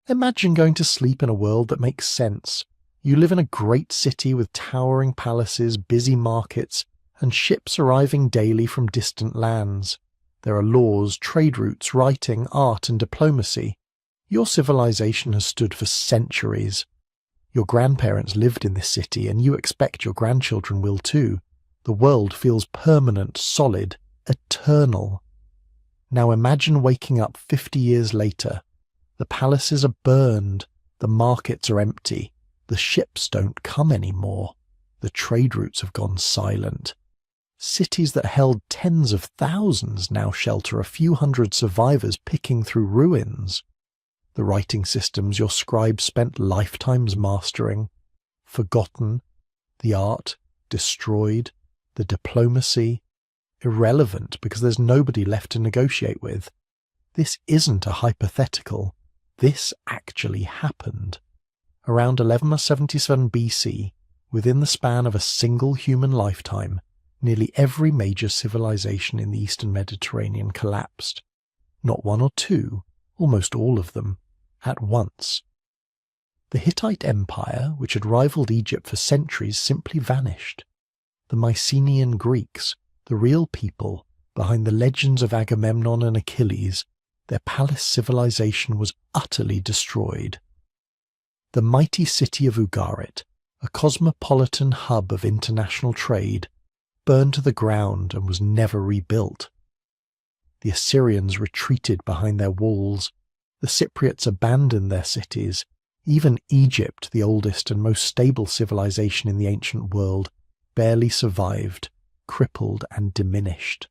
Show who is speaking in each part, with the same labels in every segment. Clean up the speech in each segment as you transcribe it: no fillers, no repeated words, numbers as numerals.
Speaker 1: Imagine going to sleep in a world that makes sense. You live in a great city with towering palaces, busy markets, and ships arriving daily from distant lands. There are laws, trade routes, writing, art, and diplomacy. Your civilization has stood for centuries. Your grandparents lived in this city, and you expect your grandchildren will too. The world feels permanent, solid, eternal. Now imagine waking up 50 years later. The palaces are burned, the markets are empty, the ships don't come anymore, the trade routes have gone silent. Cities that held tens of thousands now shelter a few hundred survivors picking through ruins. The writing systems your scribes spent lifetimes mastering, forgotten, the art destroyed, the diplomacy irrelevant because there's nobody left to negotiate with. This isn't a hypothetical. This actually happened. Around 1177 BC, within the span of a single human lifetime, nearly every major civilization in the Eastern Mediterranean collapsed. Not one or two, almost all of them, at once. The Hittite Empire, which had rivaled Egypt for centuries, simply vanished. The Mycenaean Greeks, the real people behind the legends of Agamemnon and Achilles, their palace civilization was utterly destroyed. The mighty city of Ugarit, a cosmopolitan hub of international trade, burned to the ground and was never rebuilt. The Assyrians retreated behind their walls. The Cypriots abandoned their cities. Even Egypt, the oldest and most stable civilization in the ancient world, barely survived, crippled and diminished.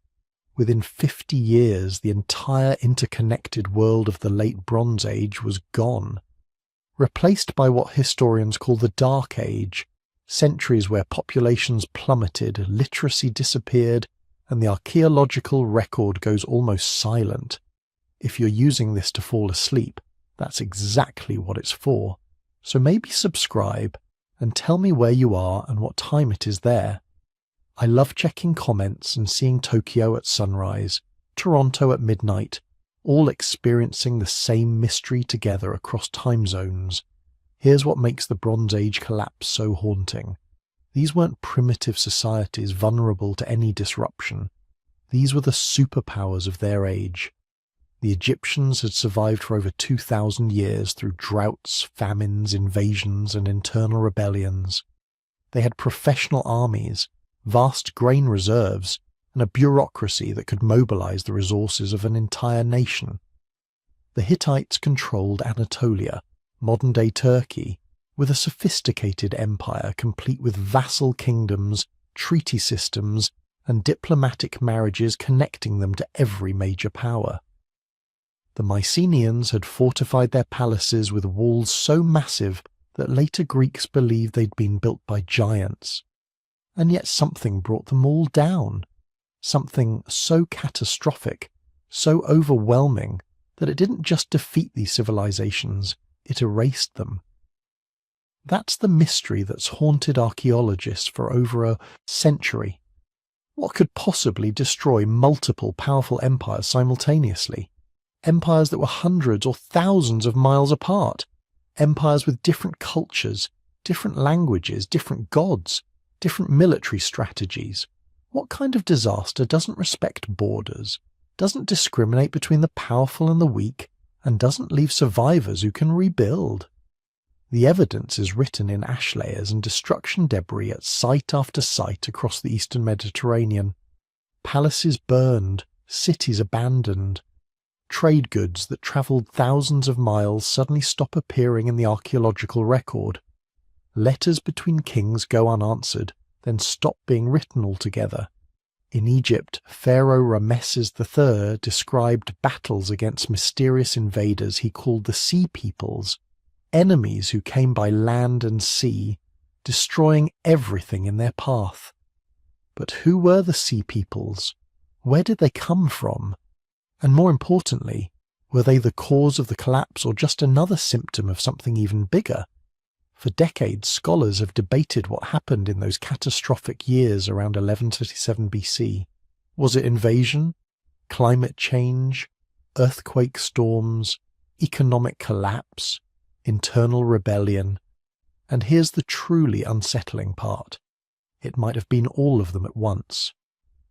Speaker 1: Within 50 years, the entire interconnected world of the Late Bronze Age was gone, replaced by what historians call the Dark Age, centuries where populations plummeted, literacy disappeared, and the archaeological record goes almost silent. If you're using this to fall asleep, that's exactly what it's for. So maybe subscribe and tell me where you are and what time it is there. I love checking comments and seeing Tokyo at sunrise, Toronto at midnight, all experiencing the same mystery together across time zones. Here's what makes the Bronze Age collapse so haunting. These weren't primitive societies vulnerable to any disruption. These were the superpowers of their age. The Egyptians had survived for over 2,000 years through droughts, famines, invasions, and internal rebellions. They had professional armies, vast grain reserves, and a bureaucracy that could mobilize the resources of an entire nation. The Hittites controlled Anatolia, modern-day Turkey, with a sophisticated empire complete with vassal kingdoms, treaty systems, and diplomatic marriages connecting them to every major power. The Mycenaeans had fortified their palaces with walls so massive that later Greeks believed they'd been built by giants. And yet something brought them all down. Something so catastrophic, so overwhelming, that it didn't just defeat these civilizations, it erased them. That's the mystery that's haunted archaeologists for over a century. What could possibly destroy multiple powerful empires simultaneously? Empires that were hundreds or thousands of miles apart. Empires with different cultures, different languages, different gods, different military strategies. What kind of disaster doesn't respect borders, doesn't discriminate between the powerful and the weak, and doesn't leave survivors who can rebuild? The evidence is written in ash layers and destruction debris at site after site across the Eastern Mediterranean. Palaces burned, cities abandoned. Trade goods that travelled thousands of miles suddenly stop appearing in the archaeological record. Letters between kings go unanswered, then stop being written altogether. In Egypt, Pharaoh Ramesses III described battles against mysterious invaders he called the Sea Peoples, enemies who came by land and sea, destroying everything in their path. But who were the Sea Peoples? Where did they come from? And more importantly, were they the cause of the collapse or just another symptom of something even bigger? For decades, scholars have debated what happened in those catastrophic years around 1137 BC. Was it invasion, climate change, earthquake storms, economic collapse, internal rebellion, and here's the truly unsettling part. It might have been all of them at once.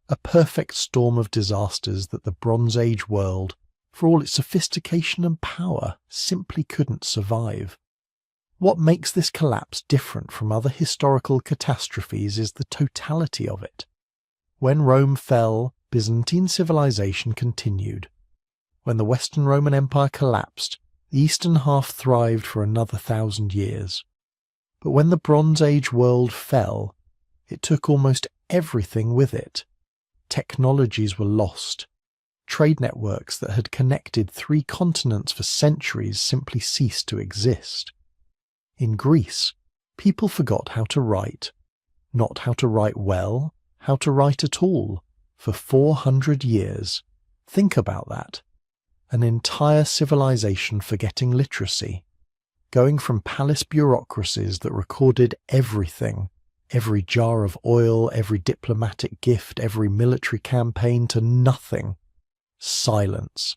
Speaker 1: A perfect storm of disasters that the Bronze Age world, for all its sophistication and power, simply couldn't survive. What makes this collapse different from other historical catastrophes is the totality of it. When Rome fell, Byzantine civilization continued. When the Western Roman Empire collapsed, the eastern half thrived for another 1,000 years. But when the Bronze Age world fell, it took almost everything with it. Technologies were lost. Trade networks that had connected 3 continents for centuries simply ceased to exist. In Greece, people forgot how to write. Not how to write well, how to write at all, for 400 years. Think about that. An entire civilization forgetting literacy. Going from palace bureaucracies that recorded everything, every jar of oil, every diplomatic gift, every military campaign, to nothing. Silence.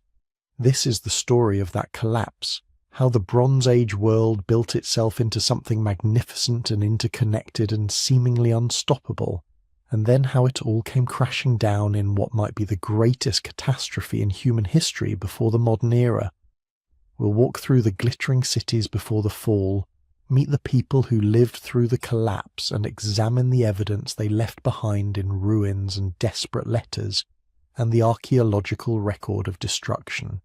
Speaker 1: This is the story of that collapse. How the Bronze Age world built itself into something magnificent and interconnected and seemingly unstoppable, and then how it all came crashing down in what might be the greatest catastrophe in human history before the modern era. We'll walk through the glittering cities before the fall, meet the people who lived through the collapse, and examine the evidence they left behind in ruins and desperate letters, and the archaeological record of destruction.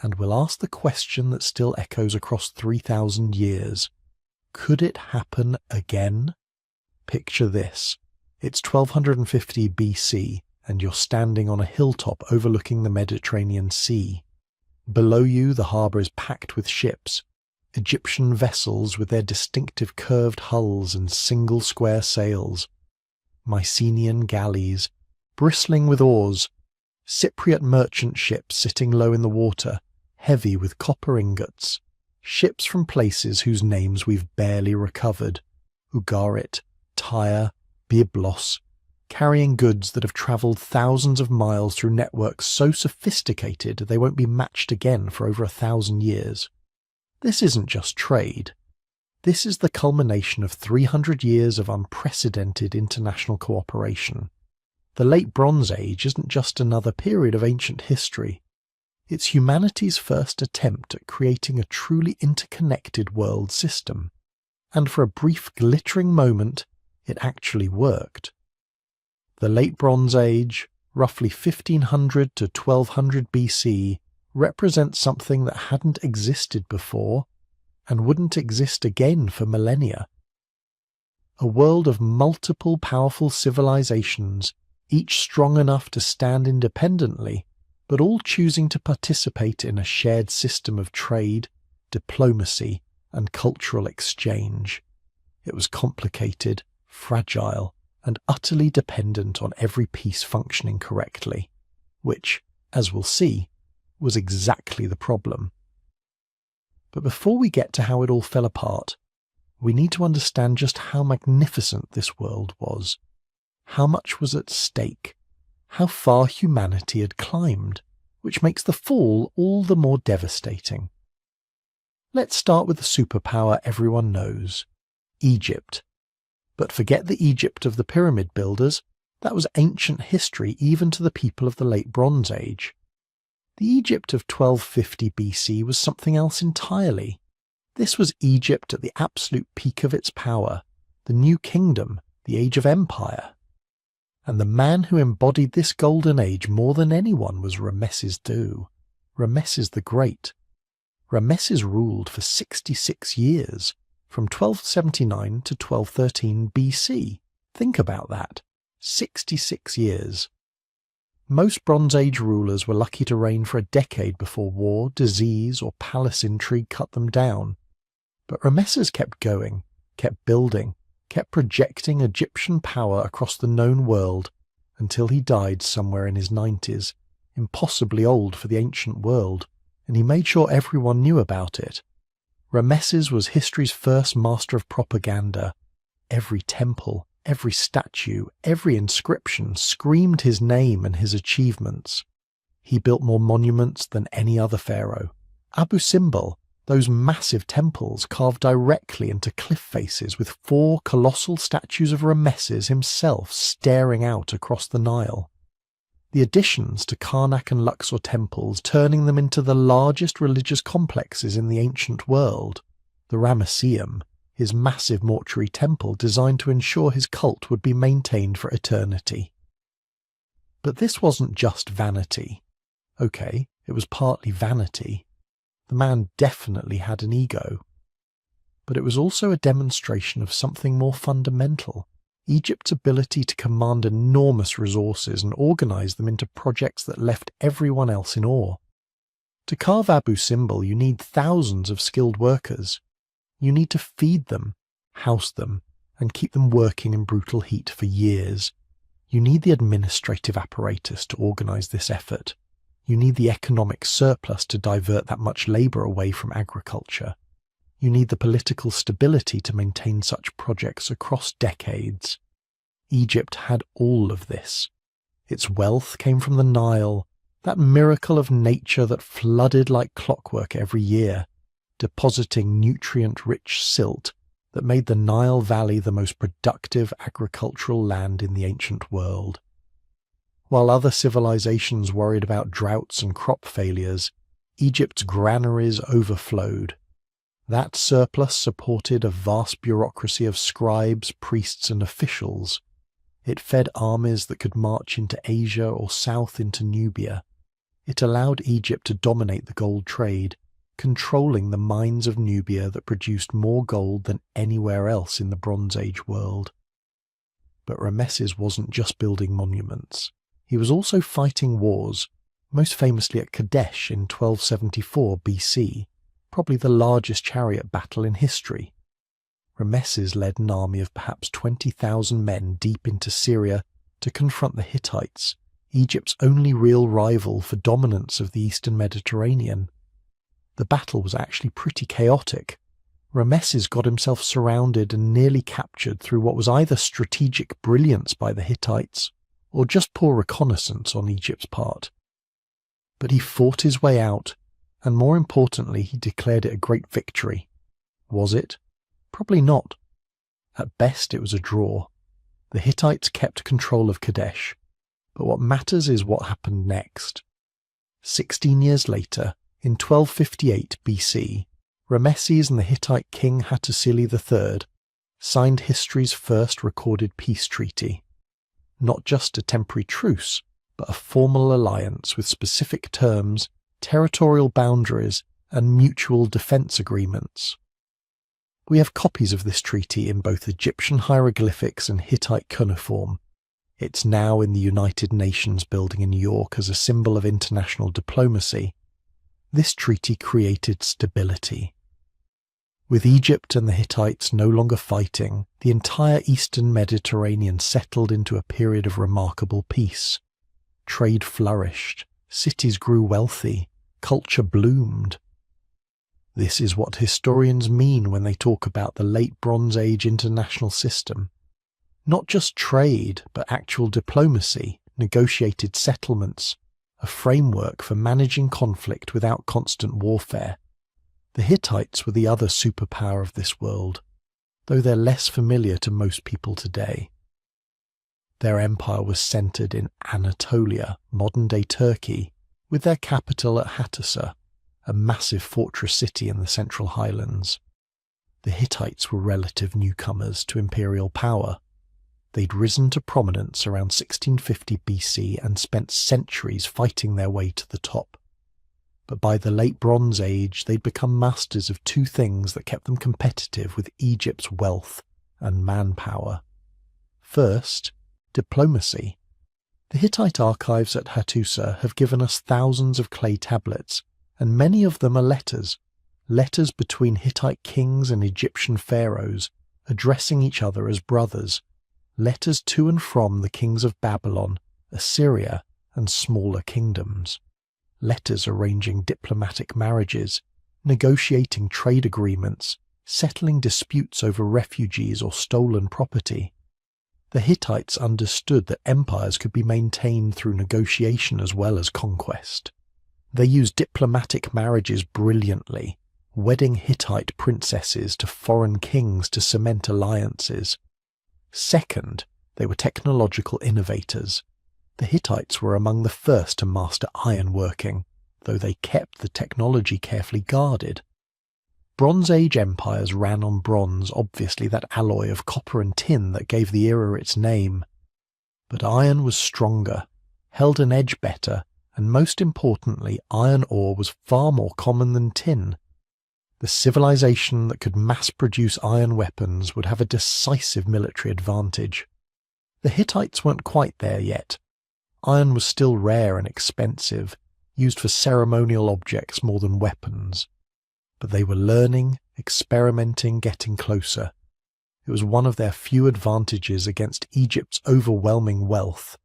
Speaker 1: And we'll ask the question that still echoes across 3,000 years. Could it happen again? Picture this. It's 1250 BC, and you're standing on a hilltop overlooking the Mediterranean Sea. Below you, the harbour is packed with ships, Egyptian vessels with their distinctive curved hulls and single square sails, Mycenaean galleys, bristling with oars, Cypriot merchant ships sitting low in the water, heavy with copper ingots, ships from places whose names we've barely recovered, Ugarit, Tyre, Byblos, carrying goods that have travelled thousands of miles through networks so sophisticated they won't be matched again for over 1,000 years. This isn't just trade. This is the culmination of 300 years of unprecedented international cooperation. The Late Bronze Age isn't just another period of ancient history. It's humanity's first attempt at creating a truly interconnected world system. And for a brief glittering moment, it actually worked. The Late Bronze Age, roughly 1500 to 1200 BC, represents something that hadn't existed before and wouldn't exist again for millennia. A world of multiple powerful civilizations, each strong enough to stand independently, but all choosing to participate in a shared system of trade, diplomacy, and cultural exchange. It was complicated, fragile, and utterly dependent on every piece functioning correctly, which, as we'll see, was exactly the problem. But before we get to how it all fell apart, we need to understand just how magnificent this world was, how much was at stake, how far humanity had climbed, which makes the fall all the more devastating. Let's start with the superpower everyone knows, Egypt. But forget the Egypt of the pyramid builders, that was ancient history even to the people of the Late Bronze Age. The Egypt of 1250 BC was something else entirely. This was Egypt at the absolute peak of its power, the New Kingdom, the Age of Empire. And the man who embodied this golden age more than anyone was Ramesses II, Ramesses the Great. Ramesses ruled for 66 years, from 1279 to 1213 BC. Think about that. 66 years. Most Bronze Age rulers were lucky to reign for a decade before war, disease, or palace intrigue cut them down. But Ramesses kept going, kept building, kept projecting Egyptian power across the known world until he died somewhere in his 90s, impossibly old for the ancient world, and he made sure everyone knew about it. Ramesses was history's first master of propaganda. Every temple, every statue, every inscription screamed his name and his achievements. He built more monuments than any other pharaoh. Abu Simbel, Those massive temples carved directly into cliff faces with 4 colossal statues of Rameses himself staring out across the Nile. The additions to Karnak and Luxor temples, turning them into the largest religious complexes in the ancient world. The Ramesseum, his massive mortuary temple designed to ensure his cult would be maintained for eternity. But this wasn't just vanity. Okay, it was partly vanity. The man definitely had an ego. But it was also a demonstration of something more fundamental: Egypt's ability to command enormous resources and organize them into projects that left everyone else in awe. To carve Abu Simbel, you need thousands of skilled workers. You need to feed them, house them, and keep them working in brutal heat for years. You need the administrative apparatus to organize this effort. You need the economic surplus to divert that much labor away from agriculture. You need the political stability to maintain such projects across decades. Egypt had all of this. Its wealth came from the Nile, that miracle of nature that flooded like clockwork every year, depositing nutrient-rich silt that made the Nile Valley the most productive agricultural land in the ancient world. While other civilizations worried about droughts and crop failures, Egypt's granaries overflowed. That surplus supported a vast bureaucracy of scribes, priests, and officials. It fed armies that could march into Asia or south into Nubia. It allowed Egypt to dominate the gold trade, controlling the mines of Nubia that produced more gold than anywhere else in the Bronze Age world. But Rameses wasn't just building monuments. He was also fighting wars, most famously at Kadesh in 1274 BC, probably the largest chariot battle in history. Rameses led an army of perhaps 20,000 men deep into Syria to confront the Hittites, Egypt's only real rival for dominance of the eastern Mediterranean. The battle was actually pretty chaotic. Rameses got himself surrounded and nearly captured through what was either strategic brilliance by the Hittites or just poor reconnaissance on Egypt's part. But he fought his way out, and more importantly, he declared it a great victory. Was it? Probably not. At best, it was a draw. The Hittites kept control of Kadesh, but what matters is what happened next. 16 years later, in 1258 BC, Rameses and the Hittite king Hattusili III signed history's first recorded peace treaty. Not just a temporary truce, but a formal alliance with specific terms, territorial boundaries, and mutual defense agreements. We have copies of this treaty in both Egyptian hieroglyphics and Hittite cuneiform. It's now in the United Nations building in New York as a symbol of international diplomacy. This treaty created stability. With Egypt and the Hittites no longer fighting, the entire eastern Mediterranean settled into a period of remarkable peace. Trade flourished, cities grew wealthy, culture bloomed. This is what historians mean when they talk about the late Bronze Age international system. Not just trade, but actual diplomacy, negotiated settlements, a framework for managing conflict without constant warfare. The Hittites were the other superpower of this world, though they're less familiar to most people today. Their empire was centered in Anatolia, modern-day Turkey, with their capital at Hattusa, a massive fortress city in the Central Highlands. The Hittites were relative newcomers to imperial power. They'd risen to prominence around 1650 BC and spent centuries fighting their way to the top. But by the late Bronze Age, they'd become masters of two things that kept them competitive with Egypt's wealth and manpower. First, diplomacy. The Hittite archives at Hattusa have given us thousands of clay tablets, and many of them are letters between Hittite kings and Egyptian pharaohs, addressing each other as brothers, letters to and from the kings of Babylon, Assyria, and smaller kingdoms. Letters arranging diplomatic marriages, negotiating trade agreements, settling disputes over refugees or stolen property. The Hittites understood that empires could be maintained through negotiation as well as conquest. They used diplomatic marriages brilliantly, wedding Hittite princesses to foreign kings to cement alliances. Second, they were technological innovators. The Hittites were among the first to master ironworking, though they kept the technology carefully guarded. Bronze Age empires ran on bronze, obviously that alloy of copper and tin that gave the era its name. But iron was stronger, held an edge better, and most importantly, iron ore was far more common than tin. The civilization that could mass-produce iron weapons would have a decisive military advantage. The Hittites weren't quite there yet. Iron was still rare and expensive, used for ceremonial objects more than weapons. But they were learning, experimenting, getting closer. It was one of their few advantages against Egypt's overwhelming wealth.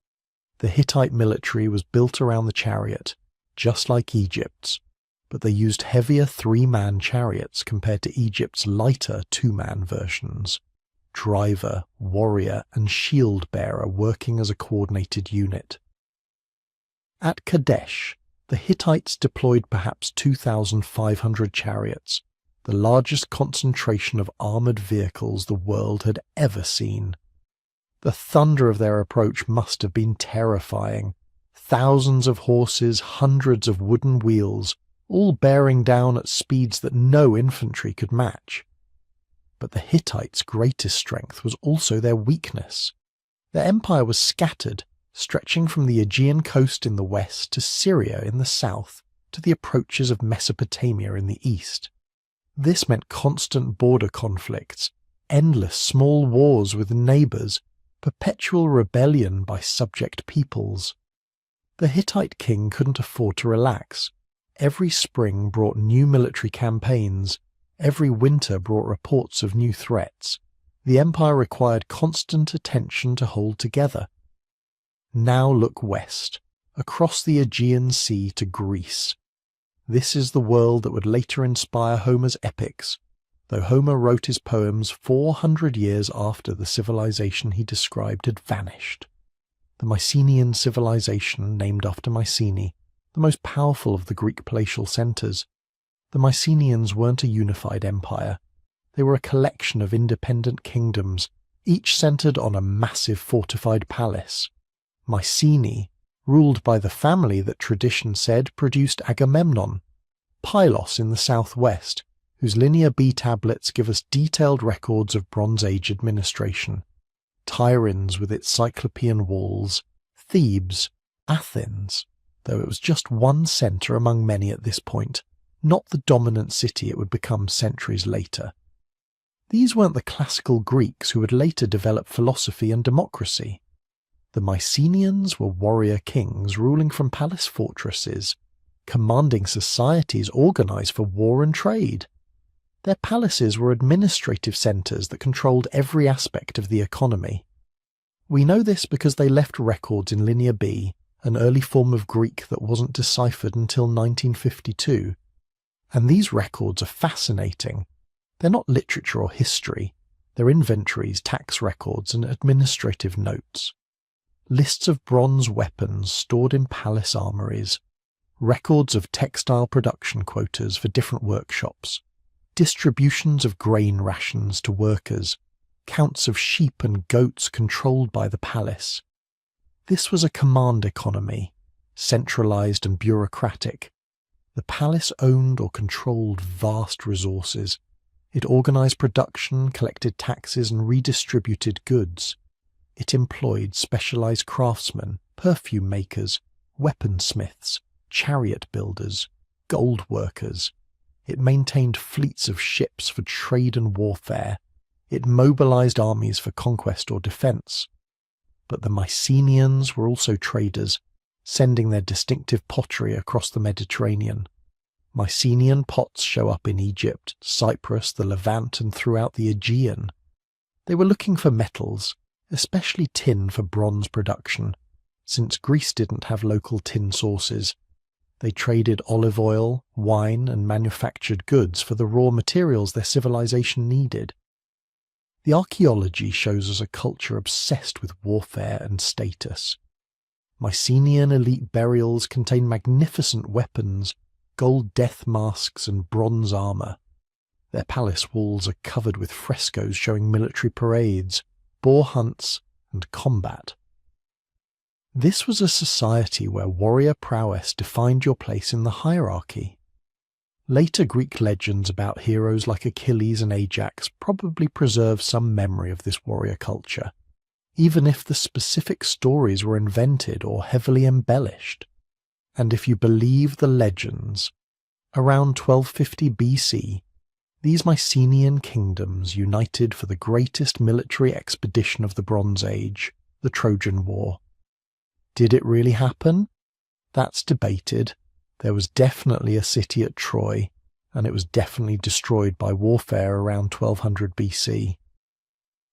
Speaker 1: The Hittite military was built around the chariot, just like Egypt's, but they used heavier 3-man chariots compared to Egypt's lighter 2-man versions. Driver, warrior, and shield-bearer working as a coordinated unit. At Kadesh, the Hittites deployed perhaps 2,500 chariots, the largest concentration of armoured vehicles the world had ever seen. The thunder of their approach must have been terrifying. Thousands of horses, hundreds of wooden wheels, all bearing down at speeds that no infantry could match. But the Hittites' greatest strength was also their weakness. Their empire was scattered, stretching from the Aegean coast in the west to Syria in the south to the approaches of Mesopotamia in the east. This meant constant border conflicts, endless small wars with neighbours, perpetual rebellion by subject peoples. The Hittite king couldn't afford to relax. Every spring brought new military campaigns. Every winter brought reports of new threats. The empire required constant attention to hold together. Now look west, across the Aegean Sea to Greece. This is the world that would later inspire Homer's epics, though Homer wrote his poems 400 years after the civilization he described had vanished. The Mycenaean civilization, named after Mycenae, the most powerful of the Greek palatial centres. The Mycenaeans weren't a unified empire. They were a collection of independent kingdoms, each centred on a massive fortified palace. Mycenae, ruled by the family that tradition said produced Agamemnon. Pylos in the southwest, whose Linear B tablets give us detailed records of Bronze Age administration. Tiryns with its Cyclopean walls. Thebes. Athens, though it was just one centre among many at this point, not the dominant city it would become centuries later. These weren't the classical Greeks who would later develop philosophy and democracy. The Mycenaeans were warrior kings ruling from palace fortresses, commanding societies organised for war and trade. Their palaces were administrative centres that controlled every aspect of the economy. We know this because they left records in Linear B, an early form of Greek that wasn't deciphered until 1952. And these records are fascinating. They're not literature or history. They're inventories, tax records, and administrative notes. Lists of bronze weapons stored in palace armories, records of textile production quotas for different workshops, distributions of grain rations to workers, counts of sheep and goats controlled by the palace. This was a command economy, centralized and bureaucratic. The palace owned or controlled vast resources. It organized production, collected taxes, and redistributed goods. It employed specialized craftsmen, perfume makers, weaponsmiths, chariot builders, gold workers. It maintained fleets of ships for trade and warfare. It mobilized armies for conquest or defense. But the Mycenaeans were also traders, sending their distinctive pottery across the Mediterranean. Mycenaean pots show up in Egypt, Cyprus, the Levant, and throughout the Aegean. They were looking for metals, especially tin for bronze production, since Greece didn't have local tin sources. They traded olive oil, wine, and manufactured goods for the raw materials their civilization needed. The archaeology shows us a culture obsessed with warfare and status. Mycenaean elite burials contain magnificent weapons, gold death masks, and bronze armour. Their palace walls are covered with frescoes showing military parades, boar hunts, and combat. This was a society where warrior prowess defined your place in the hierarchy. Later Greek legends about heroes like Achilles and Ajax probably preserve some memory of this warrior culture, even if the specific stories were invented or heavily embellished. And if you believe the legends, around 1250 BC, these Mycenaean kingdoms united for the greatest military expedition of the Bronze Age, the Trojan War. Did it really happen? That's debated. There was definitely a city at Troy, and it was definitely destroyed by warfare around 1200 BC.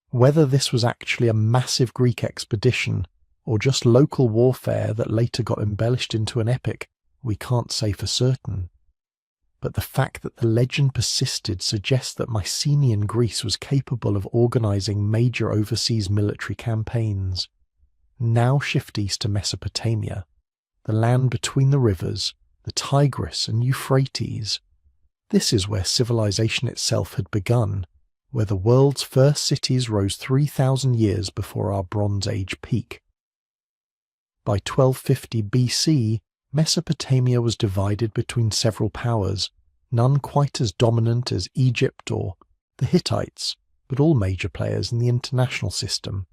Speaker 1: Whether this was actually a massive Greek expedition, or just local warfare that later got embellished into an epic, we can't say for certain. But the fact that the legend persisted suggests that Mycenaean Greece was capable of organising major overseas military campaigns. Now shift east to Mesopotamia, the land between the rivers, the Tigris and Euphrates. This is where civilization itself had begun, where the world's first cities rose 3,000 years before our Bronze Age peak. By 1250 BC, Mesopotamia was divided between several powers, none quite as dominant as Egypt or the Hittites, but all major players in the international system.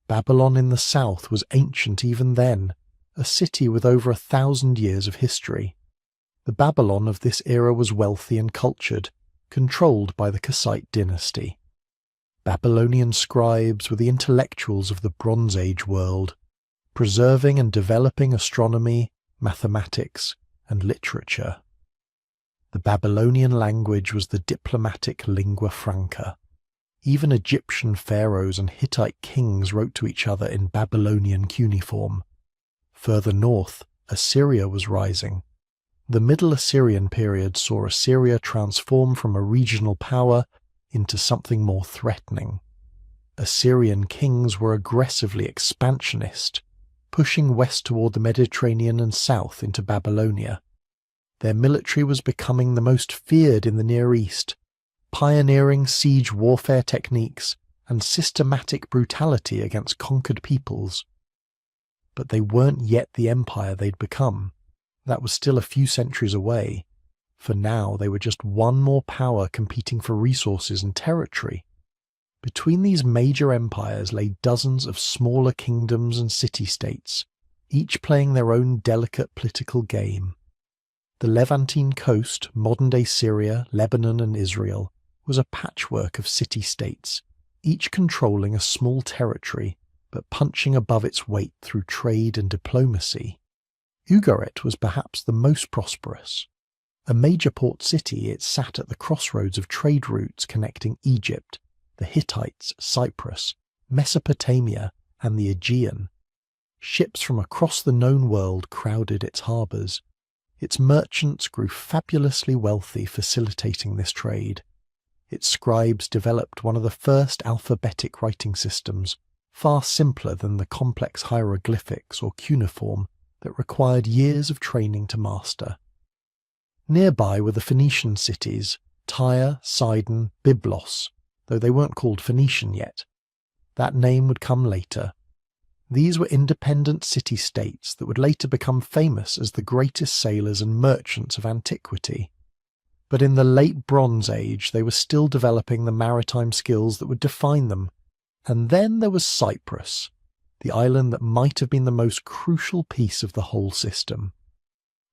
Speaker 1: Babylon in the south was ancient even then, a city with over 1,000 years of history. The Babylon of this era was wealthy and cultured, controlled by the Kassite dynasty. Babylonian scribes were the intellectuals of the Bronze Age world, preserving and developing astronomy, mathematics, and literature. The Babylonian language was the diplomatic lingua franca. Even Egyptian pharaohs and Hittite kings wrote to each other in Babylonian cuneiform. Further north, Assyria was rising. The Middle Assyrian period saw Assyria transform from a regional power into something more threatening. Assyrian kings were aggressively expansionist, pushing west toward the Mediterranean and south into Babylonia. Their military was becoming the most feared in the Near East, pioneering siege warfare techniques and systematic brutality against conquered peoples. But they weren't yet the empire they'd become. That was still a few centuries away. For now, they were just one more power competing for resources and territory. Between these major empires lay dozens of smaller kingdoms and city-states, each playing their own delicate political game. The Levantine coast, modern-day Syria, Lebanon and Israel, was a patchwork of city-states, each controlling a small territory, but punching above its weight through trade and diplomacy. Ugarit was perhaps the most prosperous. A major port city, it sat at the crossroads of trade routes connecting Egypt, the Hittites, Cyprus, Mesopotamia, and the Aegean. Ships from across the known world crowded its harbours. Its merchants grew fabulously wealthy facilitating this trade. Its scribes developed one of the first alphabetic writing systems, far simpler than the complex hieroglyphics or cuneiform that required years of training to master. Nearby were the Phoenician cities, Tyre, Sidon, Byblos, though they weren't called Phoenician yet. That name would come later. These were independent city-states that would later become famous as the greatest sailors and merchants of antiquity. But in the late Bronze Age, they were still developing the maritime skills that would define them. And then there was Cyprus, the island that might have been the most crucial piece of the whole system.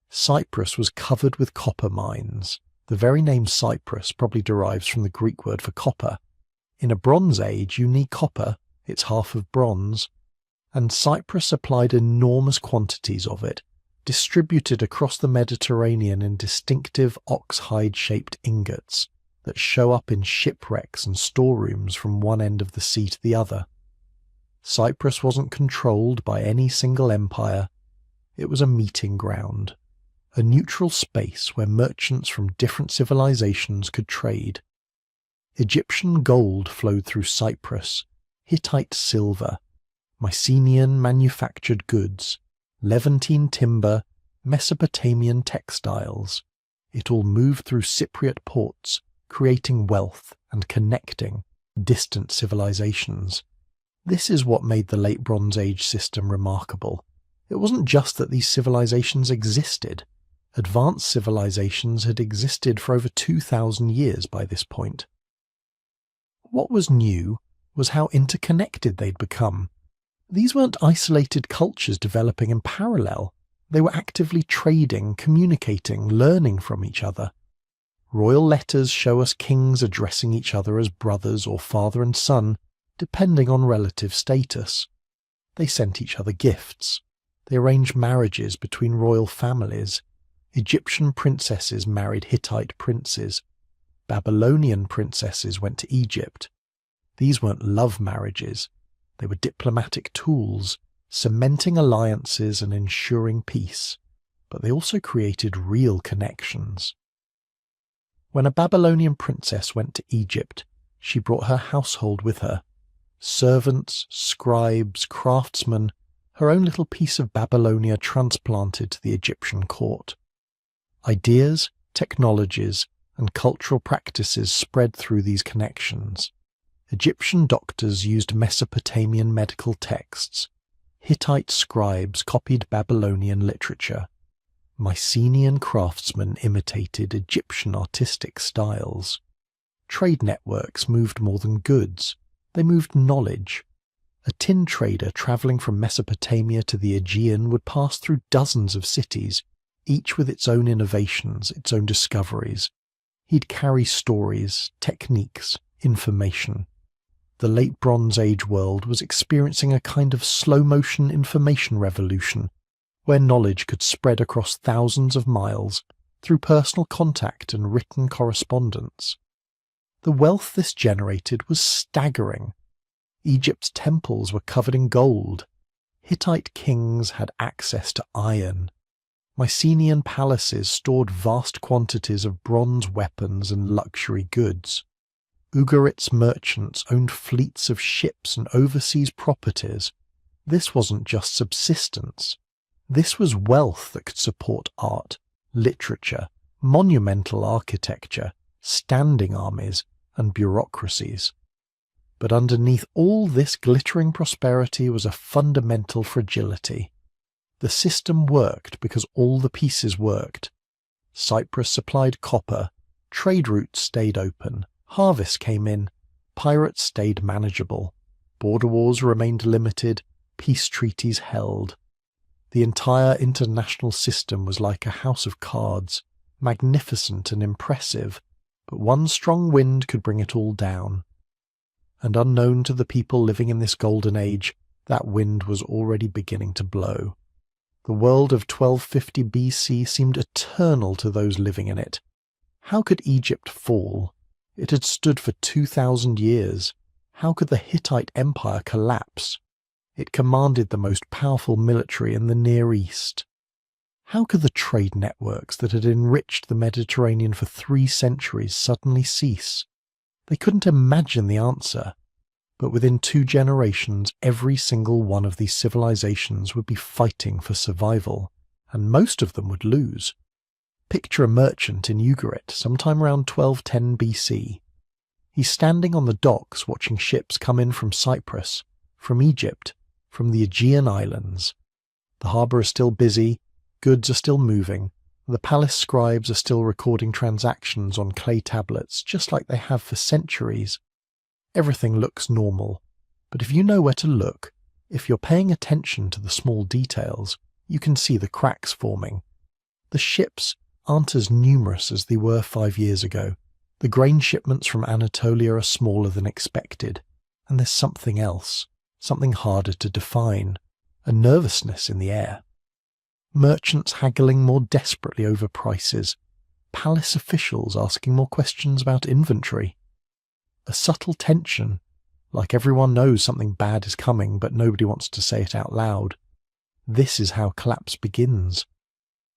Speaker 1: Cyprus was covered with copper mines. The very name Cyprus probably derives from the Greek word for copper. In a Bronze Age, you need copper, it's half of bronze, and Cyprus supplied enormous quantities of it, distributed across the Mediterranean in distinctive ox-hide-shaped ingots that show up in shipwrecks and storerooms from one end of the sea to the other. Cyprus wasn't controlled by any single empire. It was a meeting ground, a neutral space where merchants from different civilizations could trade. Egyptian gold flowed through Cyprus, Hittite silver, Mycenaean manufactured goods, Levantine timber, Mesopotamian textiles. It all moved through Cypriot ports, creating wealth and connecting distant civilizations. This is what made the Late Bronze Age system remarkable. It wasn't just that these civilizations existed. Advanced civilizations had existed for over 2,000 years by this point. What was new was how interconnected they'd become. These weren't isolated cultures developing in parallel. They were actively trading, communicating, learning from each other. Royal letters show us kings addressing each other as brothers or father and son, depending on relative status. They sent each other gifts. They arranged marriages between royal families. Egyptian princesses married Hittite princes. Babylonian princesses went to Egypt. These weren't love marriages. They were diplomatic tools, cementing alliances and ensuring peace. But they also created real connections. When a Babylonian princess went to Egypt, she brought her household with her. Servants, scribes, craftsmen, her own little piece of Babylonia transplanted to the Egyptian court. Ideas, technologies, and cultural practices spread through these connections. Egyptian doctors used Mesopotamian medical texts. Hittite scribes copied Babylonian literature. Mycenaean craftsmen imitated Egyptian artistic styles. Trade networks moved more than goods. They moved knowledge. A tin trader travelling from Mesopotamia to the Aegean would pass through dozens of cities, each with its own innovations, its own discoveries. He'd carry stories, techniques, information. The Late Bronze Age world was experiencing a kind of slow-motion information revolution, where knowledge could spread across thousands of miles through personal contact and written correspondence. The wealth this generated was staggering. Egypt's temples were covered in gold. Hittite kings had access to iron. Mycenaean palaces stored vast quantities of bronze weapons and luxury goods. Ugarit's merchants owned fleets of ships and overseas properties. This wasn't just subsistence. This was wealth that could support art, literature, monumental architecture, standing armies, and bureaucracies. But underneath all this glittering prosperity was a fundamental fragility. The system worked because all the pieces worked. Cyprus supplied copper, trade routes stayed open, harvests came in, pirates stayed manageable, border wars remained limited, peace treaties held. The entire international system was like a house of cards, magnificent and impressive, but one strong wind could bring it all down. And unknown to the people living in this golden age, that wind was already beginning to blow. The world of 1250 BC seemed eternal to those living in it. How could Egypt fall? It had stood for 2,000 years. How could the Hittite Empire collapse? It commanded the most powerful military in the Near East. How could the trade networks that had enriched the Mediterranean for 3 centuries suddenly cease? They couldn't imagine the answer. But within 2 generations, every single one of these civilizations would be fighting for survival, and most of them would lose. Picture a merchant in Ugarit sometime around 1210 BC. He's standing on the docks watching ships come in from Cyprus, from Egypt, from the Aegean Islands. The harbour is still busy, goods are still moving, the palace scribes are still recording transactions on clay tablets just like they have for centuries. Everything looks normal, but if you know where to look, if you're paying attention to the small details, you can see the cracks forming. The ships aren't as numerous as they were 5 years ago. The grain shipments from Anatolia are smaller than expected, and there's something else, something harder to define, a nervousness in the air. Merchants haggling more desperately over prices, palace officials asking more questions about inventory. A subtle tension, like everyone knows something bad is coming but nobody wants to say it out loud. This is how collapse begins.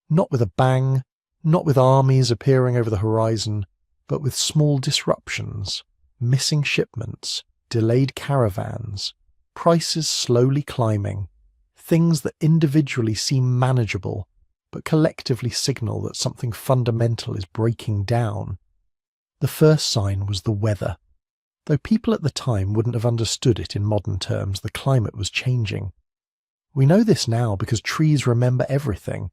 Speaker 1: Not with a bang, not with armies appearing over the horizon, but with small disruptions, missing shipments, delayed caravans, prices slowly climbing, things that individually seem manageable but collectively signal that something fundamental is breaking down. The first sign was the weather. Though people at the time wouldn't have understood it in modern terms, the climate was changing. We know this now because trees remember everything.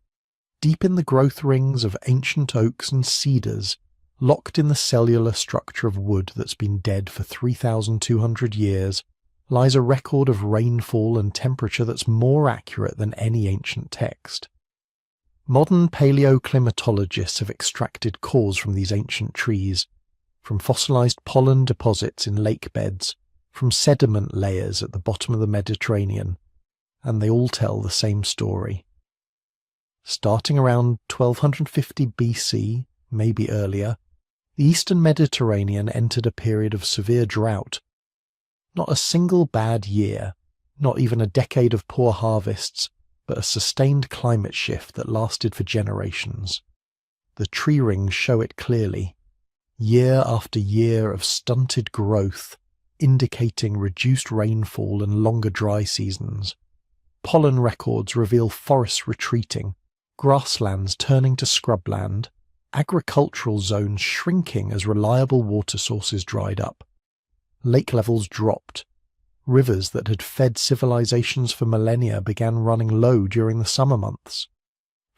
Speaker 1: Deep in the growth rings of ancient oaks and cedars, locked in the cellular structure of wood that's been dead for 3,200 years, lies a record of rainfall and temperature that's more accurate than any ancient text. Modern paleoclimatologists have extracted cores from these ancient trees, from fossilized pollen deposits in lake beds, from sediment layers at the bottom of the Mediterranean, and they all tell the same story. Starting around 1250 BC, maybe earlier, the eastern Mediterranean entered a period of severe drought. Not a single bad year, not even a decade of poor harvests, but a sustained climate shift that lasted for generations. The tree rings show it clearly. Year after year of stunted growth, indicating reduced rainfall and longer dry seasons. Pollen records reveal forests retreating, grasslands turning to scrubland, agricultural zones shrinking as reliable water sources dried up. Lake levels dropped. Rivers that had fed civilizations for millennia began running low during the summer months.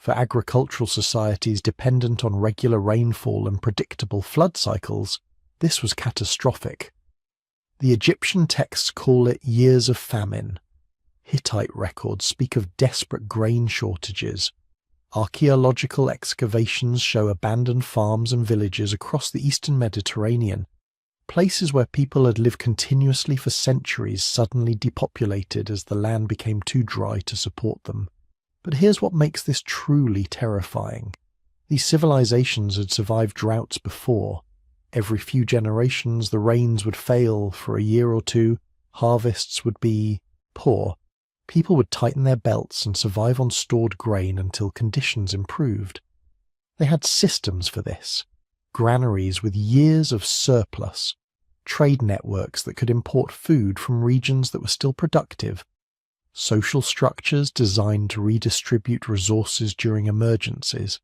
Speaker 1: For agricultural societies dependent on regular rainfall and predictable flood cycles, this was catastrophic. The Egyptian texts call it years of famine. Hittite records speak of desperate grain shortages. Archaeological excavations show abandoned farms and villages across the eastern Mediterranean, places where people had lived continuously for centuries suddenly depopulated as the land became too dry to support them. But here's what makes this truly terrifying. These civilizations had survived droughts before. Every few generations the rains would fail for a year or two, harvests would be poor. People would tighten their belts and survive on stored grain until conditions improved. They had systems for this. Granaries with years of surplus. Trade networks that could import food from regions that were still productive. Social structures designed to redistribute resources during emergencies.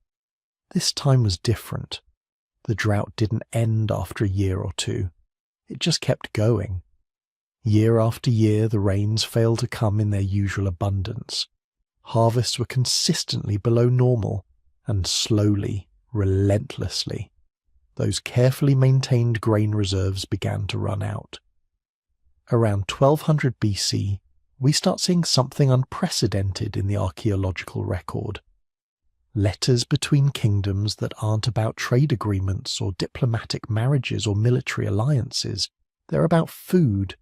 Speaker 1: This time was different. The drought didn't end after a year or two. It just kept going. Year after year, the rains failed to come in their usual abundance. Harvests were consistently below normal, and slowly, relentlessly, those carefully maintained grain reserves began to run out. Around 1200 BC, we start seeing something unprecedented in the archaeological record. Letters between kingdoms that aren't about trade agreements or diplomatic marriages or military alliances. They're about food,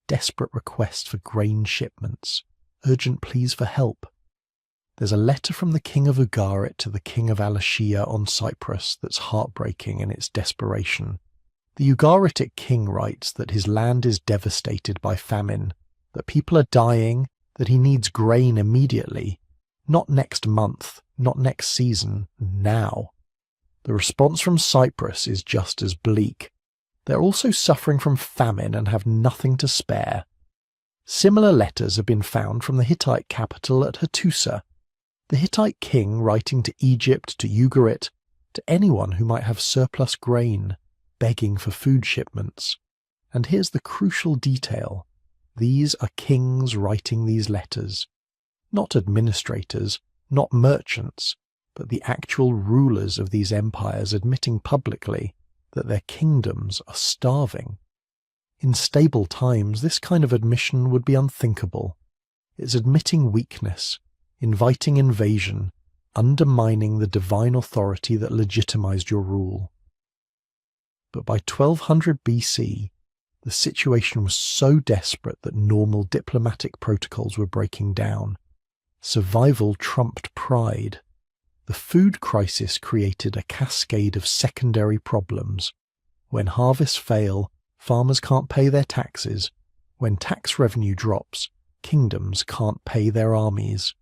Speaker 1: desperate requests for grain shipments, urgent pleas for help. There's a letter from the king of Ugarit to the king of Alashiya on Cyprus that's heartbreaking in its desperation. The Ugaritic king writes that his land is devastated by famine, that people are dying, that he needs grain immediately, not next month, not next season, now. The response from Cyprus is just as bleak. They're also suffering from famine and have nothing to spare. Similar letters have been found from the Hittite capital at Hattusa, the Hittite king writing to Egypt, to Ugarit, to anyone who might have surplus grain, begging for food shipments. And here's the crucial detail. These are kings writing these letters. Not administrators, not merchants, but the actual rulers of these empires admitting publicly that their kingdoms are starving. In stable times, this kind of admission would be unthinkable. It's admitting weakness, inviting invasion, undermining the divine authority that legitimized your rule. But by 1200 BC, the situation was so desperate that normal diplomatic protocols were breaking down. Survival trumped pride. The food crisis created a cascade of secondary problems. When harvests fail, farmers can't pay their taxes. When tax revenue drops, kingdoms can't pay their armies.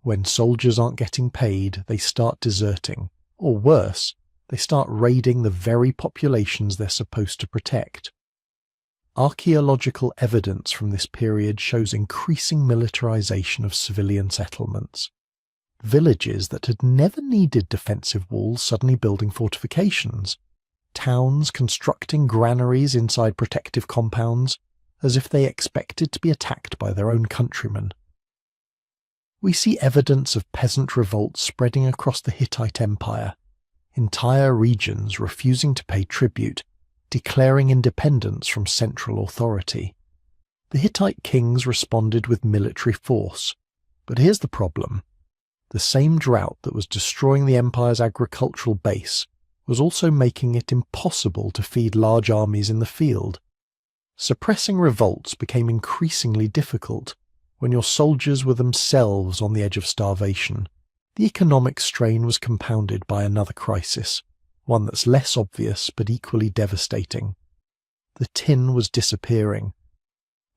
Speaker 1: When soldiers aren't getting paid, they start deserting. Or worse, they start raiding the very populations they're supposed to protect. Archaeological evidence from this period shows increasing militarization of civilian settlements. Villages that had never needed defensive walls suddenly building fortifications. towns constructing granaries inside protective compounds, as if they expected to be attacked by their own countrymen. We see evidence of peasant revolts spreading across the Hittite Empire, entire regions refusing to pay tribute, declaring independence from central authority. The Hittite kings responded with military force, but here's the problem. The same drought that was destroying the empire's agricultural base was also making it impossible to feed large armies in the field. Suppressing revolts became increasingly difficult when your soldiers were themselves on the edge of starvation. The economic strain was compounded by another crisis, one that's less obvious but equally devastating. The tin was disappearing.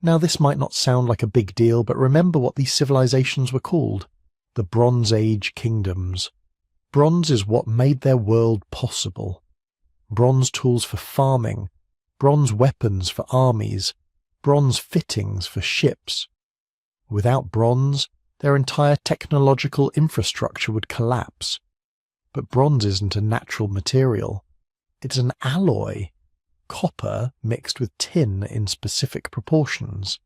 Speaker 1: Now this might not sound like a big deal, but remember what these civilizations were called: the Bronze Age kingdoms. Bronze is what made their world possible. Bronze tools for farming, bronze weapons for armies, bronze fittings for ships. Without bronze, their entire technological infrastructure would collapse. But bronze isn't a natural material. It's an alloy, copper mixed with tin in specific proportions.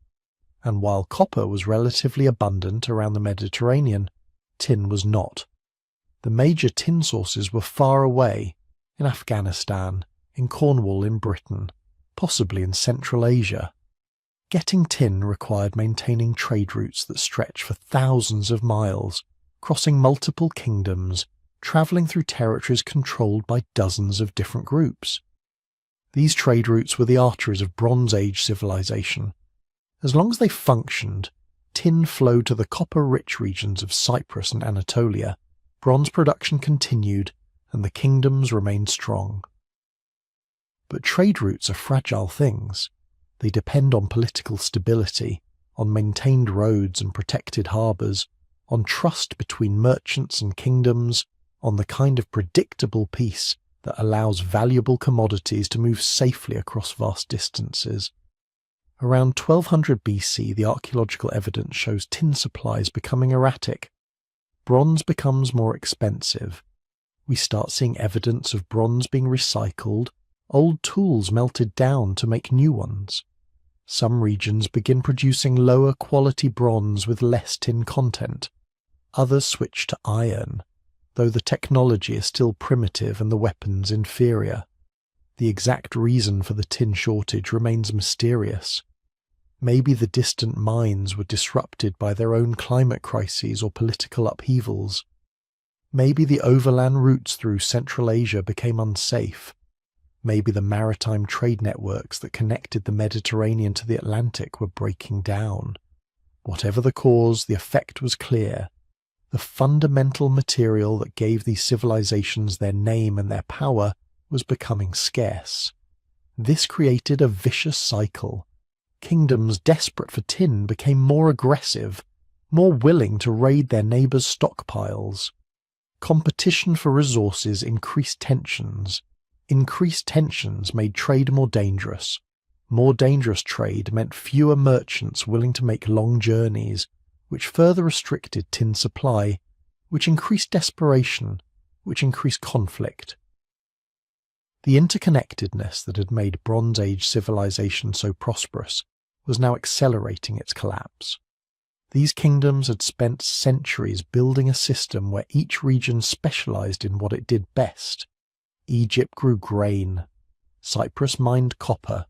Speaker 1: And while copper was relatively abundant around the Mediterranean, tin was not. The major tin sources were far away, in Afghanistan, in Cornwall in Britain, possibly in Central Asia. Getting tin required maintaining trade routes that stretch for thousands of miles, crossing multiple kingdoms, travelling through territories controlled by dozens of different groups. These trade routes were the arteries of Bronze Age civilization. As long as they functioned, tin flowed to the copper-rich regions of Cyprus and Anatolia, bronze production continued, and the kingdoms remained strong. But trade routes are fragile things. They depend on political stability, on maintained roads and protected harbours, on trust between merchants and kingdoms, on the kind of predictable peace that allows valuable commodities to move safely across vast distances. Around 1200 BC, the archaeological evidence shows tin supplies becoming erratic. Bronze becomes more expensive. We start seeing evidence of bronze being recycled, old tools melted down to make new ones. Some regions begin producing lower quality bronze with less tin content. Others switch to iron, though the technology is still primitive and the weapons inferior. The exact reason for the tin shortage remains mysterious. Maybe the distant mines were disrupted by their own climate crises or political upheavals. Maybe the overland routes through Central Asia became unsafe. Maybe the maritime trade networks that connected the Mediterranean to the Atlantic were breaking down. Whatever the cause, the effect was clear. The fundamental material that gave these civilizations their name and their power was becoming scarce. This created a vicious cycle. Kingdoms desperate for tin became more aggressive, more willing to raid their neighbours' stockpiles. Competition for resources increased tensions. Increased tensions made trade more dangerous. More dangerous trade meant fewer merchants willing to make long journeys, which further restricted tin supply, which increased desperation, which increased conflict. The interconnectedness that had made Bronze Age civilization so prosperous was now accelerating its collapse. These kingdoms had spent centuries building a system where each region specialized in what it did best. Egypt grew grain. Cyprus mined copper.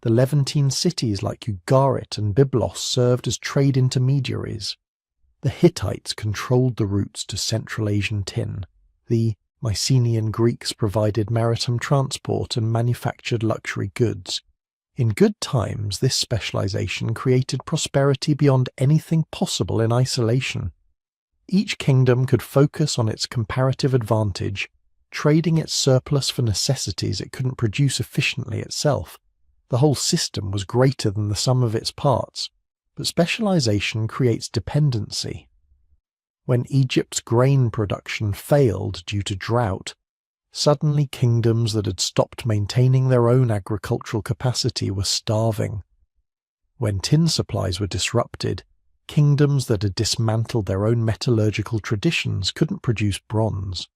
Speaker 1: The Levantine cities like Ugarit and Byblos served as trade intermediaries. The Hittites controlled the routes to Central Asian tin. The Mycenaean Greeks provided maritime transport and manufactured luxury goods. In good times, this specialization created prosperity beyond anything possible in isolation. Each kingdom could focus on its comparative advantage, trading its surplus for necessities it couldn't produce efficiently itself. The whole system was greater than the sum of its parts, but specialization creates dependency. When Egypt's grain production failed due to drought, suddenly kingdoms that had stopped maintaining their own agricultural capacity were starving. When tin supplies were disrupted, kingdoms that had dismantled their own metallurgical traditions couldn't produce bronze.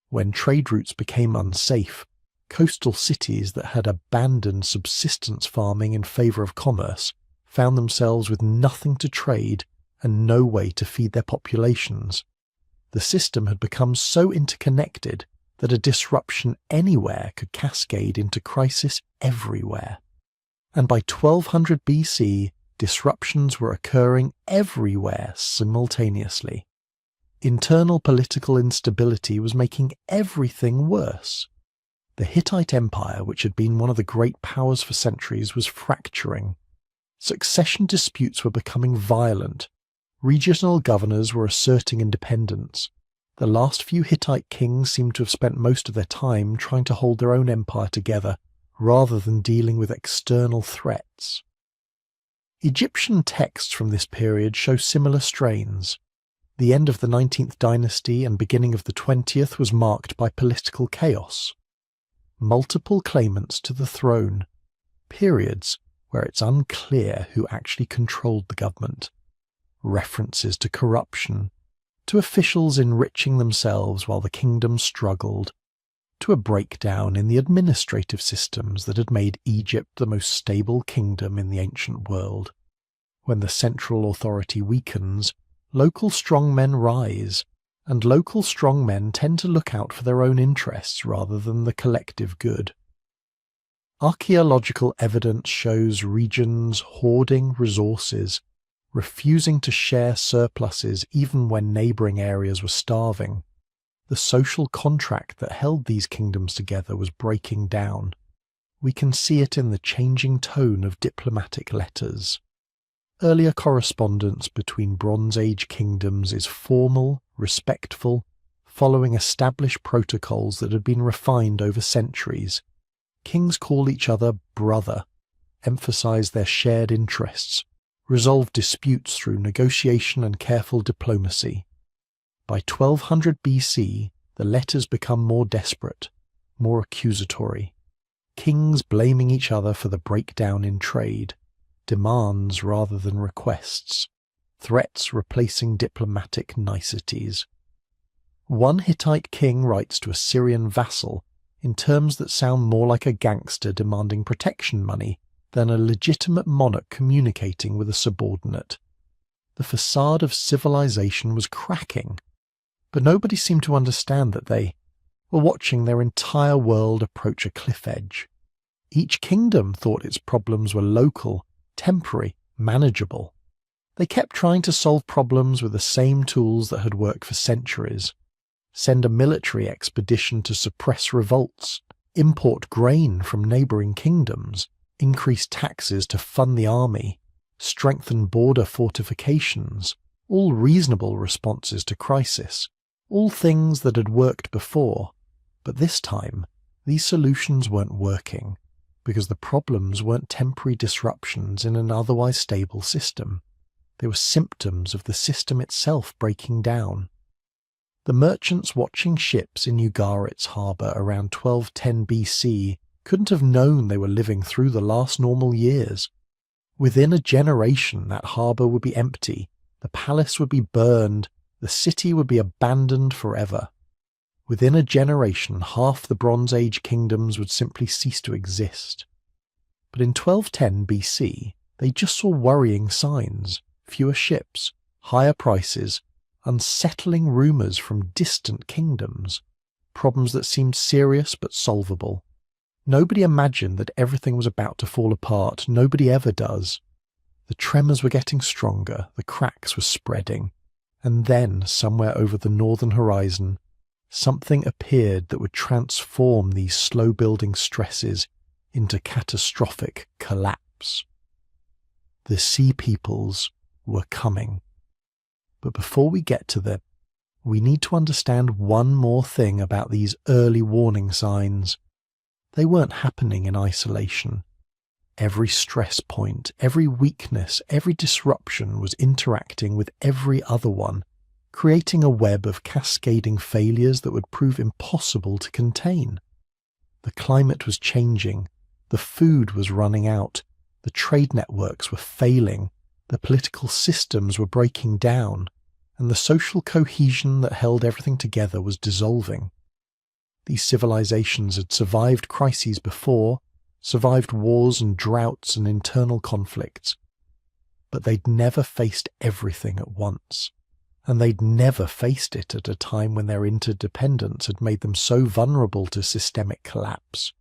Speaker 1: When trade routes became unsafe, Coastal cities that had abandoned subsistence farming in favour of commerce found themselves with nothing to trade and no way to feed their populations. The system had become so interconnected that a disruption anywhere could cascade into crisis everywhere. And by 1200 BC, disruptions were occurring everywhere simultaneously. Internal political instability was making everything worse. The Hittite Empire, which had been one of the great powers for centuries, was fracturing. Succession disputes were becoming violent. Regional governors were asserting independence. The last few Hittite kings seemed to have spent most of their time trying to hold their own empire together, rather than dealing with external threats. Egyptian texts from this period show similar strains. The end of the 19th dynasty and beginning of the 20th was marked by political chaos. Multiple claimants to the throne, periods where it's unclear who actually controlled the government, references to corruption, to officials enriching themselves while the kingdom struggled, to a breakdown in the administrative systems that had made Egypt the most stable kingdom in the ancient world. When the central authority weakens, local strongmen rise, and local strongmen tend to look out for their own interests rather than the collective good. Archaeological evidence shows regions hoarding resources, refusing to share surpluses even when neighbouring areas were starving. The social contract that held these kingdoms together was breaking down. We can see it in the changing tone of diplomatic letters. Earlier correspondence between Bronze Age kingdoms is formal, respectful, following established protocols that had been refined over centuries. Kings call each other brother, emphasize their shared interests, resolve disputes through negotiation and careful diplomacy. By 1200 BC, the letters become more desperate, more accusatory. Kings blaming each other for the breakdown in trade, demands rather than requests, threats replacing diplomatic niceties. One Hittite king writes to a Syrian vassal in terms that sound more like a gangster demanding protection money than a legitimate monarch communicating with a subordinate. The facade of civilization was cracking, but nobody seemed to understand that they were watching their entire world approach a cliff edge. Each kingdom thought its problems were local, temporary, manageable. They kept trying to solve problems with the same tools that had worked for centuries. Send a military expedition to suppress revolts, import grain from neighbouring kingdoms, increase taxes to fund the army, strengthen border fortifications, all reasonable responses to crisis, all things that had worked before. But this time, these solutions weren't working, because the problems weren't temporary disruptions in an otherwise stable system. They were symptoms of the system itself breaking down. The merchants watching ships in Ugarit's harbour around 1210 BC couldn't have known they were living through the last normal years. Within a generation, that harbour would be empty, the palace would be burned, the city would be abandoned forever. Within a generation, half the Bronze Age kingdoms would simply cease to exist. But in 1210 BC, they just saw worrying signs: fewer ships, higher prices, unsettling rumours from distant kingdoms, problems that seemed serious but solvable. Nobody imagined that everything was about to fall apart. Nobody ever does. The tremors were getting stronger, the cracks were spreading, and then, somewhere over the northern horizon, something appeared that would transform these slow-building stresses into catastrophic collapse. The Sea Peoples were coming. But before we get to them, we need to understand one more thing about these early warning signs. They weren't happening in isolation. Every stress point, every weakness, every disruption was interacting with every other one, creating a web of cascading failures that would prove impossible to contain. The climate was changing, the food was running out, the trade networks were failing, the political systems were breaking down, and the social cohesion that held everything together was dissolving. These civilizations had survived crises before, survived wars and droughts and internal conflicts, but they'd never faced everything at once. And they'd never faced it at a time when their interdependence had made them so vulnerable to systemic collapse.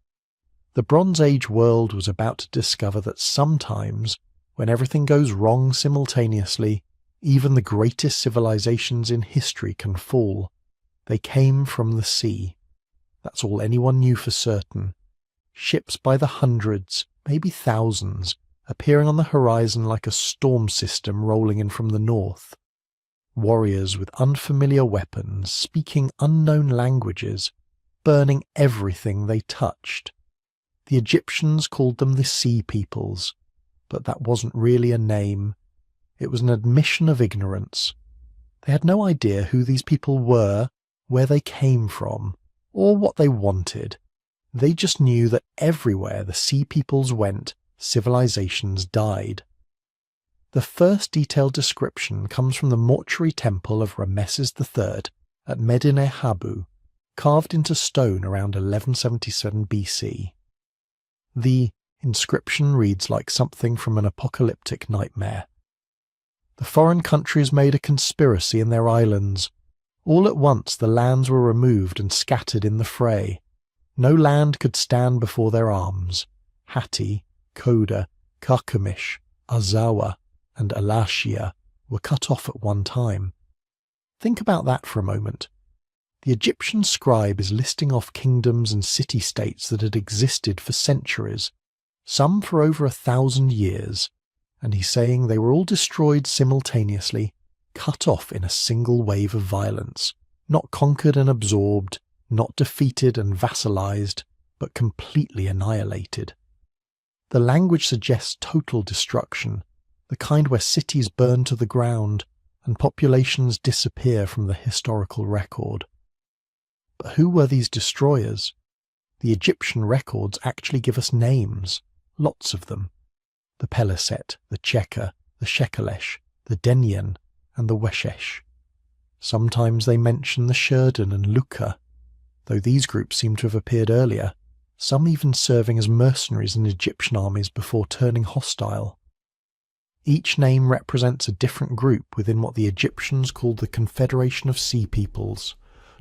Speaker 1: The Bronze Age world was about to discover that sometimes, when everything goes wrong simultaneously, even the greatest civilizations in history can fall. They came from the sea. That's all anyone knew for certain. Ships by the hundreds, maybe thousands, appearing on the horizon like a storm system rolling in from the north. Warriors with unfamiliar weapons, speaking unknown languages, burning everything they touched. The Egyptians called them the Sea Peoples, but that wasn't really a name. It was an admission of ignorance. They had no idea who these people were, where they came from, or what they wanted. They just knew that everywhere the Sea Peoples went, civilizations died. The first detailed description comes from the mortuary temple of Rameses III at Medinet Habu, carved into stone around 1177 BC. The inscription reads like something from an apocalyptic nightmare. The foreign countries made a conspiracy in their islands. All at once the lands were removed and scattered in the fray. No land could stand before their arms. Hatti, Koda, Karkemish, Azawa, and Alashia were cut off at one time. Think about that for a moment. The Egyptian scribe is listing off kingdoms and city-states that had existed for centuries, some for over 1,000 years, and he's saying they were all destroyed simultaneously, cut off in a single wave of violence, not conquered and absorbed, not defeated and vassalized, but completely annihilated. The language suggests total destruction, the kind where cities burn to the ground and populations disappear from the historical record. But who were these destroyers? The Egyptian records actually give us names, lots of them. The Peliset, the Cheka, the Shekelesh, the Denyen, and the Weshesh. Sometimes they mention the Sherden and Luka, though these groups seem to have appeared earlier, some even serving as mercenaries in Egyptian armies before turning hostile. Each name represents a different group within what the Egyptians called the Confederation of Sea Peoples.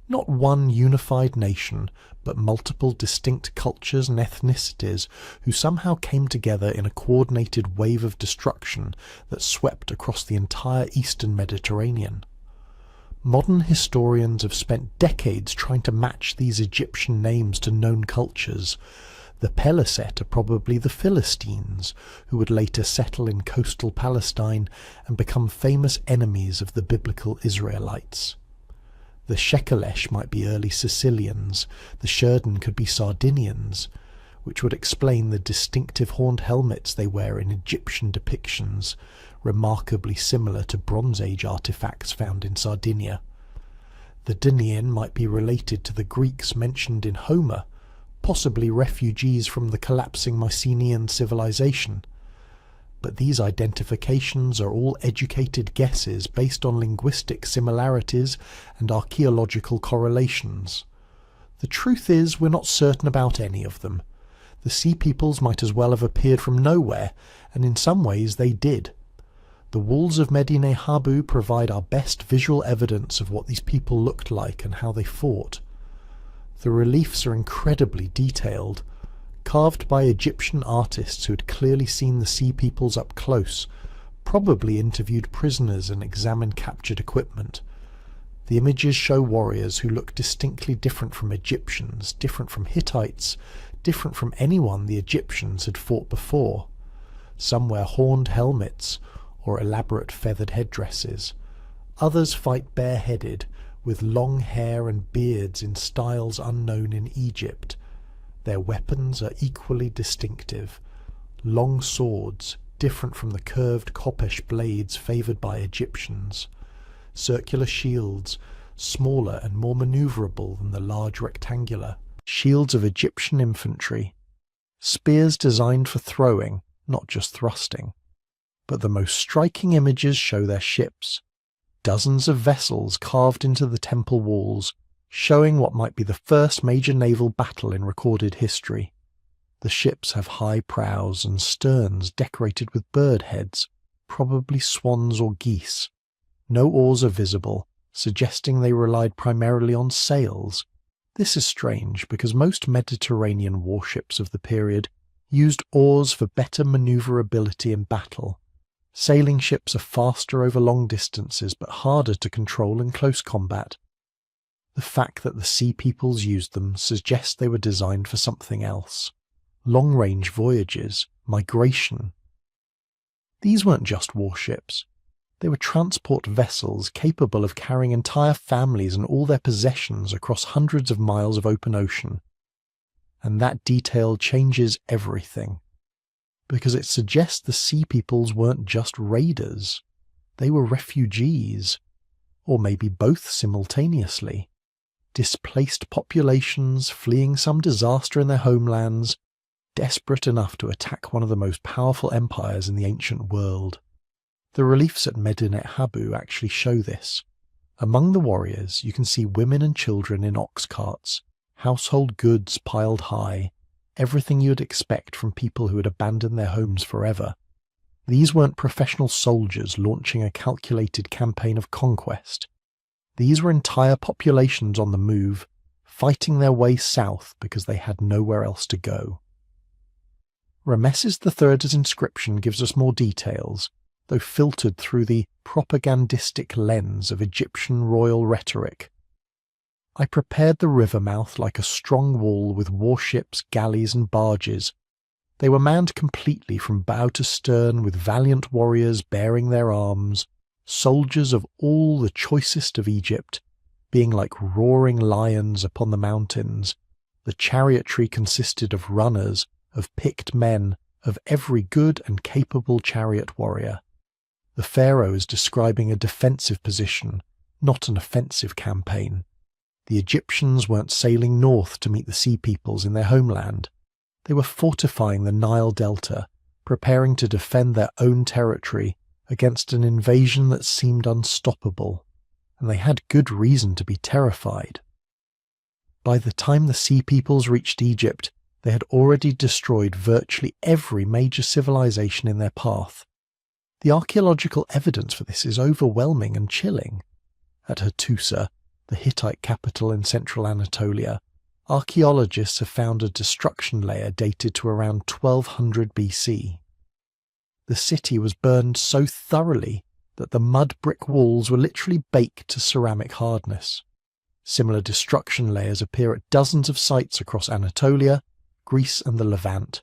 Speaker 1: Not one unified nation, but multiple distinct cultures and ethnicities who somehow came together in a coordinated wave of destruction that swept across the entire eastern Mediterranean. Modern historians have spent decades trying to match these Egyptian names to known cultures. The Peliset are probably the Philistines, who would later settle in coastal Palestine and become famous enemies of the biblical Israelites. The Shekelesh might be early Sicilians, the Sherden could be Sardinians, which would explain the distinctive horned helmets they wear in Egyptian depictions, remarkably similar to Bronze Age artifacts found in Sardinia. The Denyen might be related to the Greeks mentioned in Homer, possibly refugees from the collapsing Mycenaean civilization. But these identifications are all educated guesses based on linguistic similarities and archaeological correlations. The truth is, we're not certain about any of them. The Sea Peoples might as well have appeared from nowhere, and in some ways they did. The walls of Medinet Habu provide our best visual evidence of what these people looked like and how they fought. The reliefs are incredibly detailed, carved by Egyptian artists who had clearly seen the Sea Peoples up close, probably interviewed prisoners and examined captured equipment. The images show warriors who look distinctly different from Egyptians, different from Hittites, different from anyone the Egyptians had fought before. Some wear horned helmets or elaborate feathered headdresses. Others fight bareheaded, with long hair and beards in styles unknown in Egypt. Their weapons are equally distinctive. Long swords, different from the curved Kopesh blades favoured by Egyptians. Circular shields, smaller and more manoeuvrable than the large rectangular. Shields of Egyptian infantry. Spears designed for throwing, not just thrusting. But the most striking images show their ships. Dozens of vessels carved into the temple walls, showing what might be the first major naval battle in recorded history. The ships have high prows and sterns decorated with bird heads, probably swans or geese. No oars are visible, suggesting they relied primarily on sails. This is strange because most Mediterranean warships of the period used oars for better maneuverability in battle. Sailing ships are faster over long distances but harder to control in close combat. The fact that the Sea Peoples used them suggests they were designed for something else. Long-range voyages, migration. These weren't just warships. They were transport vessels capable of carrying entire families and all their possessions across hundreds of miles of open ocean. And that detail changes everything, because it suggests the Sea Peoples weren't just raiders. They were refugees, or maybe both simultaneously. Displaced populations fleeing some disaster in their homelands, desperate enough to attack one of the most powerful empires in the ancient world. The reliefs at Medinet Habu actually show this. Among the warriors, you can see women and children in ox carts, household goods piled high, everything you'd expect from people who had abandoned their homes forever. These weren't professional soldiers launching a calculated campaign of conquest. These were entire populations on the move, fighting their way south because they had nowhere else to go. Rameses III's inscription gives us more details, though filtered through the propagandistic lens of Egyptian royal rhetoric. I prepared the river mouth like a strong wall with warships, galleys and barges. They were manned completely from bow to stern with valiant warriors bearing their arms, soldiers of all the choicest of Egypt, being like roaring lions upon the mountains. The chariotry consisted of runners, of picked men, of every good and capable chariot warrior. The pharaoh is describing a defensive position, not an offensive campaign. The Egyptians weren't sailing north to meet the Sea Peoples in their homeland. They were fortifying the Nile Delta, preparing to defend their own territory against an invasion that seemed unstoppable, and they had good reason to be terrified. By the time the Sea Peoples reached Egypt, they had already destroyed virtually every major civilization in their path. The archaeological evidence for this is overwhelming and chilling. At Hattusa, the Hittite capital in central Anatolia, archaeologists have found a destruction layer dated to around 1200 BC. The city was burned so thoroughly that the mud brick walls were literally baked to ceramic hardness. Similar destruction layers appear at dozens of sites across Anatolia, Greece and the Levant,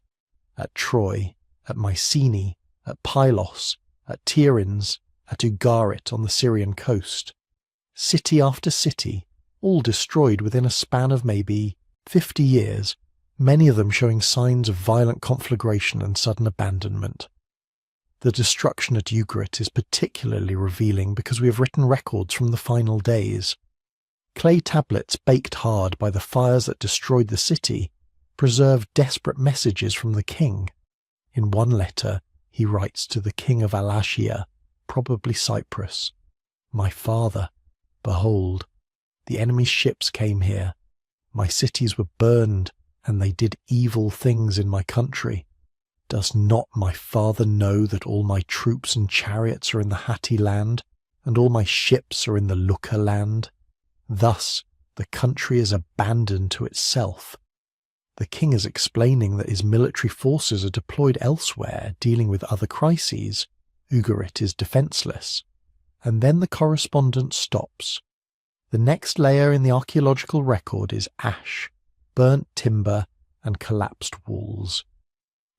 Speaker 1: at Troy, at Mycenae, at Pylos, at Tiryns, at Ugarit on the Syrian coast. City after city, all destroyed within a span of maybe 50 years, many of them showing signs of violent conflagration and sudden abandonment. The destruction at Ugarit is particularly revealing because we have written records from the final days. Clay tablets baked hard by the fires that destroyed the city preserve desperate messages from the king. In one letter, he writes to the king of Al-Ashia, probably Cyprus, "My father, behold, the enemy's ships came here. My cities were burned, and they did evil things in my country. Does not my father know that all my troops and chariots are in the Hatti land, and all my ships are in the Lucca land? Thus the country is abandoned to itself." The king is explaining that his military forces are deployed elsewhere, dealing with other crises. Ugarit is defenseless. And then the correspondence stops. The next layer in the archaeological record is ash, burnt timber, and collapsed walls.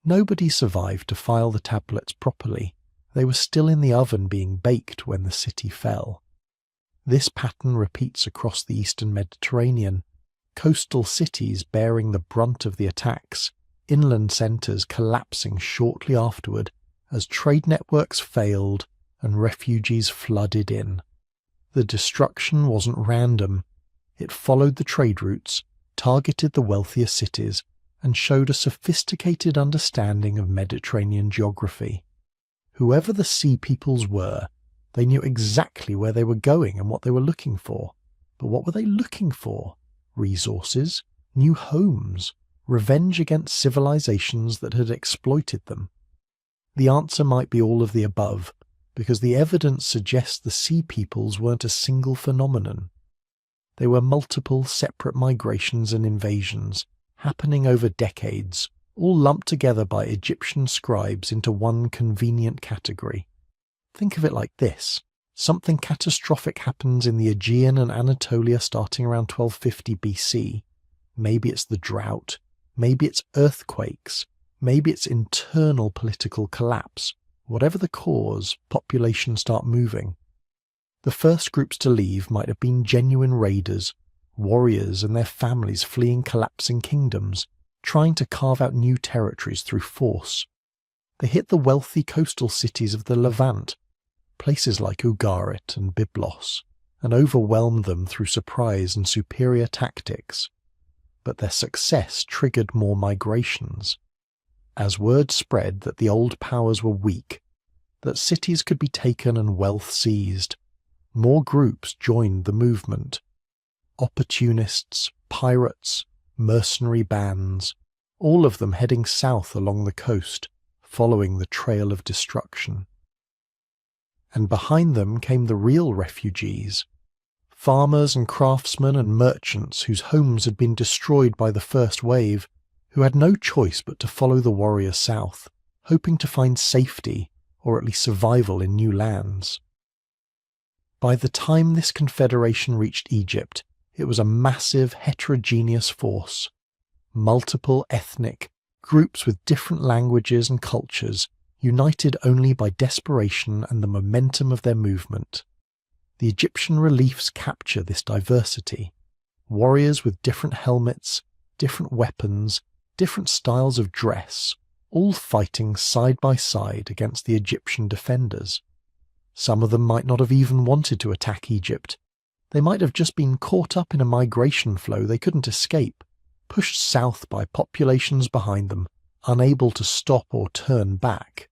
Speaker 1: Nobody survived to file the tablets properly. They were still in the oven being baked when the city fell. This pattern repeats across the eastern Mediterranean. Coastal cities bearing the brunt of the attacks, inland centres collapsing shortly afterward as trade networks failed and refugees flooded in. The destruction wasn't random. It followed the trade routes, targeted the wealthier cities, and showed a sophisticated understanding of Mediterranean geography. Whoever the Sea Peoples were, they knew exactly where they were going and what they were looking for. But what were they looking for? Resources, new homes, revenge against civilizations that had exploited them. The answer might be all of the above, because the evidence suggests the sea peoples weren't a single phenomenon. They were multiple separate migrations and invasions, happening over decades, all lumped together by Egyptian scribes into one convenient category. Think of it like this. Something catastrophic happens in the Aegean and Anatolia starting around 1250 BC. Maybe it's the drought, maybe it's earthquakes, maybe it's internal political collapse. Whatever the cause, populations start moving. The first groups to leave might have been genuine raiders, warriors and their families fleeing collapsing kingdoms, trying to carve out new territories through force. They hit the wealthy coastal cities of the Levant, places like Ugarit and Byblos, and overwhelmed them through surprise and superior tactics. But their success triggered more migrations. As word spread that the old powers were weak, that cities could be taken and wealth seized, more groups joined the movement. Opportunists, pirates, mercenary bands, all of them heading south along the coast, following the trail of destruction. And behind them came the real refugees, farmers and craftsmen and merchants whose homes had been destroyed by the first wave, who had no choice but to follow the warriors south, hoping to find safety or at least survival in new lands. By the time this confederation reached Egypt, it was a massive heterogeneous force. Multiple ethnic groups with different languages and cultures, united only by desperation and the momentum of their movement. The Egyptian reliefs capture this diversity. Warriors with different helmets, different weapons, different styles of dress, all fighting side by side against the Egyptian defenders. Some of them might not have even wanted to attack Egypt. They might have just been caught up in a migration flow they couldn't escape, pushed south by populations behind them, unable to stop or turn back.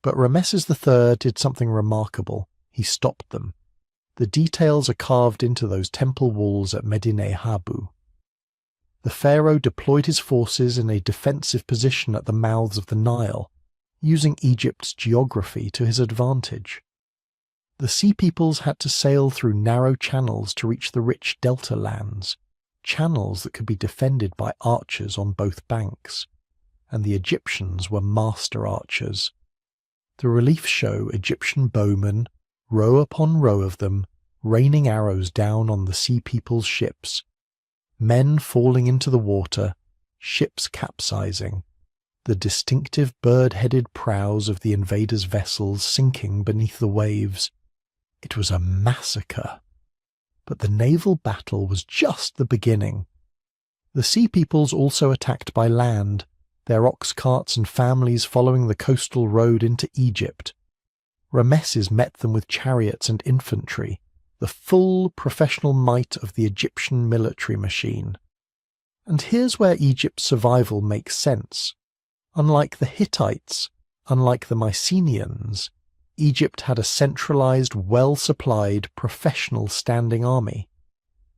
Speaker 1: But Rameses III did something remarkable. He stopped them. The details are carved into those temple walls at Medinet Habu. The pharaoh deployed his forces in a defensive position at the mouths of the Nile, using Egypt's geography to his advantage. The sea peoples had to sail through narrow channels to reach the rich delta lands, channels that could be defended by archers on both banks, and the Egyptians were master archers. The reliefs show Egyptian bowmen, row upon row of them, raining arrows down on the sea people's ships, men falling into the water, ships capsizing, the distinctive bird-headed prows of the invaders' vessels sinking beneath the waves. It was a massacre. But the naval battle was just the beginning. The sea peoples also attacked by land, their ox carts and families following the coastal road into Egypt. Rameses met them with chariots and infantry, the full professional might of the Egyptian military machine. And here's where Egypt's survival makes sense. Unlike the Hittites, unlike the Mycenaeans, Egypt had a centralized, well-supplied, professional standing army.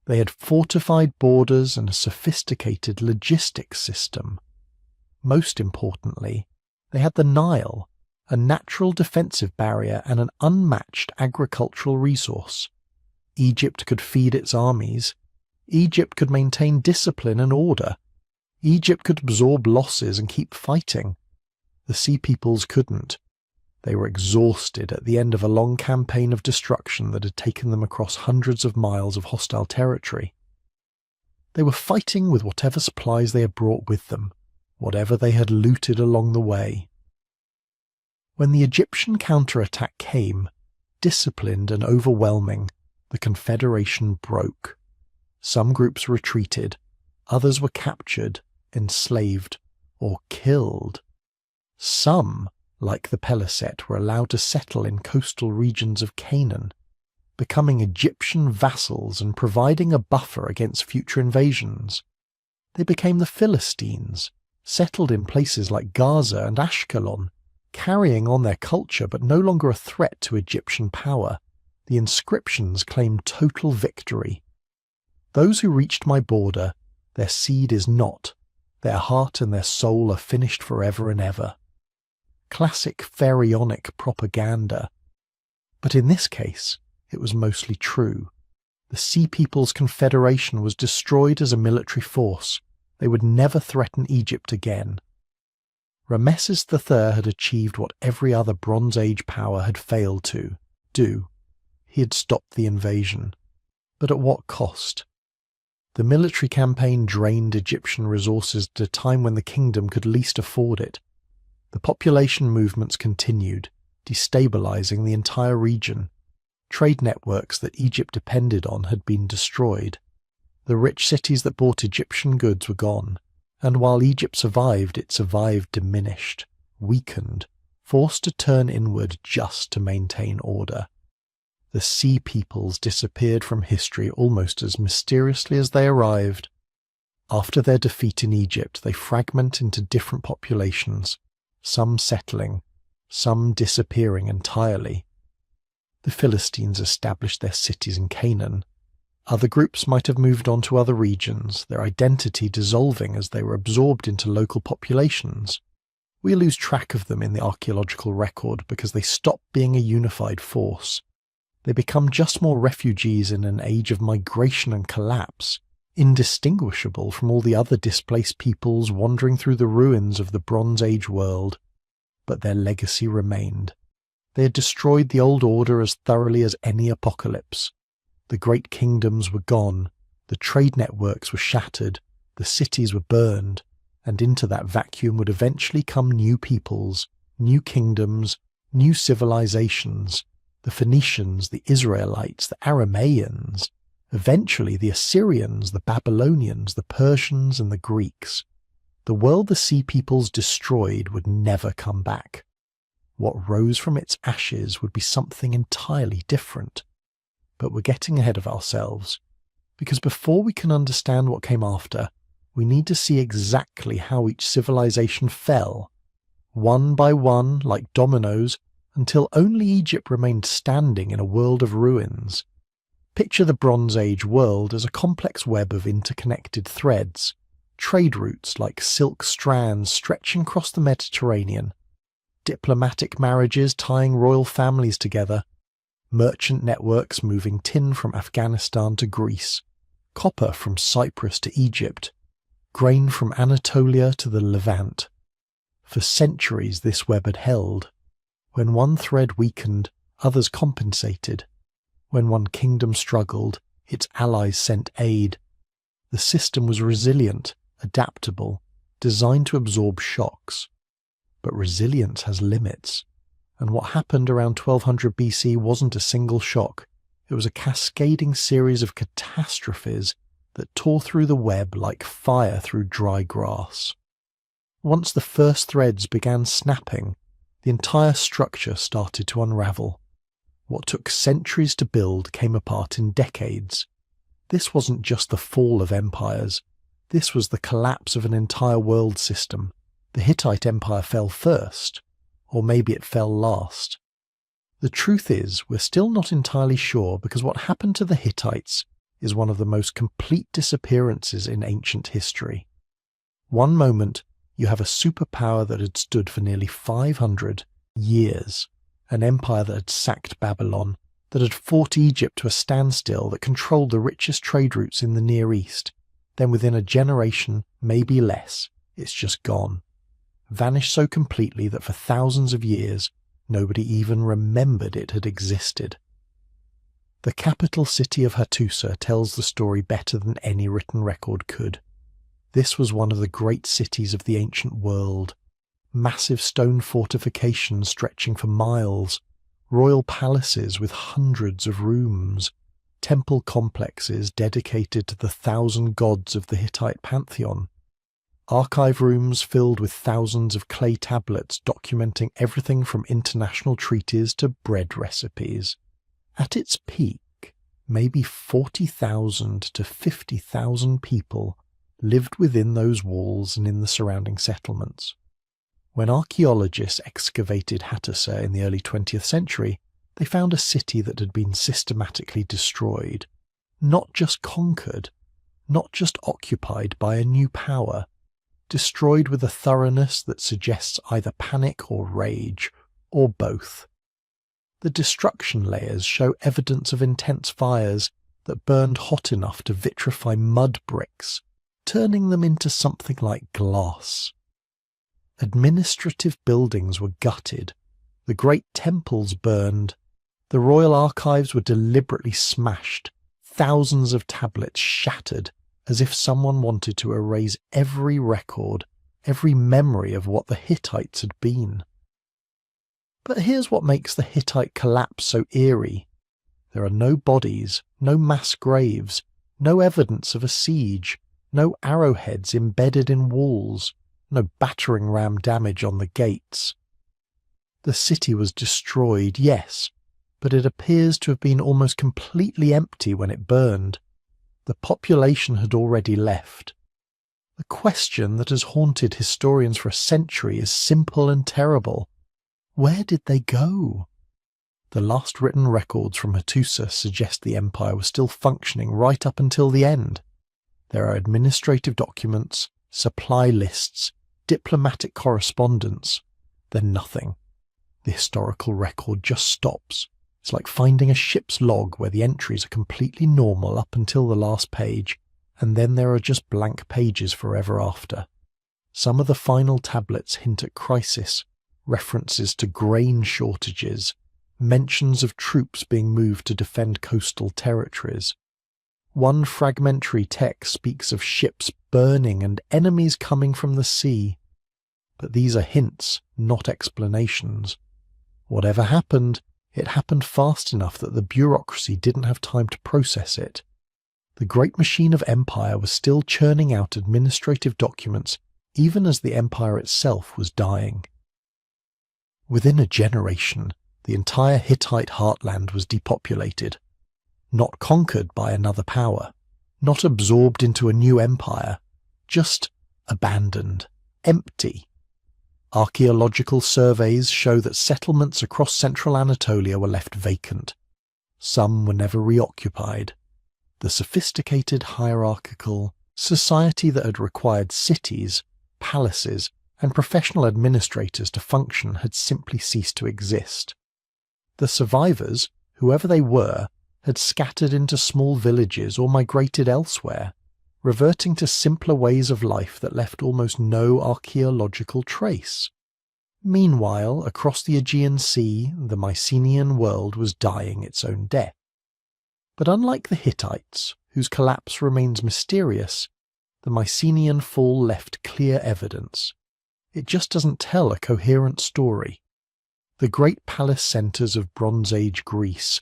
Speaker 1: They had fortified borders and a sophisticated logistics system. Most importantly, they had the Nile, a natural defensive barrier and an unmatched agricultural resource. Egypt could feed its armies. Egypt could maintain discipline and order. Egypt could absorb losses and keep fighting. The sea peoples couldn't. They were exhausted at the end of a long campaign of destruction that had taken them across hundreds of miles of hostile territory. They were fighting with whatever supplies they had brought with them, whatever they had looted along the way. When the Egyptian counterattack came, disciplined and overwhelming, the confederation broke. Some groups retreated, others were captured, enslaved, or killed. Some, like the Peliset, were allowed to settle in coastal regions of Canaan, becoming Egyptian vassals and providing a buffer against future invasions. They became the Philistines, settled in places like Gaza and Ashkelon, carrying on their culture but no longer a threat to Egyptian power. The inscriptions claimed total victory, Those who reached my border, their seed is not, their heart and their soul are finished forever and ever. Classic pharaonic propaganda. But in this case, it was mostly true. The Sea People's Confederation was destroyed as a military force. They would never threaten Egypt again. Rameses III had achieved what every other Bronze Age power had failed to do. He had stopped the invasion. But at what cost? The military campaign drained Egyptian resources at a time when the kingdom could least afford it. The population movements continued, destabilizing the entire region. Trade networks that Egypt depended on had been destroyed. The rich cities that bought Egyptian goods were gone, and while Egypt survived, it survived diminished, weakened, forced to turn inward just to maintain order. The Sea Peoples disappeared from history almost as mysteriously as they arrived. After their defeat in Egypt, they fragment into different populations, some settling, some disappearing entirely. The Philistines established their cities in Canaan. Other groups might have moved on to other regions, their identity dissolving as they were absorbed into local populations. We lose track of them in the archaeological record because they stop being a unified force. They become just more refugees in an age of migration and collapse, indistinguishable from all the other displaced peoples wandering through the ruins of the Bronze Age world. But their legacy remained. They had destroyed the old order as thoroughly as any apocalypse. The great kingdoms were gone, the trade networks were shattered, the cities were burned, and into that vacuum would eventually come new peoples, new kingdoms, new civilizations. The Phoenicians, the Israelites, the Aramaeans, eventually the Assyrians, the Babylonians, the Persians, and the Greeks. The world the Sea Peoples destroyed would never come back. What rose from its ashes would be something entirely different. But we're getting ahead of ourselves, because before we can understand what came after, we need to see exactly how each civilization fell, one by one like dominoes, until only Egypt remained standing in a world of ruins. Picture the Bronze Age world as a complex web of interconnected threads, trade routes like silk strands stretching across the Mediterranean, diplomatic marriages tying royal families together, merchant networks moving tin from Afghanistan to Greece, copper from Cyprus to Egypt, grain from Anatolia to the Levant. For centuries this web had held. When one thread weakened, others compensated. When one kingdom struggled, its allies sent aid. The system was resilient, adaptable, designed to absorb shocks. But resilience has limits, and what happened around 1200 BC wasn't a single shock. It was a cascading series of catastrophes that tore through the web like fire through dry grass. Once the first threads began snapping, the entire structure started to unravel. What took centuries to build came apart in decades. This wasn't just the fall of empires. This was the collapse of an entire world system. The Hittite Empire fell first, or maybe it fell last. The truth is, we're still not entirely sure because what happened to the Hittites is one of the most complete disappearances in ancient history. One moment, you have a superpower that had stood for nearly 500 years, an empire that had sacked Babylon, that had fought Egypt to a standstill, that controlled the richest trade routes in the Near East. Then within a generation, maybe less, it's just gone. Vanished so completely that for thousands of years, nobody even remembered it had existed. The capital city of Hattusa tells the story better than any written record could. This was one of the great cities of the ancient world. Massive stone fortifications stretching for miles, royal palaces with hundreds of rooms, temple complexes dedicated to the 1,000 gods of the Hittite pantheon, archive rooms filled with thousands of clay tablets documenting everything from international treaties to bread recipes. At its peak, maybe 40,000 to 50,000 people lived within those walls and in the surrounding settlements. When archaeologists excavated Hattusa in the early 20th century, they found a city that had been systematically destroyed, not just conquered, not just occupied by a new power, destroyed with a thoroughness that suggests either panic or rage, or both. The destruction layers show evidence of intense fires that burned hot enough to vitrify mud bricks, turning them into something like glass. Administrative buildings were gutted, the great temples burned, the royal archives were deliberately smashed, thousands of tablets shattered, as if someone wanted to erase every record, every memory of what the Hittites had been. But here's what makes the Hittite collapse so eerie. There are no bodies, no mass graves, no evidence of a siege, no arrowheads embedded in walls, no battering ram damage on the gates. The city was destroyed, yes, but it appears to have been almost completely empty when it burned. The population had already left. The question that has haunted historians for a century is simple and terrible. Where did they go? The last written records from Hattusa suggest the empire was still functioning right up until the end. There are administrative documents, supply lists, diplomatic correspondence, then nothing. The historical record just stops. It's like finding a ship's log where the entries are completely normal up until the last page, and then there are just blank pages forever after. Some of the final tablets hint at crisis, references to grain shortages, mentions of troops being moved to defend coastal territories. One fragmentary text speaks of ships burning and enemies coming from the sea. But these are hints, not explanations. Whatever happened, it happened fast enough that the bureaucracy didn't have time to process it. The great machine of empire was still churning out administrative documents even as the empire itself was dying. Within a generation, the entire Hittite heartland was depopulated, not conquered by another power, not absorbed into a new empire, just abandoned, empty. Archaeological surveys show that settlements across central Anatolia were left vacant. Some were never reoccupied. The sophisticated hierarchical society that had required cities, palaces, and professional administrators to function had simply ceased to exist. The survivors, whoever they were, had scattered into small villages or migrated elsewhere, reverting to simpler ways of life that left almost no archaeological trace. Meanwhile, across the Aegean Sea, the Mycenaean world was dying its own death. But unlike the Hittites, whose collapse remains mysterious, the Mycenaean fall left clear evidence. It just doesn't tell a coherent story. The great palace centres of Bronze Age Greece,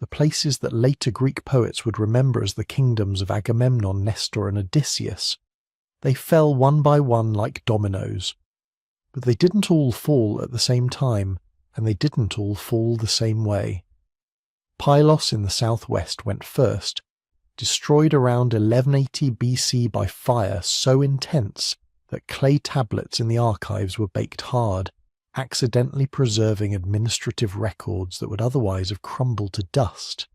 Speaker 1: the places that later Greek poets would remember as the kingdoms of Agamemnon, Nestor and Odysseus, they fell one by one like dominoes. But they didn't all fall at the same time, and they didn't all fall the same way. Pylos in the southwest went first, destroyed around 1180 BC by fire so intense that clay tablets in the archives were baked hard, accidentally preserving administrative records that would otherwise have crumbled to dust.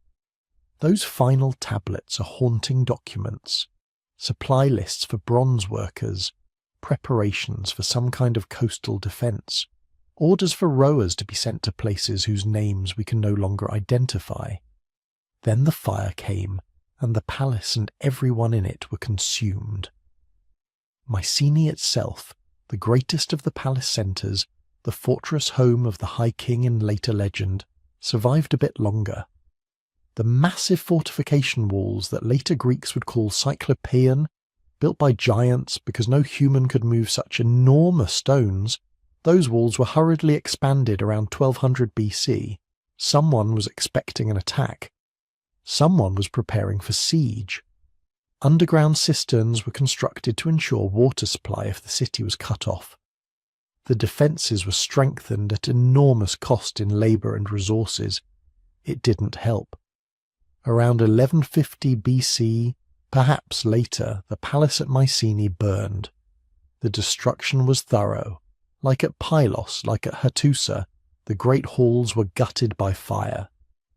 Speaker 1: Those final tablets are haunting documents, supply lists for bronze workers, preparations for some kind of coastal defence, orders for rowers to be sent to places whose names we can no longer identify. Then the fire came, and the palace and everyone in it were consumed. Mycenae itself, the greatest of the palace centres, the fortress home of the High King in later legend, survived a bit longer. The massive fortification walls that later Greeks would call Cyclopean, built by giants because no human could move such enormous stones, those walls were hurriedly expanded around 1200 BC. Someone was expecting an attack. Someone was preparing for siege. Underground cisterns were constructed to ensure water supply if the city was cut off. The defences were strengthened at enormous cost in labour and resources. It didn't help. Around 1150 BC, perhaps later, the palace at Mycenae burned. The destruction was thorough. Like at Pylos, like at Hattusa, the great halls were gutted by fire.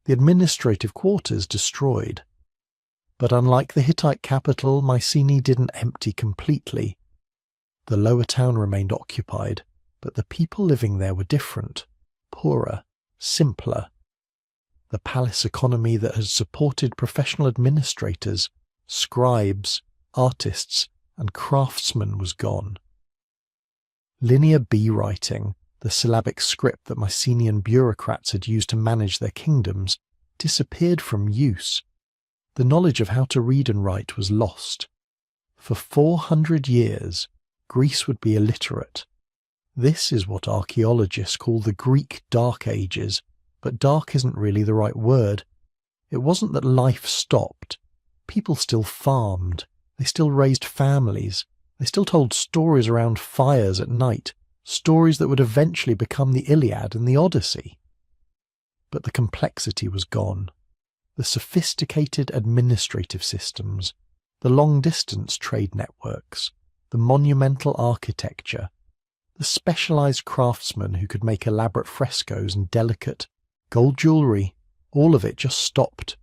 Speaker 1: The administrative quarters destroyed. But unlike the Hittite capital, Mycenae didn't empty completely. The lower town remained occupied, but the people living there were different, poorer, simpler. The palace economy that had supported professional administrators, scribes, artists, and craftsmen was gone. Linear B writing, the syllabic script that Mycenaean bureaucrats had used to manage their kingdoms, disappeared from use. The knowledge of how to read and write was lost. For 400 years, Greece would be illiterate. This is what archaeologists call the Greek Dark Ages, but dark isn't really the right word. It wasn't that life stopped. People still farmed. They still raised families. They still told stories around fires at night, stories that would eventually become the Iliad and the Odyssey. But the complexity was gone. The sophisticated administrative systems, the long-distance trade networks, the monumental architecture, the specialized craftsmen who could make elaborate frescoes and delicate gold jewelry, all of it just stopped.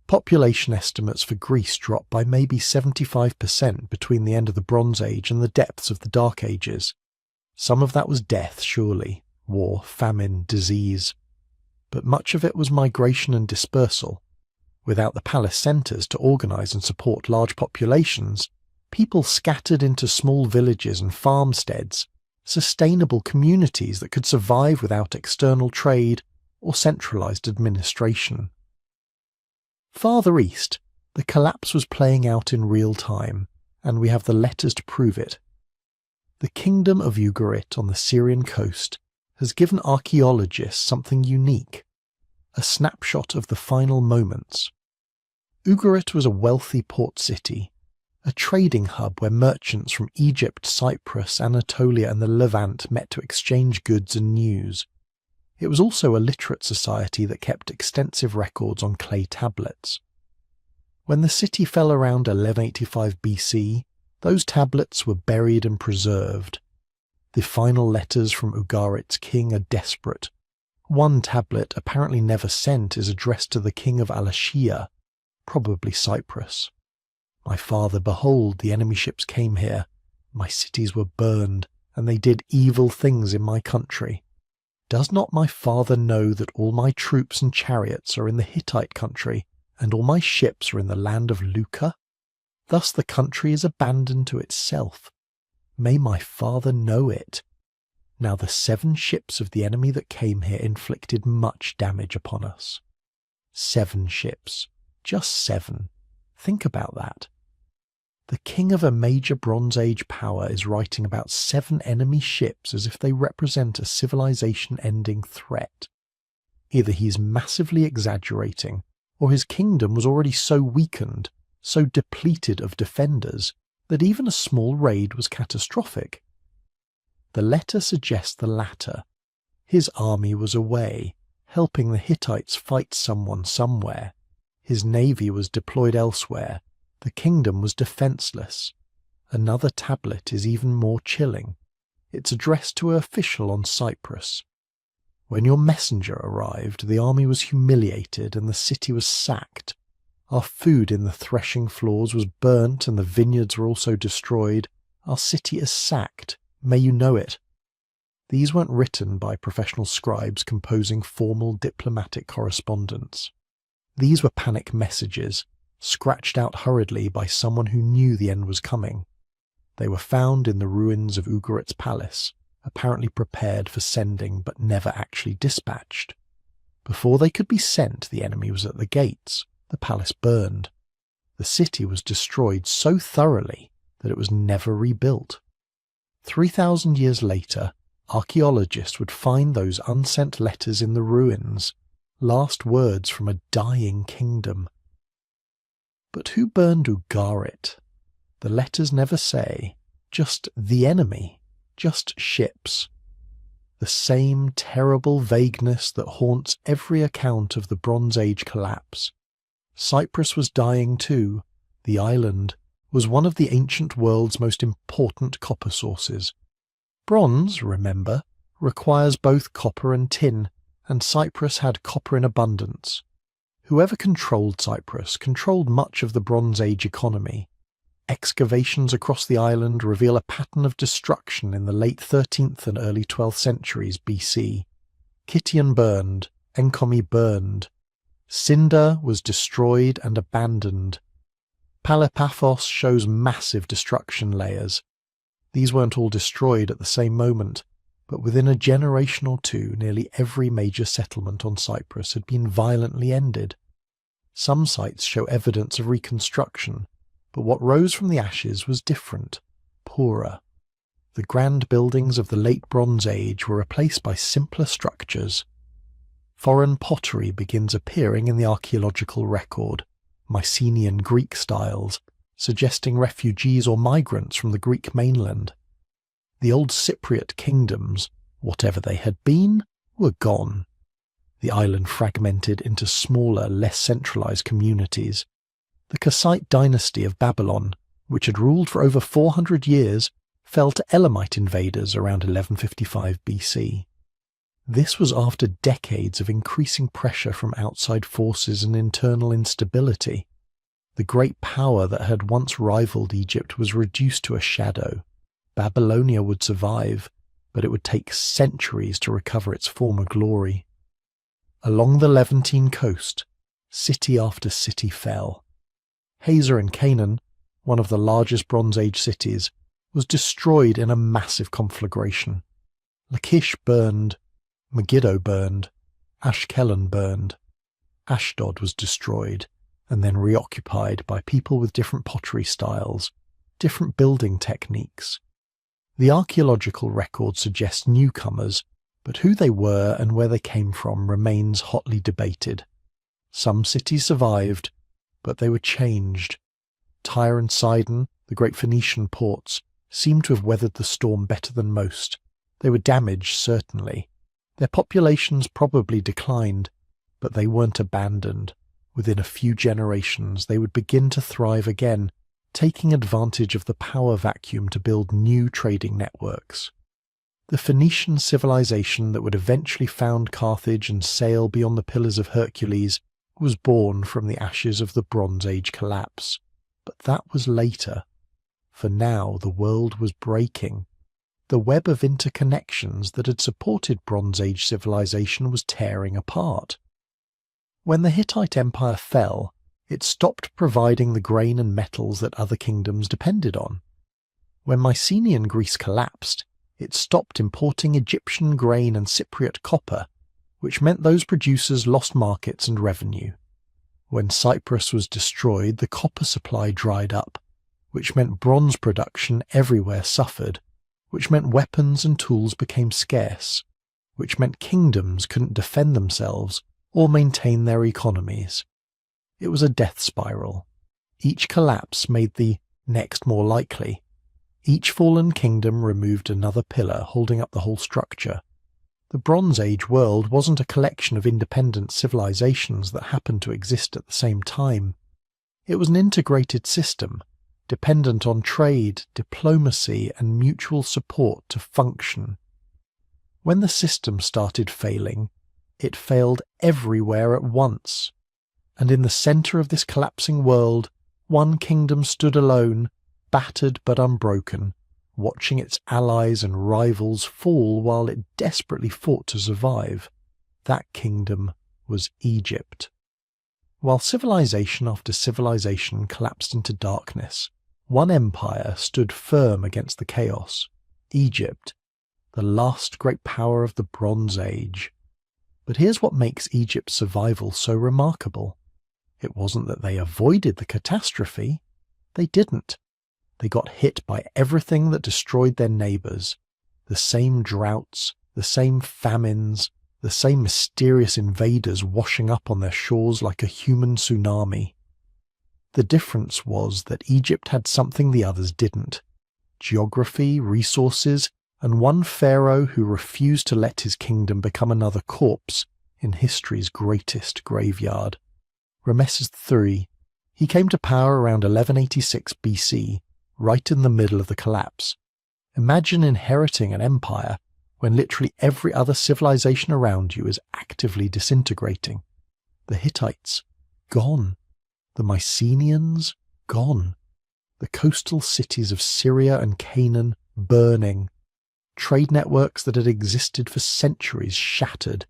Speaker 1: Population estimates for Greece dropped by maybe 75% between the end of the Bronze Age and the depths of the Dark Ages. Some of that was death, surely, war, famine, disease. But much of it was migration and dispersal. Without the palace centres to organise and support large populations, people scattered into small villages and farmsteads, sustainable communities that could survive without external trade or centralised administration. Farther east, the collapse was playing out in real time, and we have the letters to prove it. The kingdom of Ugarit on the Syrian coast has given archaeologists something unique, a snapshot of the final moments. Ugarit was a wealthy port city, a trading hub where merchants from Egypt, Cyprus, Anatolia and the Levant met to exchange goods and news. It was also a literate society that kept extensive records on clay tablets. When the city fell around 1185 BC, those tablets were buried and preserved. The final letters from Ugarit's king are desperate. One tablet, apparently never sent, is addressed to the king of Alashia, probably Cyprus. My father, behold, the enemy ships came here. My cities were burned, and they did evil things in my country. Does not my father know that all my troops and chariots are in the Hittite country, and all my ships are in the land of Lucca? Thus the country is abandoned to itself. May my father know it. Now the 7 ships of the enemy that came here inflicted much damage upon us. 7 ships. Just 7. Think about that. The king of a major Bronze Age power is writing about 7 enemy ships as if they represent a civilization-ending threat. Either he's massively exaggerating, or his kingdom was already so weakened, so depleted of defenders, that even a small raid was catastrophic. The letter suggests the latter. His army was away, helping the Hittites fight someone somewhere. His navy was deployed elsewhere. The kingdom was defenceless. Another tablet is even more chilling. It's addressed to an official on Cyprus. When your messenger arrived, the army was humiliated and the city was sacked. Our food in the threshing floors was burnt and the vineyards were also destroyed. Our city is sacked. May you know it. These weren't written by professional scribes composing formal diplomatic correspondence. These were panic messages, scratched out hurriedly by someone who knew the end was coming. They were found in the ruins of Ugarit's palace, apparently prepared for sending but never actually dispatched. Before they could be sent, the enemy was at the gates. The palace burned. The city was destroyed so thoroughly that it was never rebuilt. 3,000 years later, archaeologists would find those unsent letters in the ruins, last words from a dying kingdom. But who burned Ugarit? The letters never say, just the enemy, just ships. The same terrible vagueness that haunts every account of the Bronze Age collapse. Cyprus was dying too. The island was one of the ancient world's most important copper sources. Bronze, remember, requires both copper and tin, and Cyprus had copper in abundance. Whoever controlled Cyprus controlled much of the Bronze Age economy. Excavations across the island reveal a pattern of destruction in the late 13th and early 12th centuries BC. Kition burned, Enkomi burned. Cinder was destroyed and abandoned. Palapaphos shows massive destruction layers. These weren't all destroyed at the same moment, but within a generation or two nearly every major settlement on Cyprus had been violently ended. Some sites show evidence of reconstruction, but what rose from the ashes was different, poorer. The grand buildings of the late Bronze Age were replaced by simpler structures. Foreign pottery begins appearing in the archaeological record, Mycenaean Greek styles, suggesting refugees or migrants from the Greek mainland. The old Cypriot kingdoms, whatever they had been, were gone. The island fragmented into smaller, less centralized communities. The Kassite dynasty of Babylon, which had ruled for over 400 years, fell to Elamite invaders around 1155 BC. This was after decades of increasing pressure from outside forces and internal instability. The great power that had once rivaled Egypt was reduced to a shadow. Babylonia would survive, but it would take centuries to recover its former glory. Along the Levantine coast, city after city fell. Hazor in Canaan, one of the largest Bronze Age cities, was destroyed in a massive conflagration. Lachish burned, Megiddo burned, Ashkelon burned. Ashdod was destroyed and then reoccupied by people with different pottery styles, different building techniques. The archaeological record suggests newcomers, but who they were and where they came from remains hotly debated. Some cities survived, but they were changed. Tyre and Sidon, the great Phoenician ports, seemed to have weathered the storm better than most. They were damaged, certainly. Their populations probably declined, but they weren't abandoned. Within a few generations, they would begin to thrive again, taking advantage of the power vacuum to build new trading networks. The Phoenician civilization that would eventually found Carthage and sail beyond the Pillars of Hercules was born from the ashes of the Bronze Age collapse. But that was later. For now, the world was breaking. The web of interconnections that had supported Bronze Age civilization was tearing apart. When the Hittite Empire fell, it stopped providing the grain and metals that other kingdoms depended on. When Mycenaean Greece collapsed, it stopped importing Egyptian grain and Cypriot copper, which meant those producers lost markets and revenue. When Cyprus was destroyed, the copper supply dried up, which meant bronze production everywhere suffered, which meant weapons and tools became scarce, which meant kingdoms couldn't defend themselves or maintain their economies. It was a death spiral. Each collapse made the next more likely. Each fallen kingdom removed another pillar holding up the whole structure. The Bronze Age world wasn't a collection of independent civilizations that happened to exist at the same time. It was an integrated system, dependent on trade, diplomacy, and mutual support to function. When the system started failing, it failed everywhere at once. And in the center of this collapsing world, one kingdom stood alone, battered but unbroken, watching its allies and rivals fall while it desperately fought to survive. That kingdom was Egypt. While civilization after civilization collapsed into darkness, one empire stood firm against the chaos: Egypt, the last great power of the Bronze Age. But here's what makes Egypt's survival so remarkable. It wasn't that they avoided the catastrophe. They didn't. They got hit by everything that destroyed their neighbors. The same droughts, the same famines, the same mysterious invaders washing up on their shores like a human tsunami. The difference was that Egypt had something the others didn't: geography, resources, and one pharaoh who refused to let his kingdom become another corpse in history's greatest graveyard. Ramesses III. He came to power around 1186 BC, right in the middle of the collapse. Imagine inheriting an empire when literally every other civilization around you is actively disintegrating. The Hittites, gone. The Mycenaeans, gone. The coastal cities of Syria and Canaan, burning. Trade networks that had existed for centuries shattered.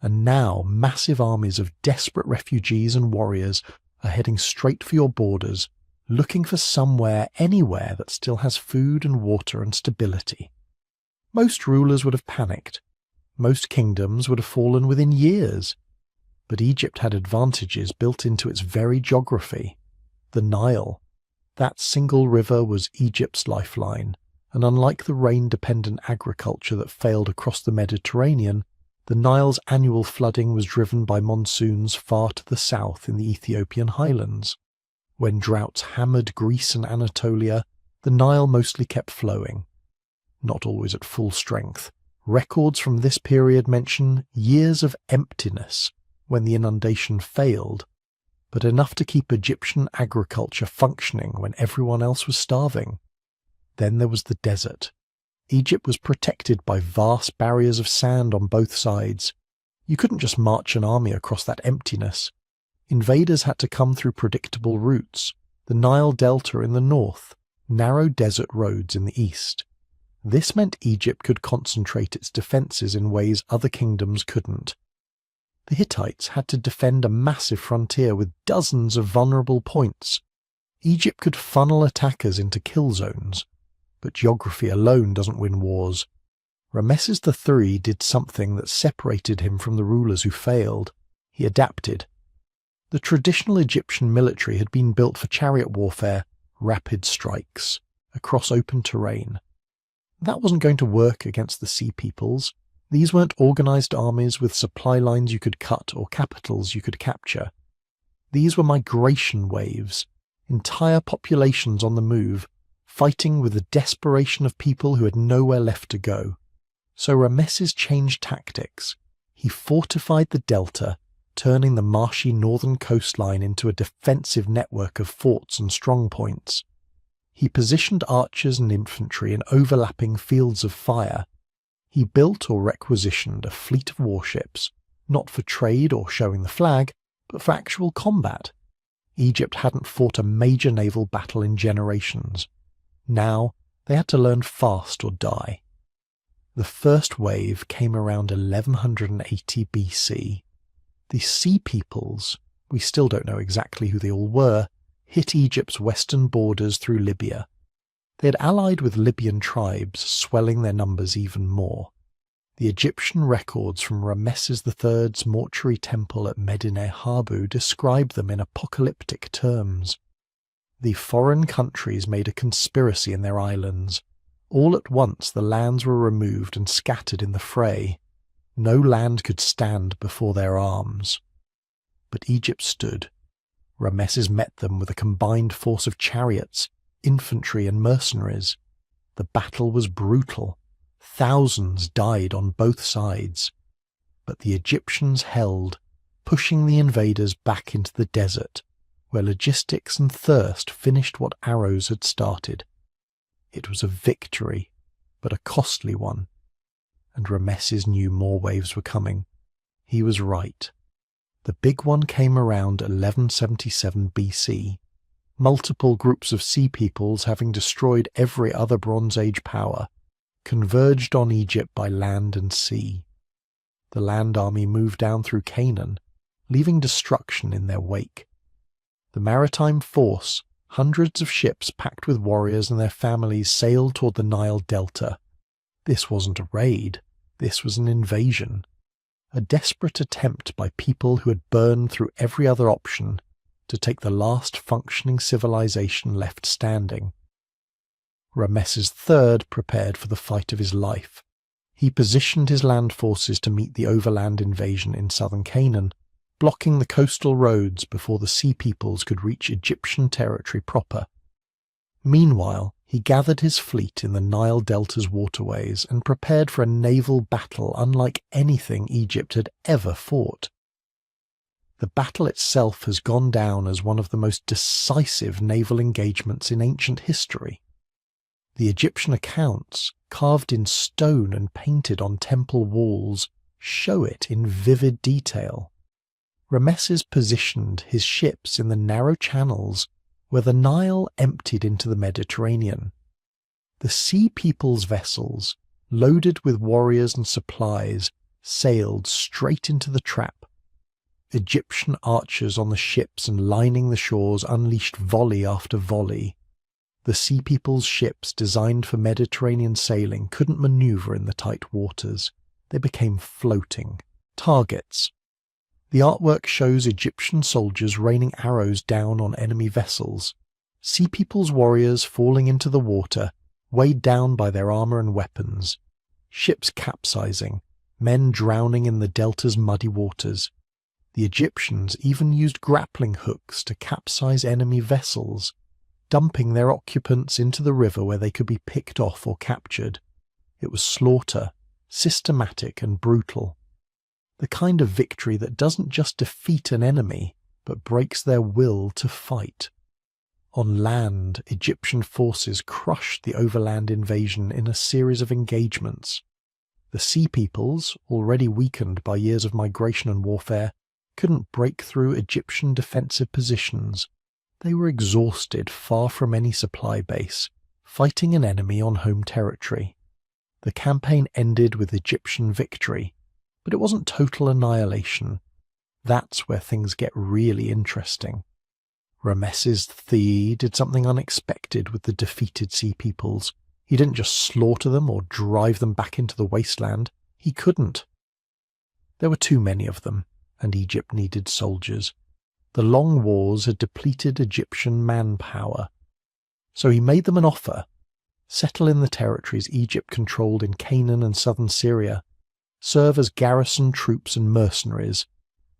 Speaker 1: And now massive armies of desperate refugees and warriors are heading straight for your borders, looking for somewhere, anywhere that still has food and water and stability. Most rulers would have panicked. Most kingdoms would have fallen within years. But Egypt had advantages built into its very geography. The Nile. That single river was Egypt's lifeline, and unlike the rain-dependent agriculture that failed across the Mediterranean, the Nile's annual flooding was driven by monsoons far to the south in the Ethiopian highlands. When droughts hammered Greece and Anatolia, the Nile mostly kept flowing. Not always at full strength. Records from this period mention years of emptiness when the inundation failed, but enough to keep Egyptian agriculture functioning when everyone else was starving. Then there was the desert. Egypt was protected by vast barriers of sand on both sides. You couldn't just march an army across that emptiness. Invaders had to come through predictable routes, the Nile Delta in the north, narrow desert roads in the east. This meant Egypt could concentrate its defences in ways other kingdoms couldn't. The Hittites had to defend a massive frontier with dozens of vulnerable points. Egypt could funnel attackers into kill zones, but geography alone doesn't win wars. Rameses III did something that separated him from the rulers who failed. He adapted. The traditional Egyptian military had been built for chariot warfare, rapid strikes, across open terrain. That wasn't going to work against the Sea Peoples. These weren't organised armies with supply lines you could cut or capitals you could capture. These were migration waves, entire populations on the move, fighting with the desperation of people who had nowhere left to go. So Rameses changed tactics. He fortified the delta, turning the marshy northern coastline into a defensive network of forts and strongpoints. He positioned archers and infantry in overlapping fields of fire. He built or requisitioned a fleet of warships, not for trade or showing the flag, but for actual combat. Egypt hadn't fought a major naval battle in generations. Now they had to learn fast or die. The first wave came around 1180 BC. The Sea Peoples, we still don't know exactly who they all were, hit Egypt's western borders through Libya. They had allied with Libyan tribes, swelling their numbers even more. The Egyptian records from Rameses III's mortuary temple at Medinet Habu describe them in apocalyptic terms. The foreign countries made a conspiracy in their islands. All at once the lands were removed and scattered in the fray. No land could stand before their arms. But Egypt stood. Rameses met them with a combined force of chariots, infantry and mercenaries. The battle was brutal. Thousands died on both sides. But the Egyptians held, pushing the invaders back into the desert, where logistics and thirst finished what arrows had started. It was a victory, but a costly one. And Rameses knew more waves were coming. He was right. The big one came around 1177 BC. Multiple groups of Sea Peoples, having destroyed every other Bronze Age power, converged on Egypt by land and sea. The land army moved down through Canaan, leaving destruction in their wake. The maritime force, hundreds of ships packed with warriors and their families, sailed toward the Nile Delta. This wasn't a raid. This was an invasion. A desperate attempt by people who had burned through every other option to take the last functioning civilization left standing. Rameses III prepared for the fight of his life. He positioned his land forces to meet the overland invasion in southern Canaan, blocking the coastal roads before the Sea Peoples could reach Egyptian territory proper. Meanwhile, he gathered his fleet in the Nile Delta's waterways and prepared for a naval battle unlike anything Egypt had ever fought. The battle itself has gone down as one of the most decisive naval engagements in ancient history. The Egyptian accounts, carved in stone and painted on temple walls, show it in vivid detail. Rameses positioned his ships in the narrow channels where the Nile emptied into the Mediterranean. The Sea People's vessels, loaded with warriors and supplies, sailed straight into the trap. Egyptian archers on the ships and lining the shores unleashed volley after volley. The Sea People's ships designed for Mediterranean sailing couldn't maneuver in the tight waters. They became floating targets. The artwork shows Egyptian soldiers raining arrows down on enemy vessels. Sea People's warriors falling into the water, weighed down by their armor and weapons. Ships capsizing, men drowning in the delta's muddy waters. The Egyptians even used grappling hooks to capsize enemy vessels, dumping their occupants into the river where they could be picked off or captured. It was slaughter, systematic and brutal. The kind of victory that doesn't just defeat an enemy, but breaks their will to fight. On land, Egyptian forces crushed the overland invasion in a series of engagements. The Sea Peoples, already weakened by years of migration and warfare, couldn't break through Egyptian defensive positions. They were exhausted, far from any supply base, fighting an enemy on home territory. The campaign ended with Egyptian victory, but it wasn't total annihilation. That's where things get really interesting. Rameses III did something unexpected with the defeated Sea Peoples. He didn't just slaughter them or drive them back into the wasteland. He couldn't. There were too many of them, and Egypt needed soldiers. The long wars had depleted Egyptian manpower. So he made them an offer. Settle in the territories Egypt controlled in Canaan and southern Syria. Serve as garrison troops and mercenaries.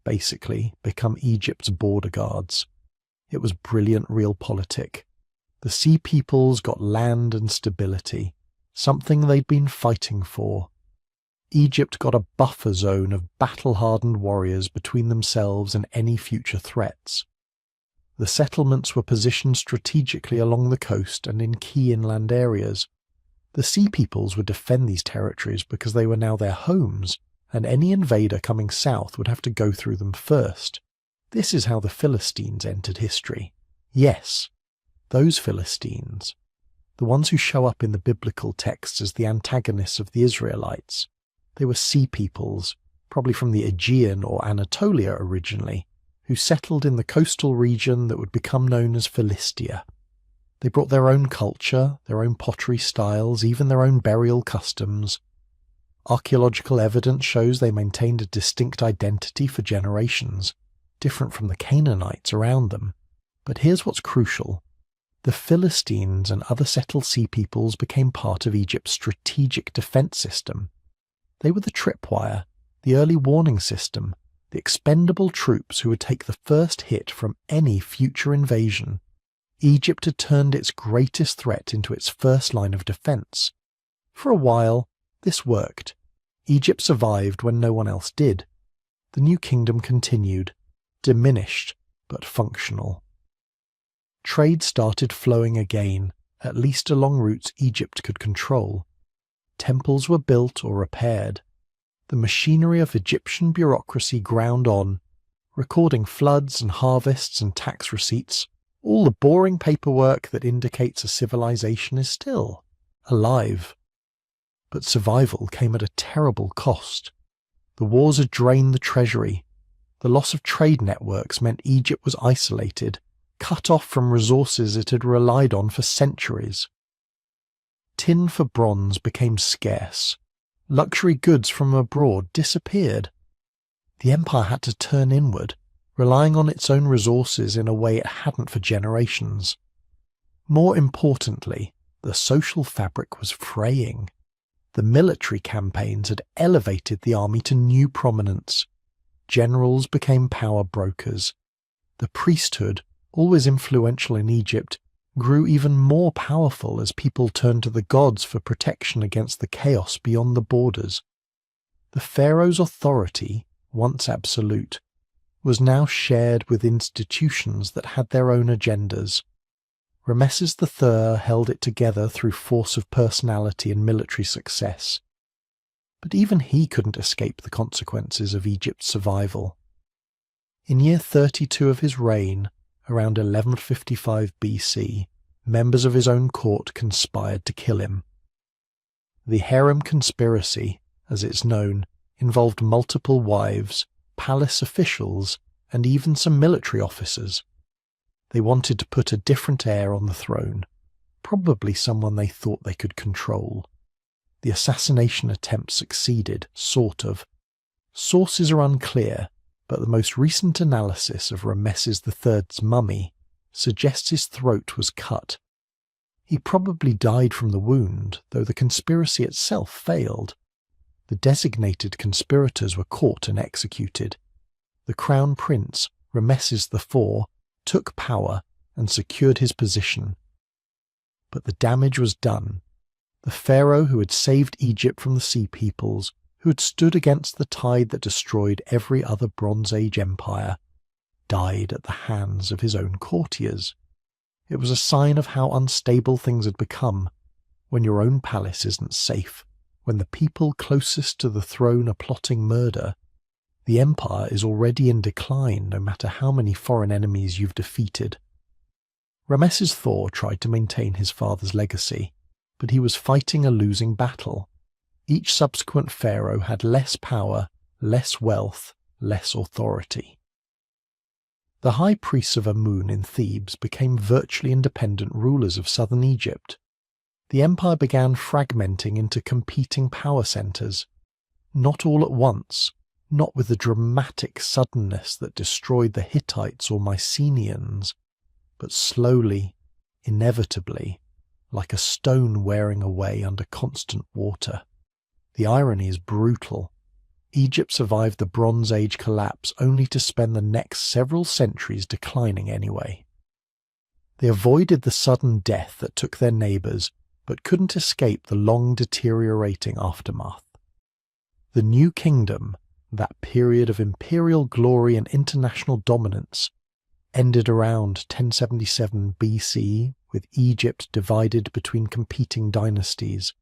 Speaker 1: Basically, become Egypt's border guards. It was brilliant realpolitik. The Sea Peoples got land and stability, something they'd been fighting for. Egypt got a buffer zone of battle-hardened warriors between themselves and any future threats. The settlements were positioned strategically along the coast and in key inland areas. The Sea Peoples would defend these territories because they were now their homes, and any invader coming south would have to go through them first. This is how the Philistines entered history. Yes, those Philistines, the ones who show up in the biblical texts as the antagonists of the Israelites. They were Sea Peoples, probably from the Aegean or Anatolia originally, who settled in the coastal region that would become known as Philistia. They brought their own culture, their own pottery styles, even their own burial customs. Archaeological evidence shows they maintained a distinct identity for generations, different from the Canaanites around them. But here's what's crucial. The Philistines and other settled Sea Peoples became part of Egypt's strategic defense system. They were the tripwire, the early warning system, the expendable troops who would take the first hit from any future invasion. Egypt had turned its greatest threat into its first line of defense. For a while, this worked. Egypt survived when no one else did. The new kingdom continued, diminished but functional. Trade started flowing again, at least along routes Egypt could control. Temples were built or repaired. The machinery of Egyptian bureaucracy ground on, recording floods and harvests and tax receipts. All the boring paperwork that indicates a civilization is still alive. But survival came at a terrible cost. The wars had drained the treasury. The loss of trade networks meant Egypt was isolated, cut off from resources it had relied on for centuries. Tin for bronze became scarce. Luxury goods from abroad disappeared. The empire had to turn inward, relying on its own resources in a way it hadn't for generations. More importantly, the social fabric was fraying. The military campaigns had elevated the army to new prominence. Generals became power brokers. The priesthood, always influential in Egypt, grew even more powerful as people turned to the gods for protection against the chaos beyond the borders. The pharaoh's authority, once absolute, was now shared with institutions that had their own agendas. Rameses III held it together through force of personality and military success. But even he couldn't escape the consequences of Egypt's survival. In year 32 of his reign, around 1155 BC, members of his own court conspired to kill him. The harem conspiracy, as it's known, involved multiple wives, palace officials, and even some military officers. They wanted to put a different heir on the throne, probably someone they thought they could control. The assassination attempt succeeded, sort of. Sources are unclear, but the most recent analysis of Rameses III's mummy suggests his throat was cut. He probably died from the wound, though the conspiracy itself failed. The designated conspirators were caught and executed. The crown prince, Rameses IV, took power and secured his position. But the damage was done. The pharaoh who had saved Egypt from the Sea Peoples, who had stood against the tide that destroyed every other Bronze Age empire, died at the hands of his own courtiers. It was a sign of how unstable things had become. When your own palace isn't safe, when the people closest to the throne are plotting murder, the empire is already in decline no matter how many foreign enemies you've defeated. Rameses IV tried to maintain his father's legacy, but he was fighting a losing battle. Each subsequent pharaoh had less power, less wealth, less authority. The high priests of Amun in Thebes became virtually independent rulers of southern Egypt. The empire began fragmenting into competing power centers, not all at once, not with the dramatic suddenness that destroyed the Hittites or Mycenaeans, but slowly, inevitably, like a stone wearing away under constant water. The irony is brutal. Egypt survived the Bronze Age collapse only to spend the next several centuries declining anyway. They avoided the sudden death that took their neighbours, but couldn't escape the long deteriorating aftermath. The New Kingdom, that period of imperial glory and international dominance, ended around 1077 BC, with Egypt divided between competing dynasties.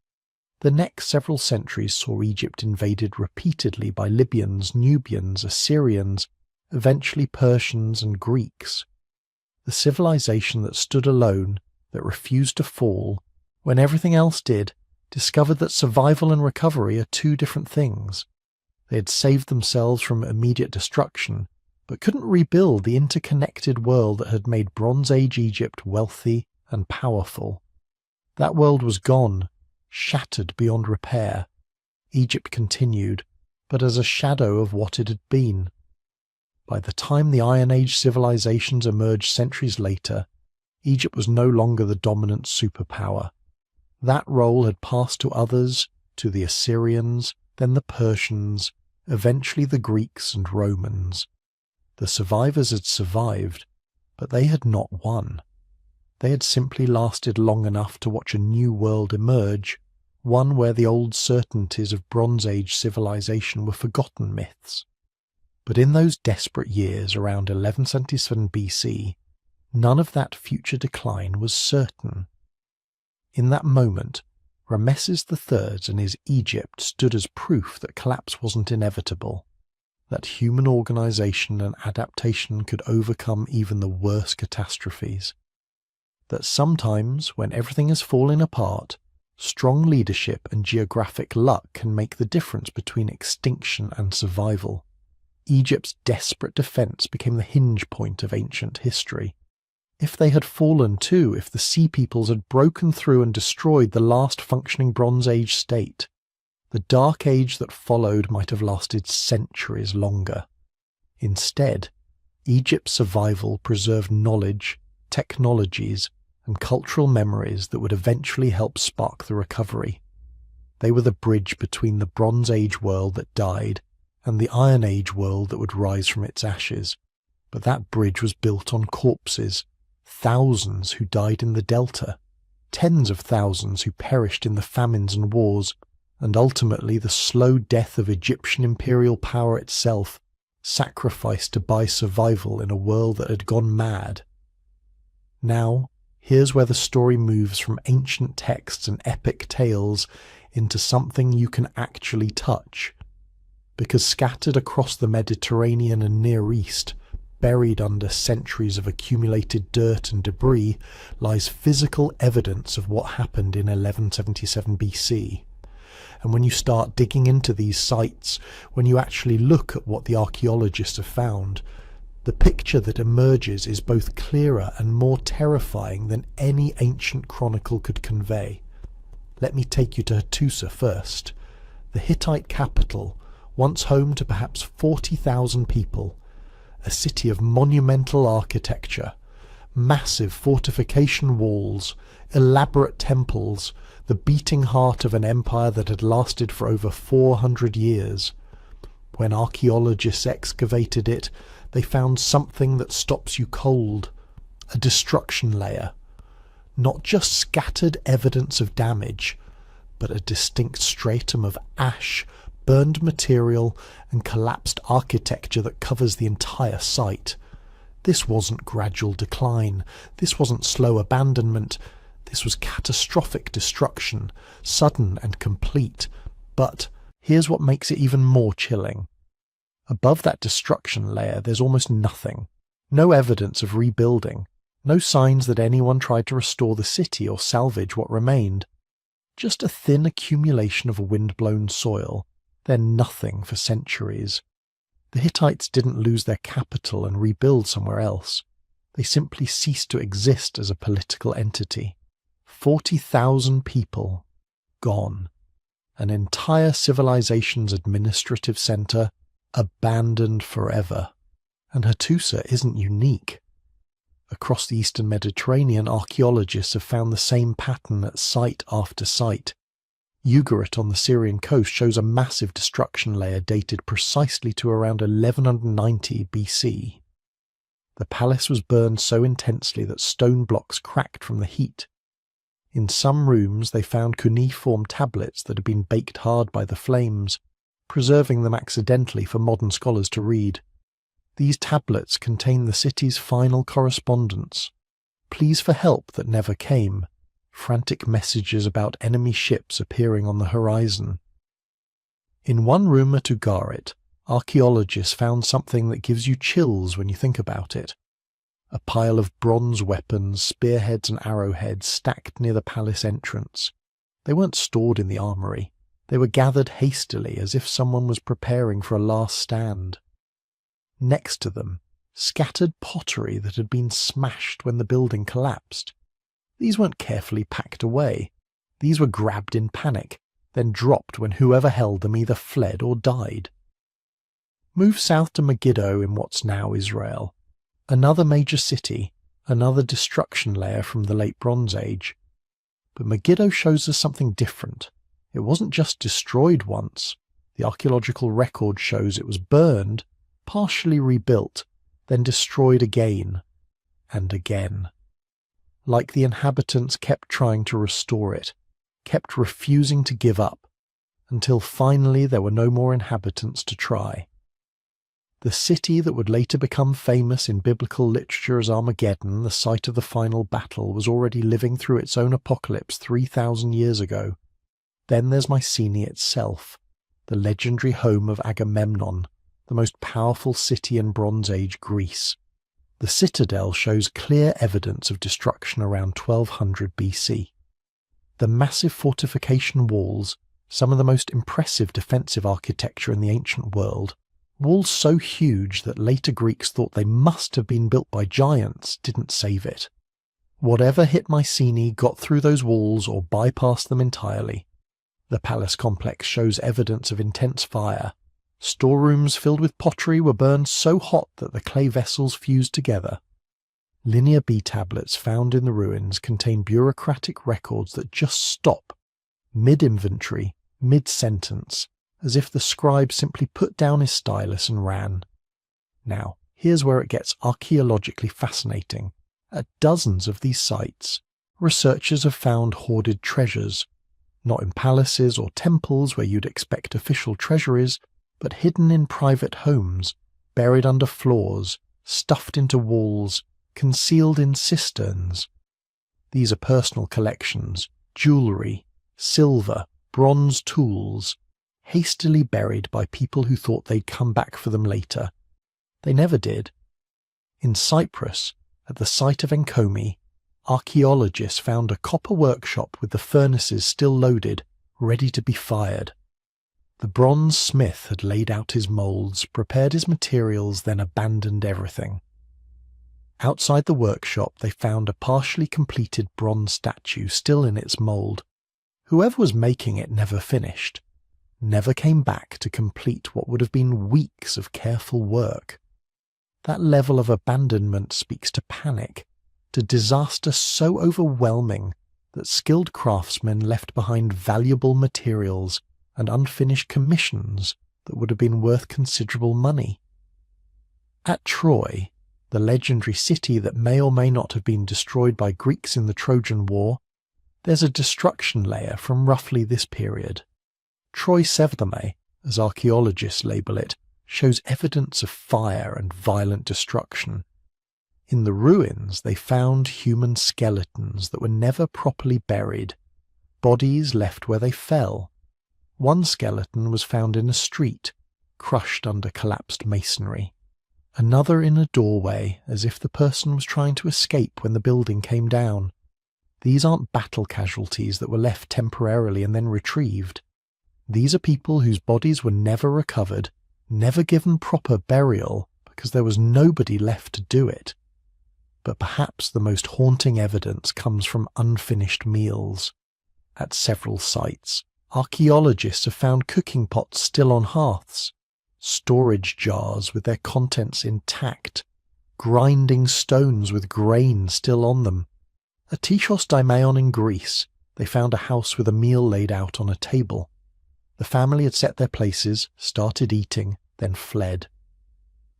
Speaker 1: The next several centuries saw Egypt invaded repeatedly by Libyans, Nubians, Assyrians, eventually Persians and Greeks. The civilization that stood alone, that refused to fall, when everything else did, discovered that survival and recovery are two different things. They had saved themselves from immediate destruction, but couldn't rebuild the interconnected world that had made Bronze Age Egypt wealthy and powerful. That world was gone, shattered beyond repair. Egypt continued, but as a shadow of what it had been. By the time the Iron Age civilizations emerged centuries later, Egypt was no longer the dominant superpower. That role had passed to others, to the Assyrians, then the Persians, eventually the Greeks and Romans. The survivors had survived, but they had not won. They had simply lasted long enough to watch a new world emerge, one where the old certainties of Bronze Age civilization were forgotten myths. But in those desperate years around 1177 BC, none of that future decline was certain. In that moment, Rameses III and his Egypt stood as proof that collapse wasn't inevitable, that human organization and adaptation could overcome even the worst catastrophes. That sometimes, when everything has fallen apart, strong leadership and geographic luck can make the difference between extinction and survival. Egypt's desperate defense became the hinge point of ancient history. If they had fallen too, if the Sea Peoples had broken through and destroyed the last functioning Bronze Age state, the Dark Age that followed might have lasted centuries longer. Instead, Egypt's survival preserved knowledge, technologies, and cultural memories that would eventually help spark the recovery. They were the bridge between the Bronze Age world that died and the Iron Age world that would rise from its ashes. But that bridge was built on corpses, thousands who died in the Delta, tens of thousands who perished in the famines and wars, and ultimately the slow death of Egyptian imperial power itself, sacrificed to buy survival in a world that had gone mad. Now, here's where the story moves from ancient texts and epic tales into something you can actually touch. Because scattered across the Mediterranean and Near East, Buried under centuries of accumulated dirt and debris lies physical evidence of what happened in 1177 BC. And when you start digging into these sites, when you actually look at what the archaeologists have found, the picture that emerges is both clearer and more terrifying than any ancient chronicle could convey. Let me take you to Hattusa first. The Hittite capital, once home to perhaps 40,000 people, a city of monumental architecture, massive fortification walls, elaborate temples, the beating heart of an empire that had lasted for over 400 years. When archaeologists excavated it, they found something that stops you cold, a destruction layer. Not just scattered evidence of damage, but a distinct stratum of ash, burned material, and collapsed architecture that covers the entire site. This wasn't gradual decline. This wasn't slow abandonment. This was catastrophic destruction, sudden and complete. But here's what makes it even more chilling. Above that destruction layer, there's almost nothing. No evidence of rebuilding. No signs that anyone tried to restore the city or salvage what remained. Just a thin accumulation of wind-blown soil. Then nothing for centuries. The Hittites didn't lose their capital and rebuild somewhere else. They simply ceased to exist as a political entity. 40,000 people gone. An entire civilization's administrative center abandoned forever. And Hattusa isn't unique. Across the eastern Mediterranean, archaeologists have found the same pattern at site after site. Ugarit on the Syrian coast shows a massive destruction layer dated precisely to around 1190 BC. The palace was burned so intensely that stone blocks cracked from the heat. In some rooms they found cuneiform tablets that had been baked hard by the flames, preserving them accidentally for modern scholars to read. These tablets contain the city's final correspondence, pleas for help that never came, frantic messages about enemy ships appearing on the horizon. In one room at Ugarit, archaeologists found something that gives you chills when you think about it. A pile of bronze weapons, spearheads and arrowheads stacked near the palace entrance. They weren't stored in the armory. They were gathered hastily as if someone was preparing for a last stand. Next to them, scattered pottery that had been smashed when the building collapsed. These weren't carefully packed away. These were grabbed in panic, then dropped when whoever held them either fled or died. Move south to Megiddo in what's now Israel. Another major city, another destruction layer from the late Bronze Age. But Megiddo shows us something different. It wasn't just destroyed once. The archaeological record shows it was burned, partially rebuilt, then destroyed again and again. Like the inhabitants kept trying to restore it, kept refusing to give up, until finally there were no more inhabitants to try. The city that would later become famous in biblical literature as Armageddon, the site of the final battle, was already living through its own apocalypse 3,000 years ago. Then there's Mycenae itself, the legendary home of Agamemnon, the most powerful city in Bronze Age Greece. The citadel shows clear evidence of destruction around 1200 BC. The massive fortification walls, some of the most impressive defensive architecture in the ancient world, walls so huge that later Greeks thought they must have been built by giants, didn't save it. Whatever hit Mycenae got through those walls or bypassed them entirely. The palace complex shows evidence of intense fire. Storerooms filled with pottery were burned so hot that the clay vessels fused together. Linear B tablets found in the ruins contain bureaucratic records that just stop, mid-inventory, mid-sentence, as if the scribe simply put down his stylus and ran. Now, here's where it gets archaeologically fascinating. At dozens of these sites, researchers have found hoarded treasures, not in palaces or temples where you'd expect official treasuries, but hidden in private homes, buried under floors, stuffed into walls, concealed in cisterns. These are personal collections, jewellery, silver, bronze tools, hastily buried by people who thought they'd come back for them later. They never did. In Cyprus, at the site of Enkomi, archaeologists found a copper workshop with the furnaces still loaded, ready to be fired. The bronze smith had laid out his moulds, prepared his materials, then abandoned everything. Outside the workshop they found a partially completed bronze statue still in its mould. Whoever was making it never finished, never came back to complete what would have been weeks of careful work. That level of abandonment speaks to panic, to disaster so overwhelming that skilled craftsmen left behind valuable materials and unfinished commissions that would have been worth considerable money. At Troy, the legendary city that may or may not have been destroyed by Greeks in the Trojan War, there's a destruction layer from roughly this period. Troy Sevdame, as archaeologists label it, shows evidence of fire and violent destruction. In the ruins they found human skeletons that were never properly buried, bodies left where they fell. One skeleton was found in a street, crushed under collapsed masonry. Another in a doorway, as if the person was trying to escape when the building came down. These aren't battle casualties that were left temporarily and then retrieved. These are people whose bodies were never recovered, never given proper burial, because there was nobody left to do it. But perhaps the most haunting evidence comes from unfinished meals. At several sites, archaeologists have found cooking pots still on hearths, storage jars with their contents intact, grinding stones with grain still on them. At Tichos Daimaion in Greece, they found a house with a meal laid out on a table. The family had set their places, started eating, then fled.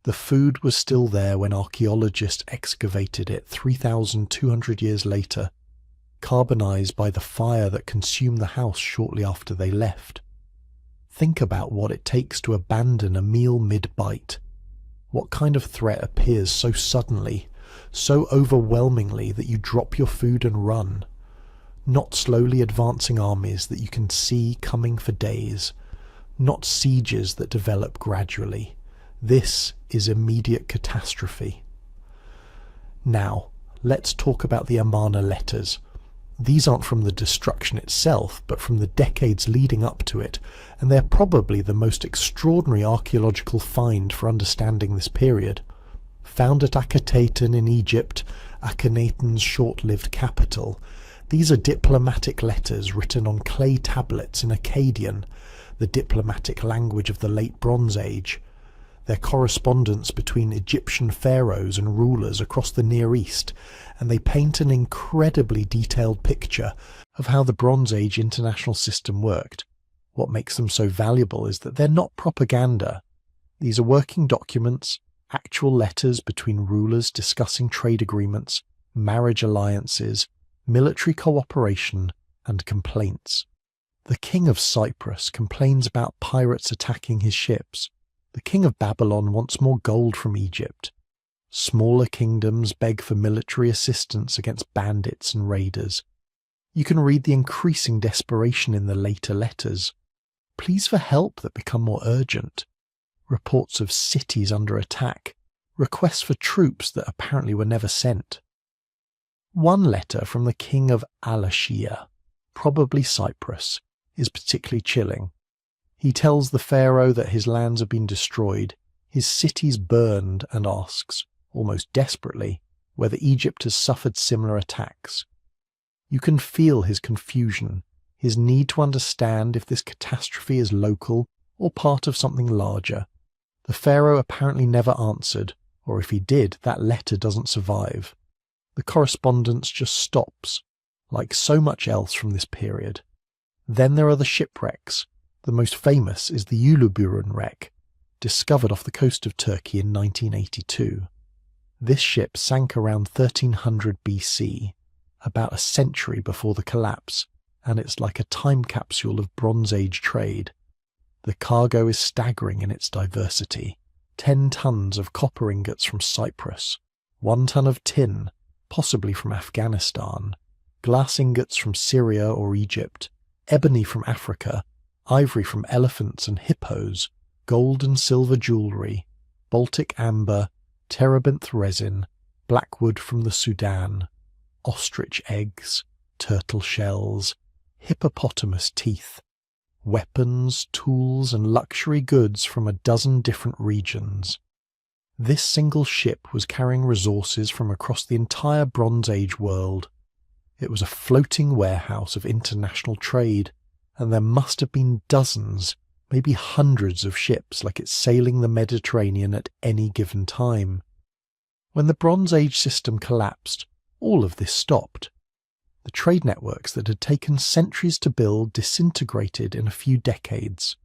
Speaker 1: The food was still there when archaeologists excavated it 3,200 years later, carbonized by the fire that consumed the house shortly after they left. Think about what it takes to abandon a meal mid-bite. What kind of threat appears so suddenly, so overwhelmingly that you drop your food and run? Not slowly advancing armies that you can see coming for days, not sieges that develop gradually. This is immediate catastrophe. Now, let's talk about the Amarna letters. These aren't from the destruction itself, but from the decades leading up to it, and they're probably the most extraordinary archaeological find for understanding this period. Found at Akhetaten in Egypt, Akhenaten's short-lived capital, these are diplomatic letters written on clay tablets in Akkadian, the diplomatic language of the Late Bronze Age. Their correspondence between Egyptian pharaohs and rulers across the Near East, and they paint an incredibly detailed picture of how the Bronze Age international system worked. What makes them so valuable is that they're not propaganda. These are working documents, actual letters between rulers discussing trade agreements, marriage alliances, military cooperation, and complaints. The king of Cyprus complains about pirates attacking his ships. The king of Babylon wants more gold from Egypt. Smaller kingdoms beg for military assistance against bandits and raiders. You can read the increasing desperation in the later letters. Pleas for help that become more urgent. Reports of cities under attack. Requests for troops that apparently were never sent. One letter from the king of Al-Ashia, probably Cyprus, is particularly chilling. He tells the pharaoh that his lands have been destroyed, his cities burned, and asks, almost desperately, whether Egypt has suffered similar attacks. You can feel his confusion, his need to understand if this catastrophe is local or part of something larger. The pharaoh apparently never answered, or if he did, that letter doesn't survive. The correspondence just stops, like so much else from this period. Then there are the shipwrecks. The most famous is the Uluburun wreck, discovered off the coast of Turkey in 1982. This ship sank around 1300 BC, about a century before the collapse, and it's like a time capsule of Bronze Age trade. The cargo is staggering in its diversity. 10 tons of copper ingots from Cyprus, 1 ton of tin, possibly from Afghanistan, glass ingots from Syria or Egypt, ebony from Africa, ivory from elephants and hippos, gold and silver jewellery, Baltic amber, terebinth resin, blackwood from the Sudan, ostrich eggs, turtle shells, hippopotamus teeth, weapons, tools, and luxury goods from a dozen different regions. This single ship was carrying resources from across the entire Bronze Age world. It was a floating warehouse of international trade, and there must have been dozens, maybe hundreds of ships like it sailing the Mediterranean at any given time. When the Bronze Age system collapsed, all of this stopped. The trade networks that had taken centuries to build disintegrated in a few decades.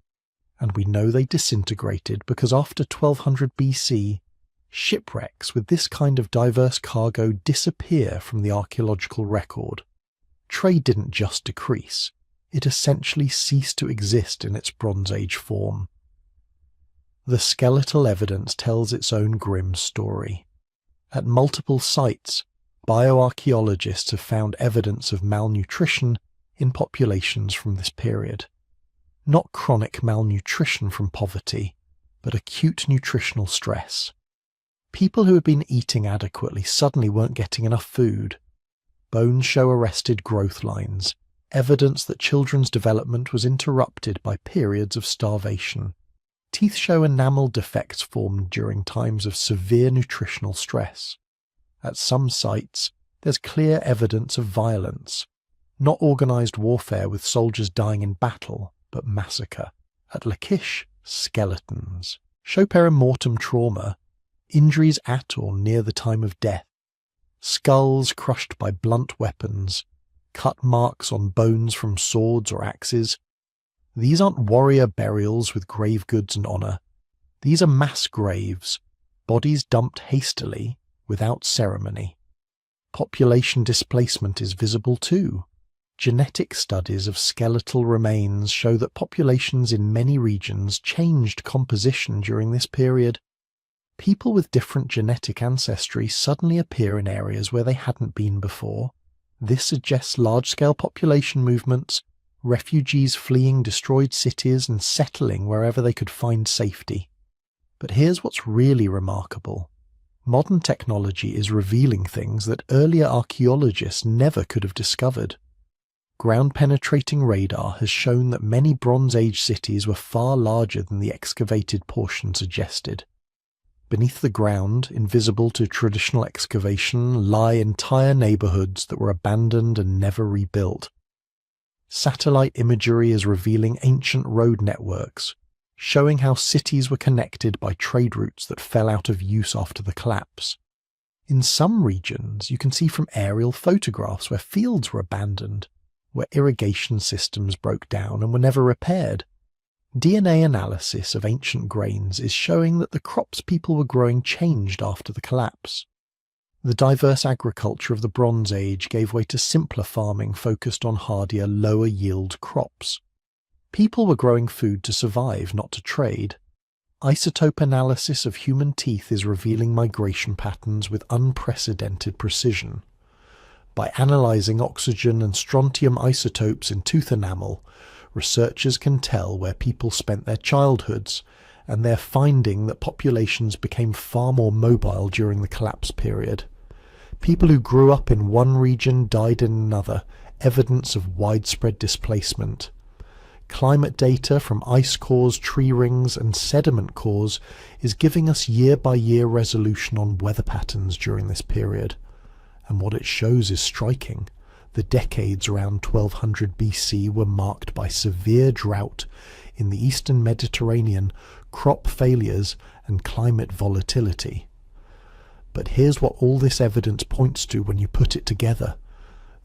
Speaker 1: And we know they disintegrated because after 1200 BC, shipwrecks with this kind of diverse cargo disappear from the archaeological record. Trade didn't just decrease, it essentially ceased to exist in its Bronze Age form. The skeletal evidence tells its own grim story. At multiple sites, bioarchaeologists have found evidence of malnutrition in populations from this period. Not chronic malnutrition from poverty, but acute nutritional stress. People who had been eating adequately suddenly weren't getting enough food. Bones show arrested growth lines, evidence that children's development was interrupted by periods of starvation. Teeth show enamel defects formed during times of severe nutritional stress. At some sites, there's clear evidence of violence. Not organised warfare with soldiers dying in battle, but massacre. At Lachish, skeletons. Show perimortem trauma, injuries at or near the time of death. Skulls crushed by blunt weapons, cut marks on bones from swords or axes. These aren't warrior burials with grave goods and honour. These are mass graves, bodies dumped hastily, without ceremony. Population displacement is visible too. Genetic studies of skeletal remains show that populations in many regions changed composition during this period. People with different genetic ancestry suddenly appear in areas where they hadn't been before. This suggests large-scale population movements, refugees fleeing destroyed cities and settling wherever they could find safety. But here's what's really remarkable. Modern technology is revealing things that earlier archaeologists never could have discovered. Ground-penetrating radar has shown that many Bronze Age cities were far larger than the excavated portion suggested. Beneath the ground, invisible to traditional excavation, lie entire neighbourhoods that were abandoned and never rebuilt. Satellite imagery is revealing ancient road networks, showing how cities were connected by trade routes that fell out of use after the collapse. In some regions, you can see from aerial photographs where fields were abandoned, where irrigation systems broke down and were never repaired. DNA analysis of ancient grains is showing that the crops people were growing changed after the collapse. The diverse agriculture of the Bronze Age gave way to simpler farming focused on hardier, lower-yield crops. People were growing food to survive, not to trade. Isotope analysis of human teeth is revealing migration patterns with unprecedented precision. By analysing oxygen and strontium isotopes in tooth enamel, researchers can tell where people spent their childhoods, and they're finding that populations became far more mobile during the collapse period. People who grew up in one region died in another, evidence of widespread displacement. Climate data from ice cores, tree rings and sediment cores is giving us year-by-year resolution on weather patterns during this period. And what it shows is striking. The decades around 1200 BC were marked by severe drought in the eastern Mediterranean, crop failures and climate volatility. But here's what all this evidence points to when you put it together.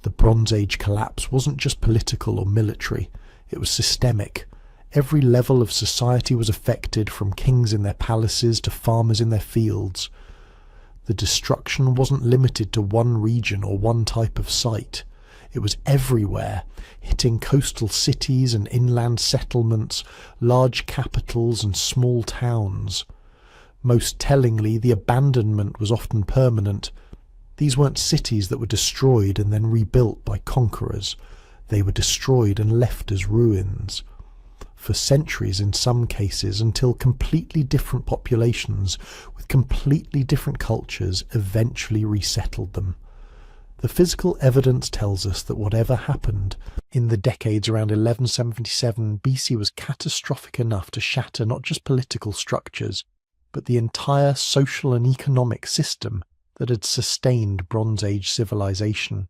Speaker 1: The Bronze Age collapse wasn't just political or military, it was systemic. Every level of society was affected, from kings in their palaces to farmers in their fields. The destruction wasn't limited to one region or one type of site. It was everywhere, hitting coastal cities and inland settlements, large capitals and small towns. Most tellingly, the abandonment was often permanent. These weren't cities that were destroyed and then rebuilt by conquerors. They were destroyed and left as ruins. for centuries in some cases, until completely different populations with completely different cultures eventually resettled them. The physical evidence tells us that whatever happened in the decades around 1177 BC was catastrophic enough to shatter not just political structures, but the entire social and economic system that had sustained Bronze Age civilization.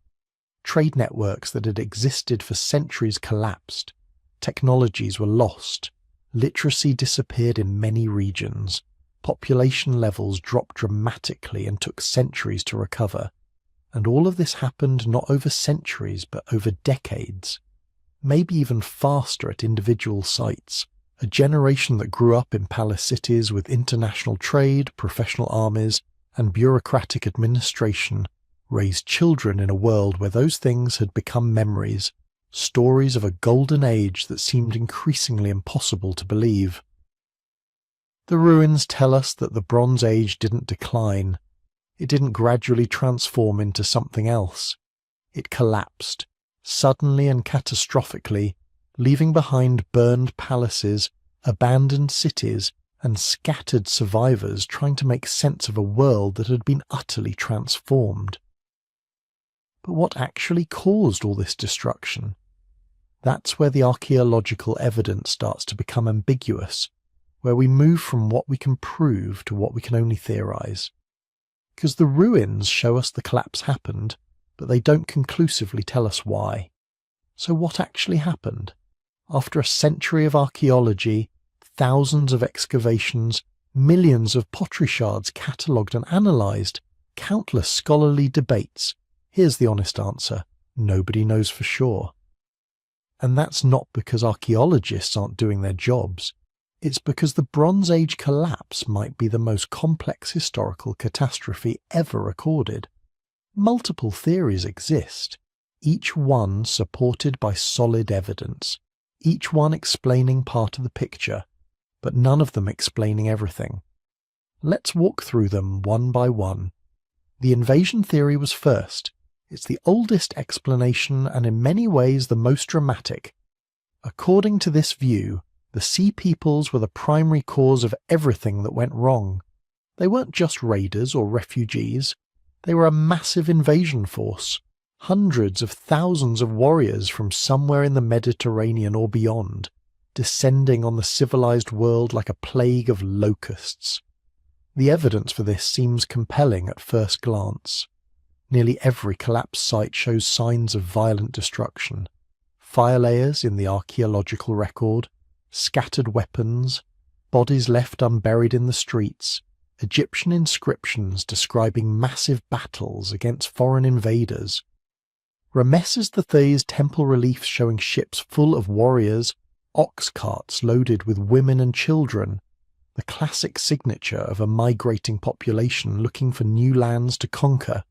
Speaker 1: Trade networks that had existed for centuries collapsed, technologies were lost, literacy disappeared in many regions, population levels dropped dramatically and took centuries to recover. And all of this happened not over centuries, but over decades, maybe even faster at individual sites. A generation that grew up in palace cities with international trade, professional armies, and bureaucratic administration raised children in a world where those things had become memories, stories of a golden age that seemed increasingly impossible to believe. The ruins tell us that the Bronze Age didn't decline. It didn't gradually transform into something else. It collapsed, suddenly and catastrophically, leaving behind burned palaces, abandoned cities, and scattered survivors trying to make sense of a world that had been utterly transformed. But what actually caused all this destruction? That's where the archaeological evidence starts to become ambiguous, where we move from what we can prove to what we can only theorize. Because the ruins show us the collapse happened, but they don't conclusively tell us why. So what actually happened? After a century of archaeology, thousands of excavations, millions of pottery shards catalogued and analysed, countless scholarly debates, here's the honest answer: nobody knows for sure. And that's not because archaeologists aren't doing their jobs. It's because the Bronze Age collapse might be the most complex historical catastrophe ever recorded. Multiple theories exist, each one supported by solid evidence, each one explaining part of the picture, but none of them explaining everything. Let's walk through them one by one. The invasion theory was first. It's the oldest explanation and in many ways the most dramatic. According to this view, the Sea Peoples were the primary cause of everything that went wrong. They weren't just raiders or refugees. They were a massive invasion force, hundreds of thousands of warriors from somewhere in the Mediterranean or beyond, descending on the civilized world like a plague of locusts. The evidence for this seems compelling at first glance. Nearly every collapsed site shows signs of violent destruction. Fire layers in the archaeological record, scattered weapons, bodies left unburied in the streets, Egyptian inscriptions describing massive battles against foreign invaders. Ramesses III's temple reliefs showing ships full of warriors, ox carts loaded with women and children, the classic signature of a migrating population looking for new lands to conquer.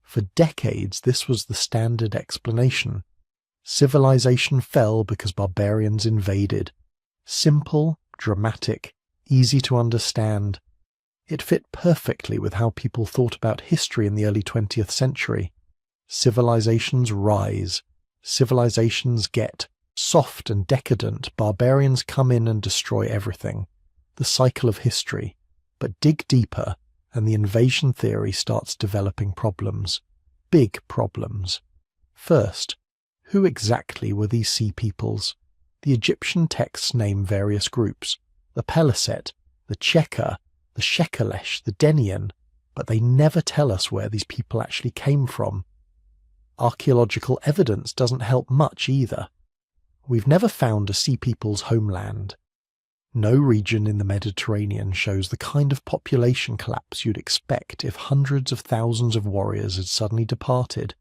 Speaker 1: For decades this was the standard explanation. Civilization fell because barbarians invaded. Simple, dramatic, easy to understand. It fit perfectly with how people thought about history in the early 20th century. Civilizations rise. Civilizations get soft and decadent. Barbarians come in and destroy everything. The cycle of history. But dig deeper, and the invasion theory starts developing problems. Big problems. First, who exactly were these Sea Peoples? The Egyptian texts name various groups: the Peliset, the Cheka, the Shekelesh, the Denian, but they never tell us where these people actually came from. Archaeological evidence doesn't help much either. We've never found a Sea People's homeland. No region in the Mediterranean shows the kind of population collapse you'd expect if hundreds of thousands of warriors had suddenly departed.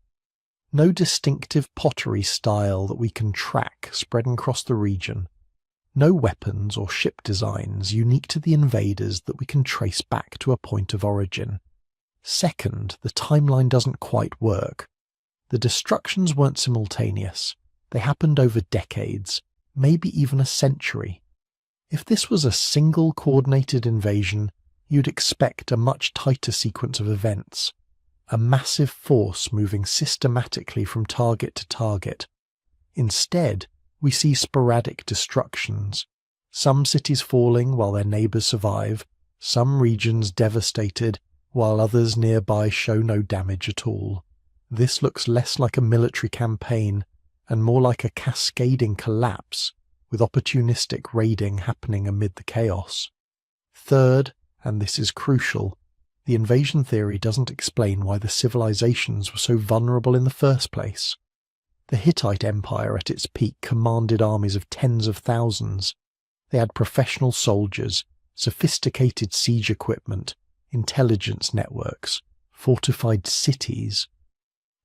Speaker 1: No distinctive pottery style that we can track spreading across the region. No weapons or ship designs unique to the invaders that we can trace back to a point of origin. Second, the timeline doesn't quite work. The destructions weren't simultaneous. They happened over decades, maybe even a century. If this was a single coordinated invasion, you'd expect a much tighter sequence of events. A massive force moving systematically from target to target. Instead, We see sporadic destructions, some cities falling while their neighbours survive, some regions devastated while others nearby show no damage at all. This looks less like a military campaign and more like a cascading collapse, with opportunistic raiding happening amid the chaos. Third, and this is crucial, the invasion theory doesn't explain why the civilizations were so vulnerable in the first place. The Hittite Empire at its peak commanded armies of tens of thousands. They had professional soldiers, sophisticated siege equipment, intelligence networks, fortified cities.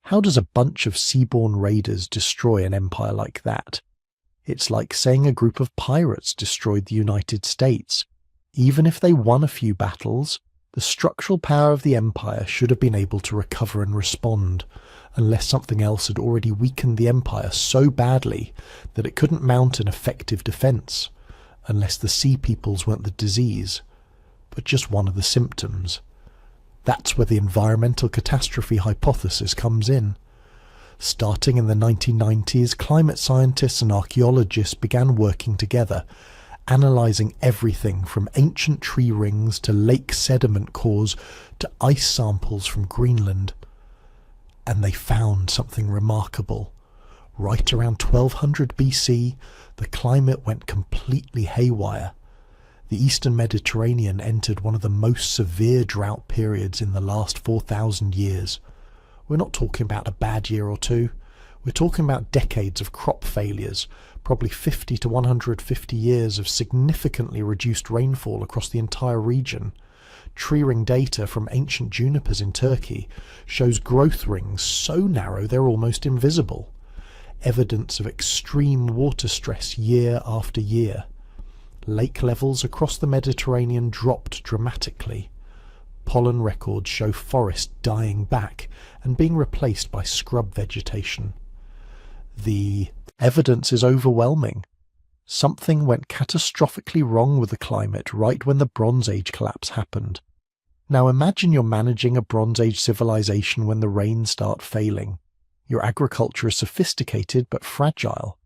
Speaker 1: How does a bunch of seaborne raiders destroy an empire like that? It's like saying a group of pirates destroyed the United States. Even if they won a few battles, the structural power of the empire should have been able to recover and respond, unless something else had already weakened the empire so badly that it couldn't mount an effective defence, unless the sea peoples weren't the disease, but just one of the symptoms. That's where the environmental catastrophe hypothesis comes in. Starting in the 1990s, climate scientists and archaeologists began working together, analysing everything from ancient tree rings to lake sediment cores to ice samples from Greenland. And they found something remarkable. Right around 1200 BC, the climate went completely haywire. The eastern Mediterranean entered one of the most severe drought periods in the last 4,000 years. We're not talking about a bad year or two. We're talking about decades of crop failures, probably 50 to 150 years of significantly reduced rainfall across the entire region. Tree ring data from ancient junipers in Turkey shows growth rings so narrow they're almost invisible. Evidence of extreme water stress year after year. Lake levels across the Mediterranean dropped dramatically. Pollen records show forests dying back and being replaced by scrub vegetation. The evidence is overwhelming. Something went catastrophically wrong with the climate right when the Bronze Age collapse happened. Now imagine you're managing a Bronze Age civilization when the rains start failing. Your agriculture is sophisticated but fragile.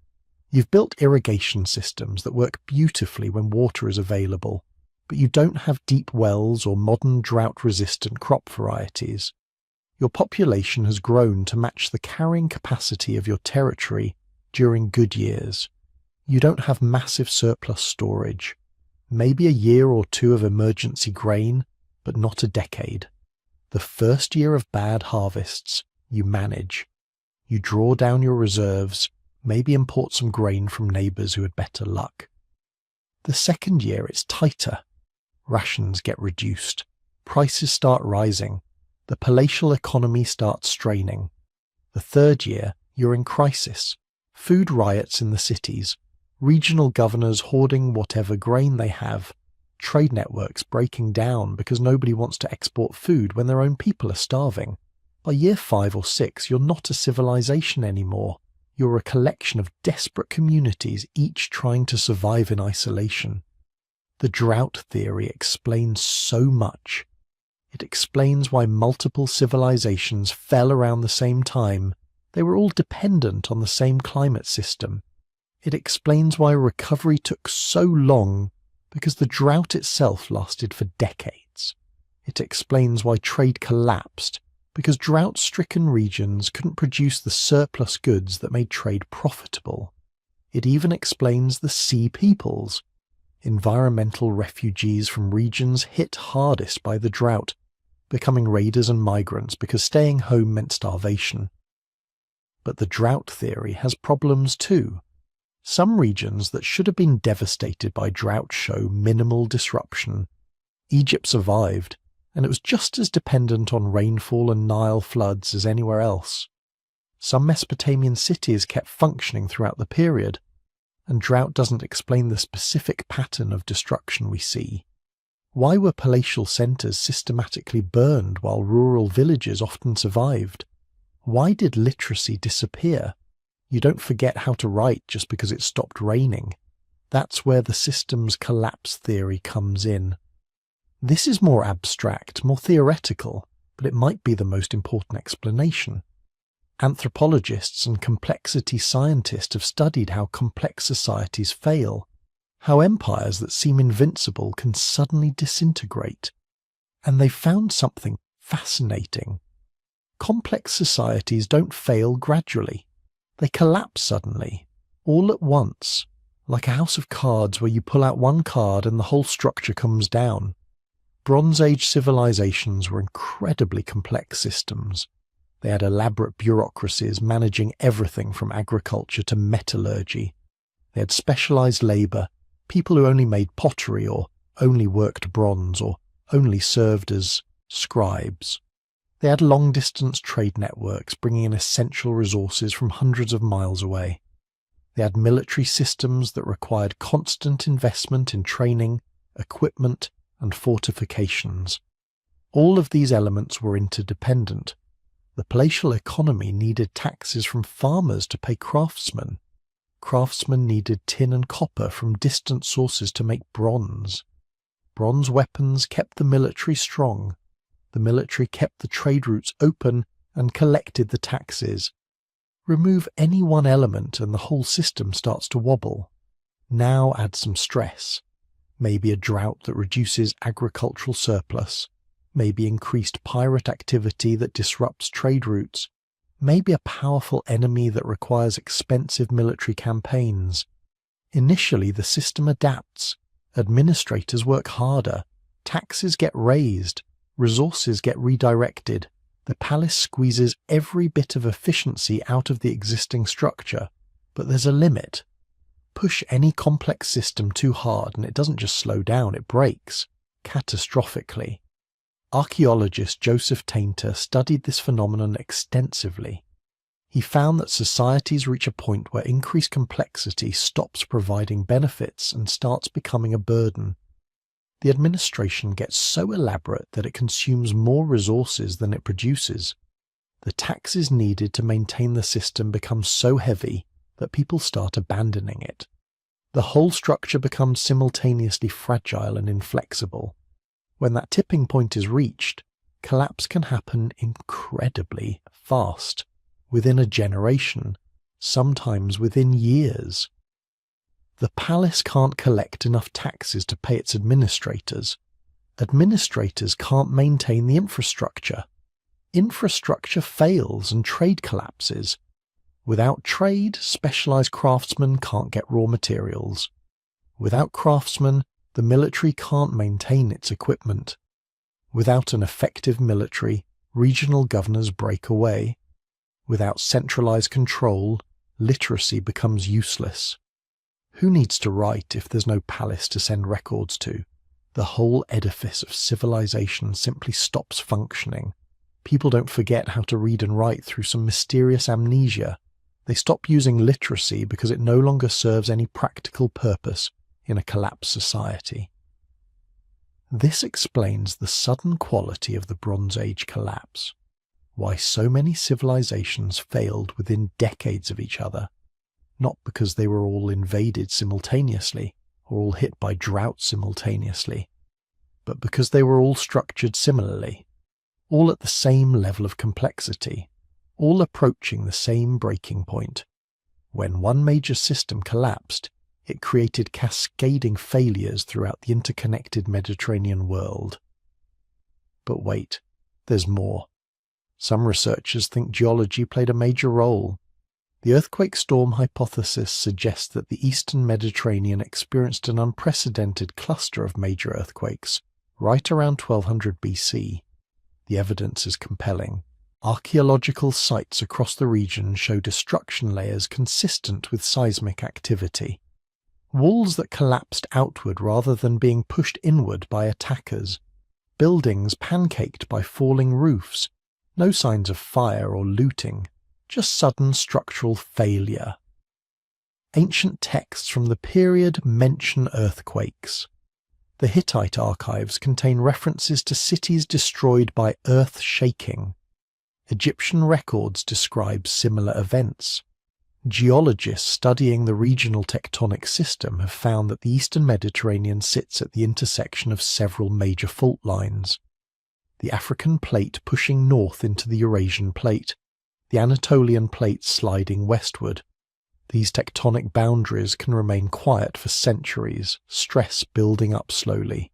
Speaker 1: You've built irrigation systems that work beautifully when water is available, but you don't have deep wells or modern drought-resistant crop varieties. Your population has grown to match the carrying capacity of your territory during good years. You don't have massive surplus storage. Maybe a year or two of emergency grain, but not a decade. The first year of bad harvests, you manage. You draw down your reserves, maybe import some grain from neighbours who had better luck. The second year it's tighter. Rations get reduced. Prices start rising. The palatial economy starts straining. The third year, you're in crisis. Food riots in the cities. Regional governors hoarding whatever grain they have. Trade networks breaking down because nobody wants to export food when their own people are starving. By year 5 or 6, you're not a civilization anymore. You're a collection of desperate communities, each trying to survive in isolation. The drought theory explains so much. It explains why multiple civilizations fell around the same time. They were all dependent on the same climate system. It explains why recovery took so long, because the drought itself lasted for decades. It explains why trade collapsed, because drought-stricken regions couldn't produce the surplus goods that made trade profitable. It even explains the sea peoples, environmental refugees from regions hit hardest by the drought, becoming raiders and migrants because staying home meant starvation. But the drought theory has problems too. Some regions that should have been devastated by drought show minimal disruption. Egypt survived, and it was just as dependent on rainfall and Nile floods as anywhere else. Some Mesopotamian cities kept functioning throughout the period, and drought doesn't explain the specific pattern of destruction we see. Why were palatial centres systematically burned while rural villages often survived? Why did literacy disappear? You don't forget how to write just because it stopped raining. That's where the systems collapse theory comes in. This is more abstract, more theoretical, but it might be the most important explanation. Anthropologists and complexity scientists have studied how complex societies fail, how empires that seem invincible can suddenly disintegrate. And they've found something fascinating. Complex societies don't fail gradually. They collapse suddenly, all at once, like a house of cards where you pull out one card and the whole structure comes down. Bronze Age civilizations were incredibly complex systems. They had elaborate bureaucracies managing everything from agriculture to metallurgy. They had specialized labor, people who only made pottery or only worked bronze or only served as scribes. They had long-distance trade networks bringing in essential resources from hundreds of miles away. They had military systems that required constant investment in training, equipment, and fortifications. All of these elements were interdependent. The palatial economy needed taxes from farmers to pay craftsmen. Craftsmen needed tin and copper from distant sources to make bronze. Bronze weapons kept the military strong. The military kept the trade routes open and collected the taxes. Remove any one element and the whole system starts to wobble. Now add some stress. Maybe a drought that reduces agricultural surplus. Maybe increased pirate activity that disrupts trade routes. Maybe a powerful enemy that requires expensive military campaigns. Initially, the system adapts. Administrators work harder. Taxes get raised. Resources get redirected. The palace squeezes every bit of efficiency out of the existing structure. But there's a limit. Push any complex system too hard and it doesn't just slow down, it breaks. Catastrophically. Archaeologist Joseph Tainter studied this phenomenon extensively. He found that societies reach a point where increased complexity stops providing benefits and starts becoming a burden. The administration gets so elaborate that it consumes more resources than it produces. The taxes needed to maintain the system become so heavy that people start abandoning it. The whole structure becomes simultaneously fragile and inflexible. When that tipping point is reached, collapse can happen incredibly fast, within a generation, sometimes within years. The palace can't collect enough taxes to pay its administrators. Administrators can't maintain the infrastructure. Infrastructure fails and trade collapses. Without trade, specialized craftsmen can't get raw materials. Without craftsmen, the military can't maintain its equipment. Without an effective military, regional governors break away. Without centralized control, literacy becomes useless. Who needs to write if there's no palace to send records to? The whole edifice of civilization simply stops functioning. People don't forget how to read and write through some mysterious amnesia. They stop using literacy because it no longer serves any practical purpose in a collapsed society. This explains the sudden quality of the Bronze Age collapse, why so many civilizations failed within decades of each other, not because they were all invaded simultaneously or all hit by drought simultaneously, but because they were all structured similarly, all at the same level of complexity, all approaching the same breaking point. When one major system collapsed, it created cascading failures throughout the interconnected Mediterranean world. But wait, there's more. Some researchers think geology played a major role. The earthquake storm hypothesis suggests that the eastern Mediterranean experienced an unprecedented cluster of major earthquakes right around 1200 BC. The evidence is compelling. Archaeological sites across the region show destruction layers consistent with seismic activity. Walls that collapsed outward rather than being pushed inward by attackers. Buildings pancaked by falling roofs. No signs of fire or looting, just sudden structural failure. Ancient texts from the period mention earthquakes. The Hittite archives contain references to cities destroyed by earth shaking. Egyptian records describe similar events. Geologists studying the regional tectonic system have found that the eastern Mediterranean sits at the intersection of several major fault lines. The African plate pushing north into the Eurasian plate, the Anatolian plates sliding westward. These tectonic boundaries can remain quiet for centuries, stress building up slowly,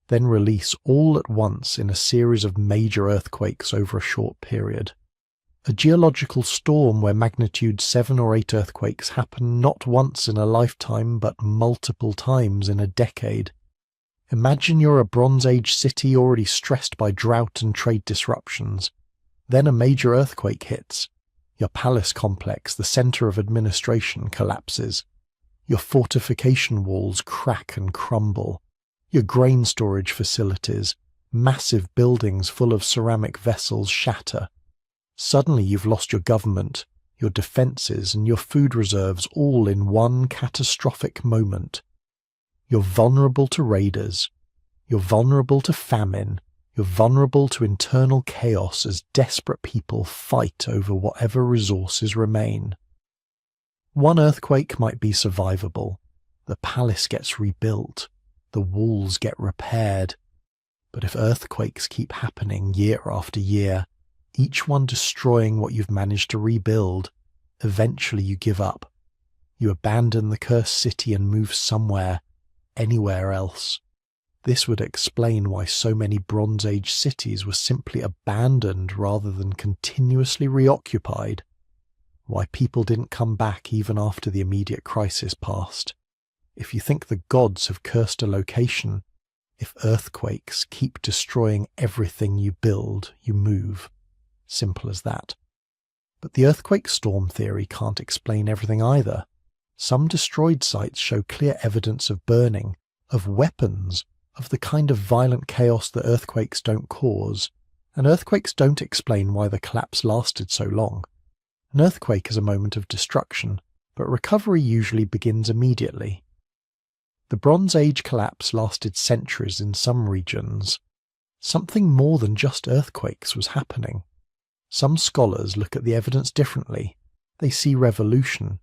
Speaker 1: then release all at once in a series of major earthquakes over a short period. A geological storm where magnitude 7 or 8 earthquakes happen not once in a lifetime but multiple times in a decade. Imagine you're a Bronze Age city already stressed by drought and trade disruptions. Then a major earthquake hits. Your palace complex, the center of administration, collapses. Your fortification walls crack and crumble. Your grain storage facilities, massive buildings full of ceramic vessels, shatter. Suddenly you've lost your government, your defenses, and your food reserves all in one catastrophic moment. You're vulnerable to raiders. You're vulnerable to famine. You're vulnerable to internal chaos as desperate people fight over whatever resources remain. One earthquake might be survivable. The palace gets rebuilt. The walls get repaired. But if earthquakes keep happening year after year, each one destroying what you've managed to rebuild, eventually you give up. You abandon the cursed city and move somewhere, anywhere else. This would explain why so many Bronze Age cities were simply abandoned rather than continuously reoccupied, why people didn't come back even after the immediate crisis passed. If you think the gods have cursed a location, if earthquakes keep destroying everything you build, you move. Simple as that. But the earthquake storm theory can't explain everything either. Some destroyed sites show clear evidence of burning, of weapons, of the kind of violent chaos that earthquakes don't cause, and earthquakes don't explain why the collapse lasted so long. An earthquake is a moment of destruction, but recovery usually begins immediately. The Bronze Age collapse lasted centuries in some regions. Something more than just earthquakes was happening. Some scholars look at the evidence differently. They see revolution.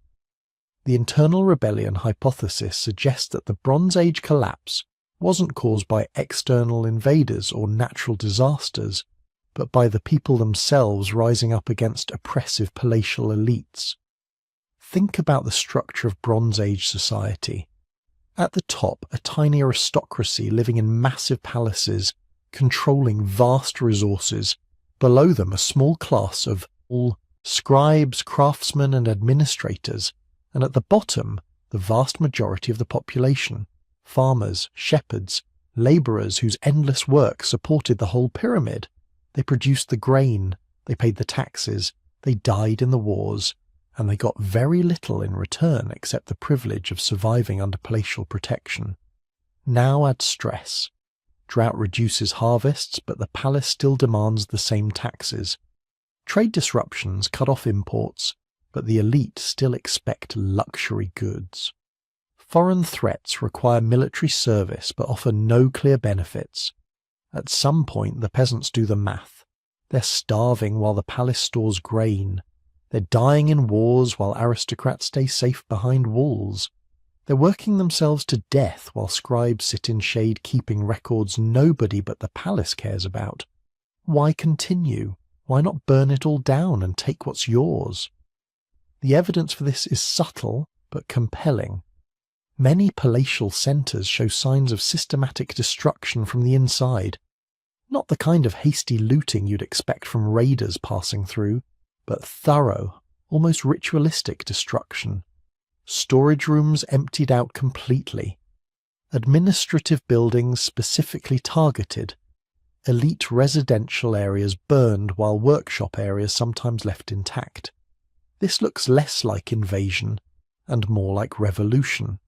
Speaker 1: The internal rebellion hypothesis suggests that the Bronze Age collapse wasn't caused by external invaders or natural disasters, but by the people themselves rising up against oppressive palatial elites. Think about the structure of Bronze Age society. At the top, a tiny aristocracy living in massive palaces, controlling vast resources. Below them, a small class of all scribes, craftsmen, and administrators, and at the bottom, the vast majority of the population. Farmers, shepherds, labourers whose endless work supported the whole pyramid. They produced the grain, they paid the taxes, they died in the wars, and they got very little in return except the privilege of surviving under palatial protection. Now add stress. Drought reduces harvests, but the palace still demands the same taxes. Trade disruptions cut off imports, but the elite still expect luxury goods. Foreign threats require military service but offer no clear benefits. At some point the peasants do the math. They're starving while the palace stores grain. They're dying in wars while aristocrats stay safe behind walls. They're working themselves to death while scribes sit in shade keeping records nobody but the palace cares about. Why continue? Why not burn it all down and take what's yours? The evidence for this is subtle but compelling. Many palatial centres show signs of systematic destruction from the inside. Not the kind of hasty looting you'd expect from raiders passing through, but thorough, almost ritualistic destruction. Storage rooms emptied out completely. Administrative buildings specifically targeted. Elite residential areas burned while workshop areas sometimes left intact. This looks less like invasion and more like revolution.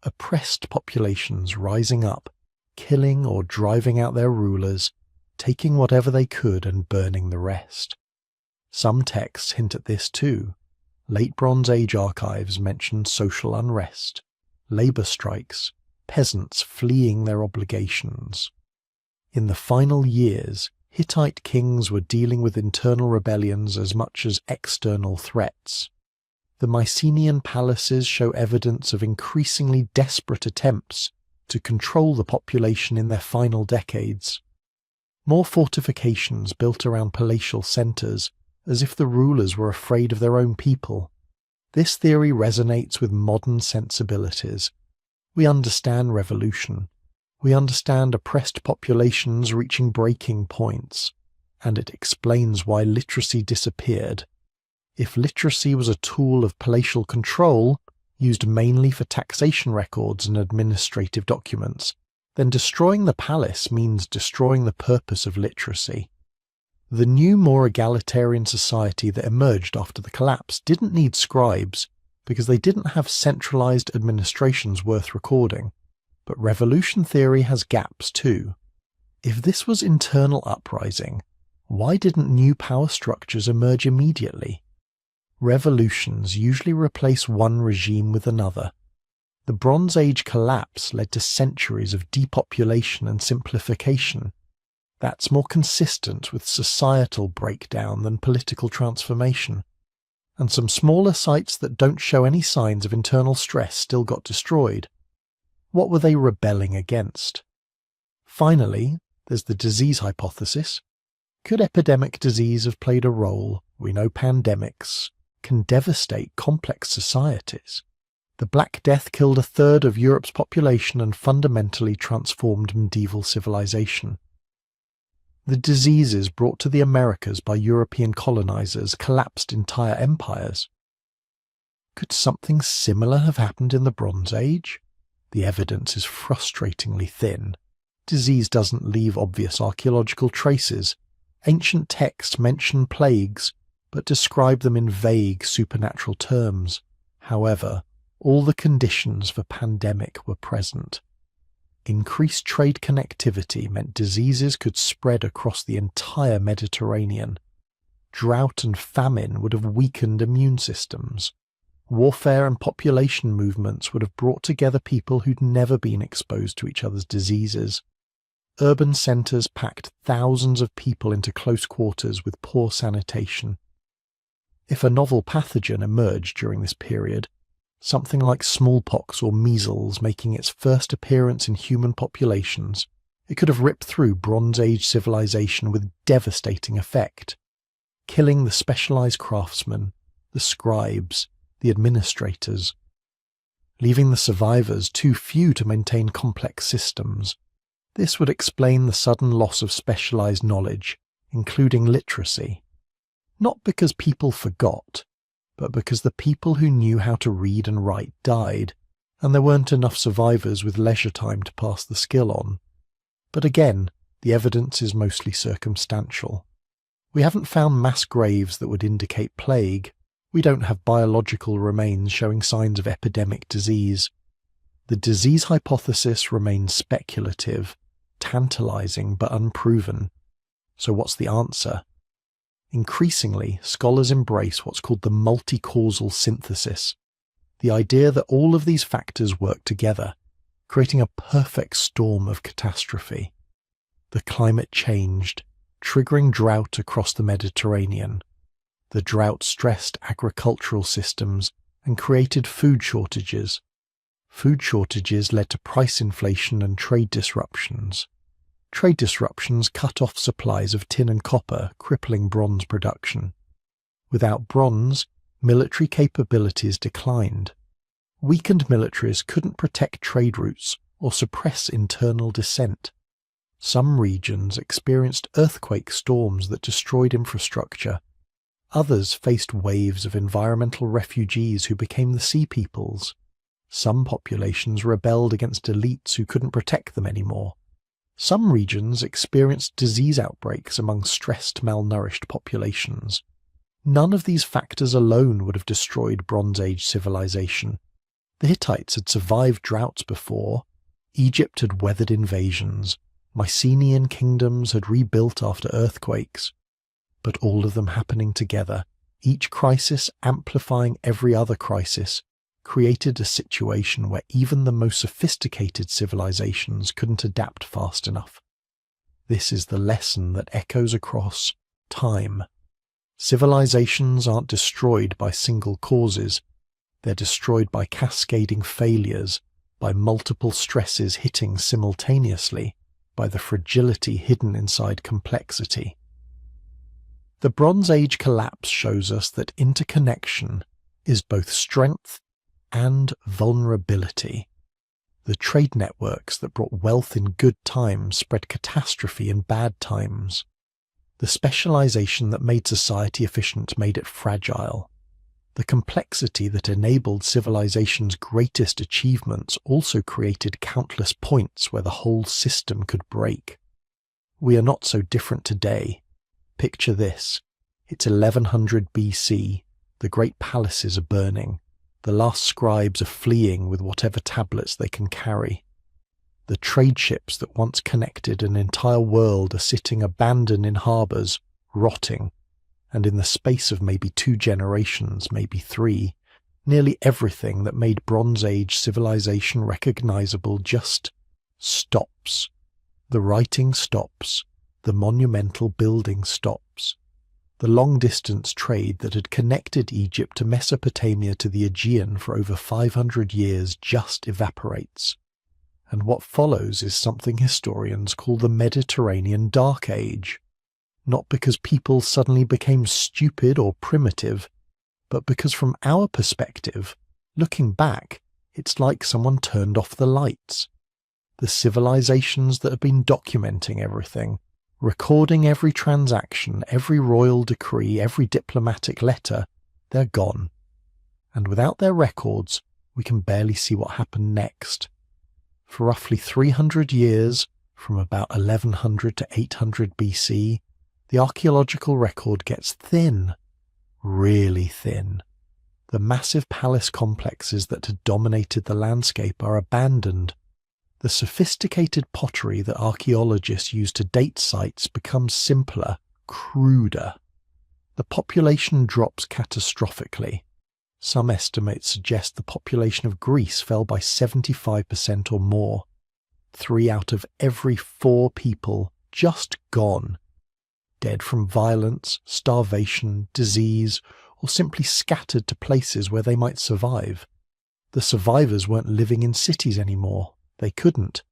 Speaker 1: Oppressed populations rising up, killing or driving out their rulers, taking whatever they could and burning the rest. Some texts hint at this too. Late Bronze Age archives mention social unrest, labour strikes, peasants fleeing their obligations. In the final years, Hittite kings were dealing with internal rebellions as much as external threats. The Mycenaean palaces show evidence of increasingly desperate attempts to control the population in their final decades. More fortifications built around palatial centres, as if the rulers were afraid of their own people. This theory resonates with modern sensibilities. We understand revolution. We understand oppressed populations reaching breaking points, and it explains why literacy disappeared. If literacy was a tool of palatial control, used mainly for taxation records and administrative documents, then destroying the palace means destroying the purpose of literacy. The new, more egalitarian society that emerged after the collapse didn't need scribes because they didn't have centralized administrations worth recording. But revolution theory has gaps too. If this was internal uprising, why didn't new power structures emerge immediately? Revolutions usually replace one regime with another. The Bronze Age collapse led to centuries of depopulation and simplification. That's more consistent with societal breakdown than political transformation. And some smaller sites that don't show any signs of internal stress still got destroyed. What were they rebelling against? Finally, there's the disease hypothesis. Could epidemic disease have played a role? We know pandemics can devastate complex societies. The Black Death killed a third of Europe's population and fundamentally transformed medieval civilization. The diseases brought to the Americas by European colonizers collapsed entire empires. Could something similar have happened in the Bronze Age? The evidence is frustratingly thin. Disease doesn't leave obvious archaeological traces. Ancient texts mention plagues, but describe them in vague supernatural terms. However, all the conditions for pandemic were present. Increased trade connectivity meant diseases could spread across the entire Mediterranean. Drought and famine would have weakened immune systems. Warfare and population movements would have brought together people who'd never been exposed to each other's diseases. Urban centres packed thousands of people into close quarters with poor sanitation. If a novel pathogen emerged during this period, something like smallpox or measles making its first appearance in human populations, it could have ripped through Bronze Age civilization with devastating effect, killing the specialized craftsmen, the scribes, the administrators, leaving the survivors too few to maintain complex systems. This would explain the sudden loss of specialized knowledge, including literacy. Not because people forgot, but because the people who knew how to read and write died, and there weren't enough survivors with leisure time to pass the skill on. But again, the evidence is mostly circumstantial. We haven't found mass graves that would indicate plague. We don't have biological remains showing signs of epidemic disease. The disease hypothesis remains speculative, tantalizing but unproven. So what's the answer? Increasingly, scholars embrace what's called the multi-causal synthesis, the idea that all of these factors work together, creating a perfect storm of catastrophe. The climate changed, triggering drought across the Mediterranean. The drought stressed agricultural systems and created food shortages. Food shortages led to price inflation and trade disruptions. Trade disruptions cut off supplies of tin and copper, crippling bronze production. Without bronze, military capabilities declined. Weakened militaries couldn't protect trade routes or suppress internal dissent. Some regions experienced earthquake storms that destroyed infrastructure. Others faced waves of environmental refugees who became the sea peoples. Some populations rebelled against elites who couldn't protect them anymore. Some regions experienced disease outbreaks among stressed, malnourished populations. None of these factors alone would have destroyed Bronze Age civilization. The Hittites had survived droughts before. Egypt had weathered invasions. Mycenaean kingdoms had rebuilt after earthquakes. But all of them happening together, each crisis amplifying every other crisis, created a situation where even the most sophisticated civilizations couldn't adapt fast enough. This is the lesson that echoes across time. Civilizations aren't destroyed by single causes. They're destroyed by cascading failures, by multiple stresses hitting simultaneously, by the fragility hidden inside complexity. The Bronze Age collapse shows us that interconnection is both strength and vulnerability. The trade networks that brought wealth in good times spread catastrophe in bad times. The specialization that made society efficient made it fragile. The complexity that enabled civilization's greatest achievements also created countless points where the whole system could break. We are not so different today. Picture this. It's 1100 BC. The great palaces are burning. The last scribes are fleeing with whatever tablets they can carry. The trade ships that once connected an entire world are sitting abandoned in harbours, rotting. And in the space of maybe 2 generations, maybe 3, nearly everything that made Bronze Age civilization recognizable just stops. The writing stops. The monumental building stops. The long-distance trade that had connected Egypt to Mesopotamia to the Aegean for over 500 years just evaporates. And what follows is something historians call the Mediterranean Dark Age. Not because people suddenly became stupid or primitive, but because from our perspective, looking back, it's like someone turned off the lights. The civilizations that have been documenting everything, recording every transaction, every royal decree, every diplomatic letter, they're gone. And without their records, we can barely see what happened next. For roughly 300 years, from about 1100 to 800 BC, the archaeological record gets thin, really thin. The massive palace complexes that had dominated the landscape are abandoned. The sophisticated pottery that archaeologists use to date sites becomes simpler, cruder. The population drops catastrophically. Some estimates suggest the population of Greece fell by 75% or more. 3 out of every 4 people just gone. Dead from violence, starvation, disease, or simply scattered to places where they might survive. The survivors weren't living in cities anymore. They couldn't.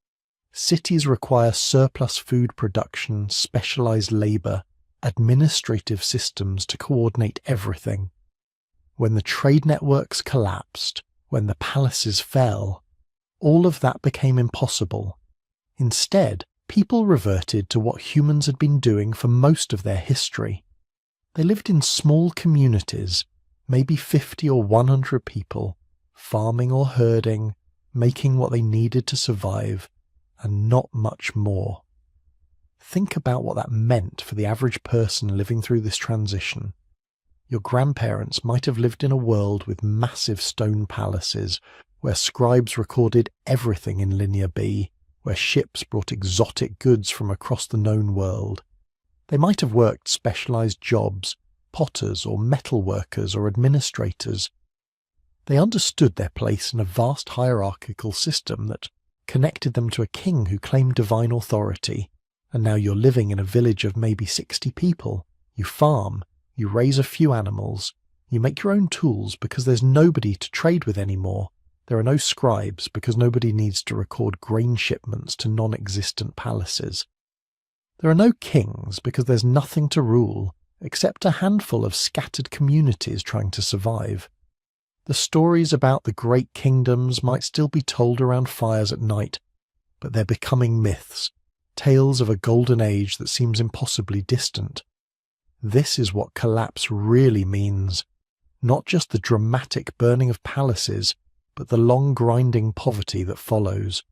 Speaker 1: Cities require surplus food production, specialized labor, administrative systems to coordinate everything. When the trade networks collapsed, when the palaces fell, all of that became impossible. Instead, people reverted to what humans had been doing for most of their history. They lived in small communities, maybe 50 or 100 people, farming or herding, making what they needed to survive, and not much more. Think about what that meant for the average person living through this transition. Your grandparents might have lived in a world with massive stone palaces, where scribes recorded everything in Linear B, where ships brought exotic goods from across the known world. They might have worked specialized jobs, potters or metal workers or administrators. They understood their place in a vast hierarchical system that connected them to a king who claimed divine authority. And now you're living in a village of maybe 60 people. You farm, you raise a few animals, you make your own tools because there's nobody to trade with anymore. There are no scribes because nobody needs to record grain shipments to non-existent palaces. There are no kings because there's nothing to rule except a handful of scattered communities trying to survive. The stories about the great kingdoms might still be told around fires at night, but they're becoming myths, tales of a golden age that seems impossibly distant. This is what collapse really means, not just the dramatic burning of palaces, but the long grinding poverty that follows,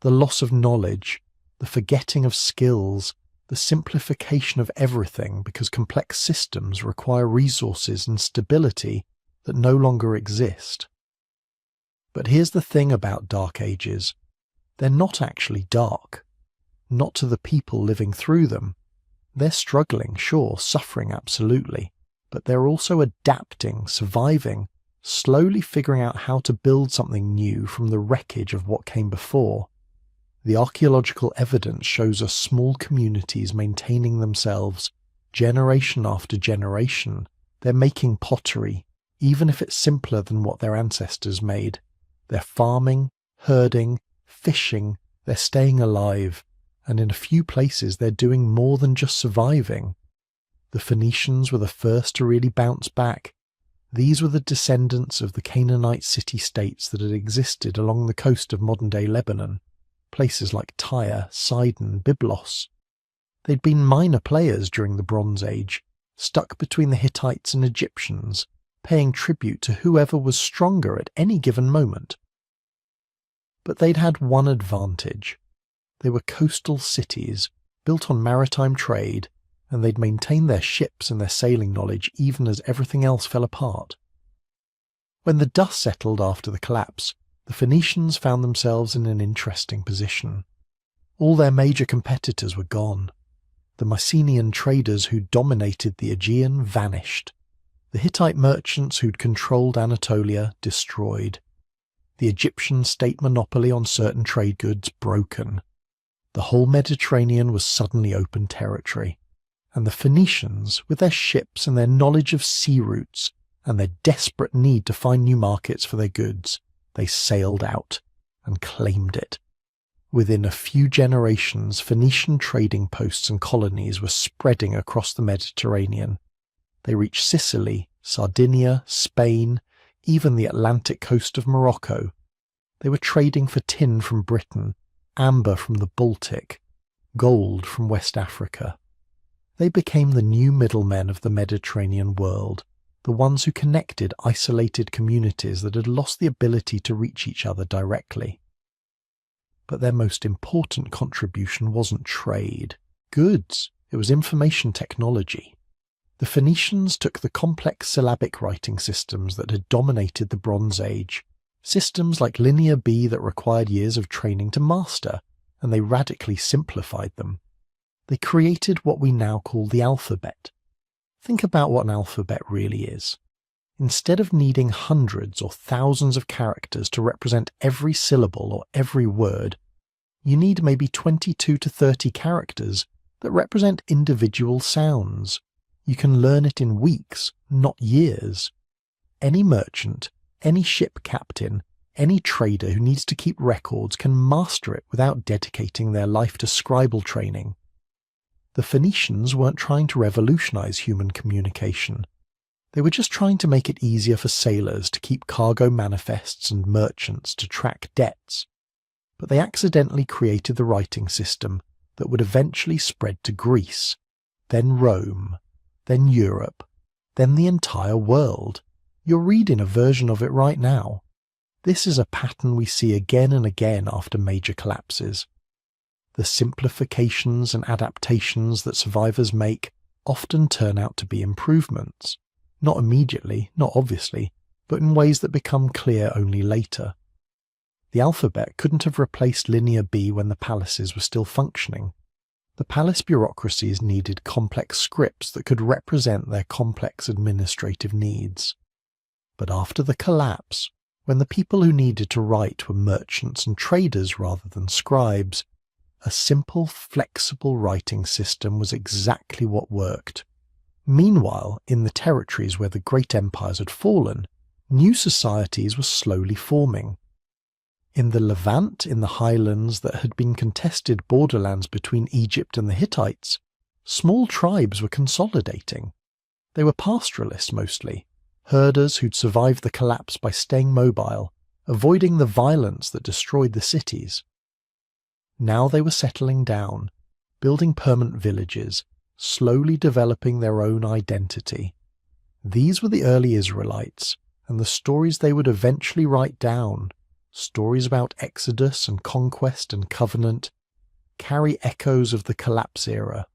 Speaker 1: the loss of knowledge, the forgetting of skills, the simplification of everything because complex systems require resources and stability that no longer exist. But here's the thing about Dark Ages. They're not actually dark. Not to the people living through them. They're struggling, sure, suffering absolutely, but they're also adapting, surviving, slowly figuring out how to build something new from the wreckage of what came before. The archaeological evidence shows us small communities maintaining themselves, generation after generation. They're making pottery, even if it's simpler than what their ancestors made. They're farming, herding, fishing, they're staying alive, and in a few places they're doing more than just surviving. The Phoenicians were the first to really bounce back. These were the descendants of the Canaanite city-states that had existed along the coast of modern-day Lebanon, places like Tyre, Sidon, Byblos. They'd been minor players during the Bronze Age, stuck between the Hittites and Egyptians, paying tribute to whoever was stronger at any given moment. But they'd had one advantage. They were coastal cities, built on maritime trade, and they'd maintained their ships and their sailing knowledge even as everything else fell apart. When the dust settled after the collapse, the Phoenicians found themselves in an interesting position. All their major competitors were gone. The Mycenaean traders who dominated the Aegean vanished. The Hittite merchants who'd controlled Anatolia destroyed. The Egyptian state monopoly on certain trade goods broken. The whole Mediterranean was suddenly open territory. And the Phoenicians, with their ships and their knowledge of sea routes, and their desperate need to find new markets for their goods, they sailed out and claimed it. Within a few generations, Phoenician trading posts and colonies were spreading across the Mediterranean. They reached Sicily, Sardinia, Spain, even the Atlantic coast of Morocco. They were trading for tin from Britain, amber from the Baltic, gold from West Africa. They became the new middlemen of the Mediterranean world, the ones who connected isolated communities that had lost the ability to reach each other directly. But their most important contribution wasn't trade, goods, it was information technology. The Phoenicians took the complex syllabic writing systems that had dominated the Bronze Age, systems like Linear B that required years of training to master, and they radically simplified them. They created what we now call the alphabet. Think about what an alphabet really is. Instead of needing hundreds or thousands of characters to represent every syllable or every word, you need maybe 22 to 30 characters that represent individual sounds. You can learn it in weeks, not years. Any merchant, any ship captain, any trader who needs to keep records can master it without dedicating their life to scribal training. The Phoenicians weren't trying to revolutionize human communication. They were just trying to make it easier for sailors to keep cargo manifests and merchants to track debts. But they accidentally created the writing system that would eventually spread to Greece, then Rome, then Europe, then the entire world. You're reading a version of it right now. This is a pattern we see again and again after major collapses. The simplifications and adaptations that survivors make often turn out to be improvements. Not immediately, not obviously, but in ways that become clear only later. The alphabet couldn't have replaced Linear B when the palaces were still functioning. The palace bureaucracies needed complex scripts that could represent their complex administrative needs. But after the collapse, when the people who needed to write were merchants and traders rather than scribes, a simple, flexible writing system was exactly what worked. Meanwhile, in the territories where the great empires had fallen, new societies were slowly forming. In the Levant, in the highlands that had been contested borderlands between Egypt and the Hittites, small tribes were consolidating. They were pastoralists mostly, herders who'd survived the collapse by staying mobile, avoiding the violence that destroyed the cities. Now they were settling down, building permanent villages, slowly developing their own identity. These were the early Israelites, and the stories they would eventually write down, stories about Exodus and conquest and covenant, carry echoes of the collapse era,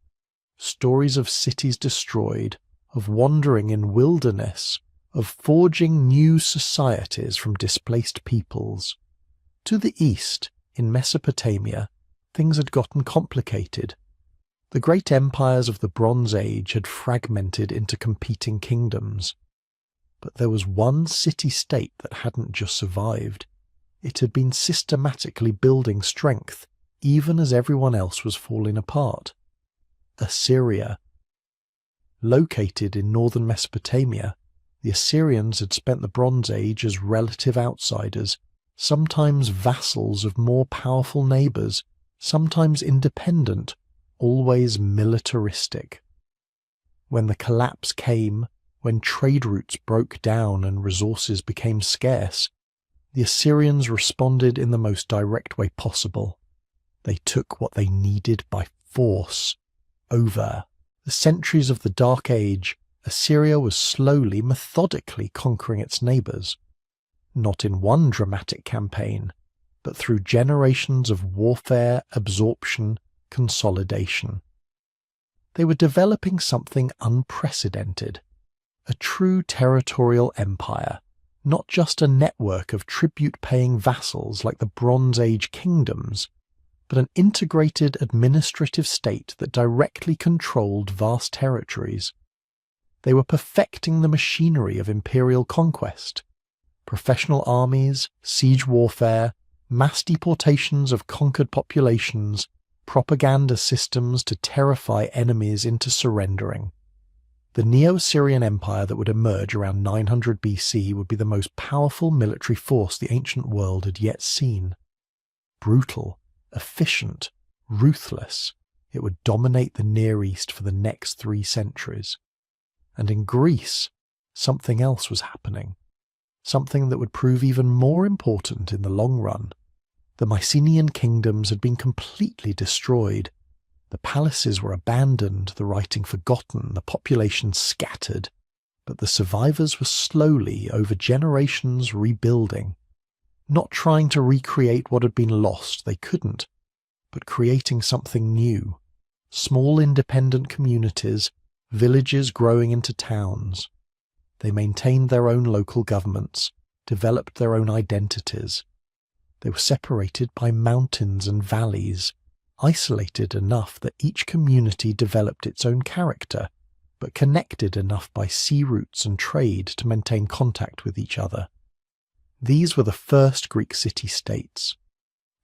Speaker 1: stories of cities destroyed, of wandering in wilderness, of forging new societies from displaced peoples. To the east, in Mesopotamia, things had gotten complicated. The great empires of the Bronze Age had fragmented into competing kingdoms. But there was one city-state that hadn't just survived. It had been systematically building strength, even as everyone else was falling apart. Assyria. Located in northern Mesopotamia, the Assyrians had spent the Bronze Age as relative outsiders, sometimes vassals of more powerful neighbours, sometimes independent, always militaristic. When the collapse came, when trade routes broke down and resources became scarce, the Assyrians responded in the most direct way possible. They took what they needed by force. Over the centuries of the Dark Age, Assyria was slowly, methodically conquering its neighbours. Not in one dramatic campaign, but through generations of warfare, absorption, consolidation. They were developing something unprecedented, a true territorial empire, not just a network of tribute-paying vassals like the Bronze Age kingdoms, but an integrated administrative state that directly controlled vast territories. They were perfecting the machinery of imperial conquest. Professional armies, siege warfare, mass deportations of conquered populations, propaganda systems to terrify enemies into surrendering. The Neo-Assyrian Empire that would emerge around 900 BC would be the most powerful military force the ancient world had yet seen. Brutal, efficient, ruthless, it would dominate the Near East for the next 3 centuries. And in Greece, something else was happening. Something that would prove even more important in the long run. The Mycenaean kingdoms had been completely destroyed. The palaces were abandoned, the writing forgotten, the population scattered. But the survivors were slowly, over generations, rebuilding. Not trying to recreate what had been lost, they couldn't, but creating something new. Small independent communities, villages growing into towns. They maintained their own local governments, developed their own identities. They were separated by mountains and valleys, isolated enough that each community developed its own character, but connected enough by sea routes and trade to maintain contact with each other. These were the first Greek city-states.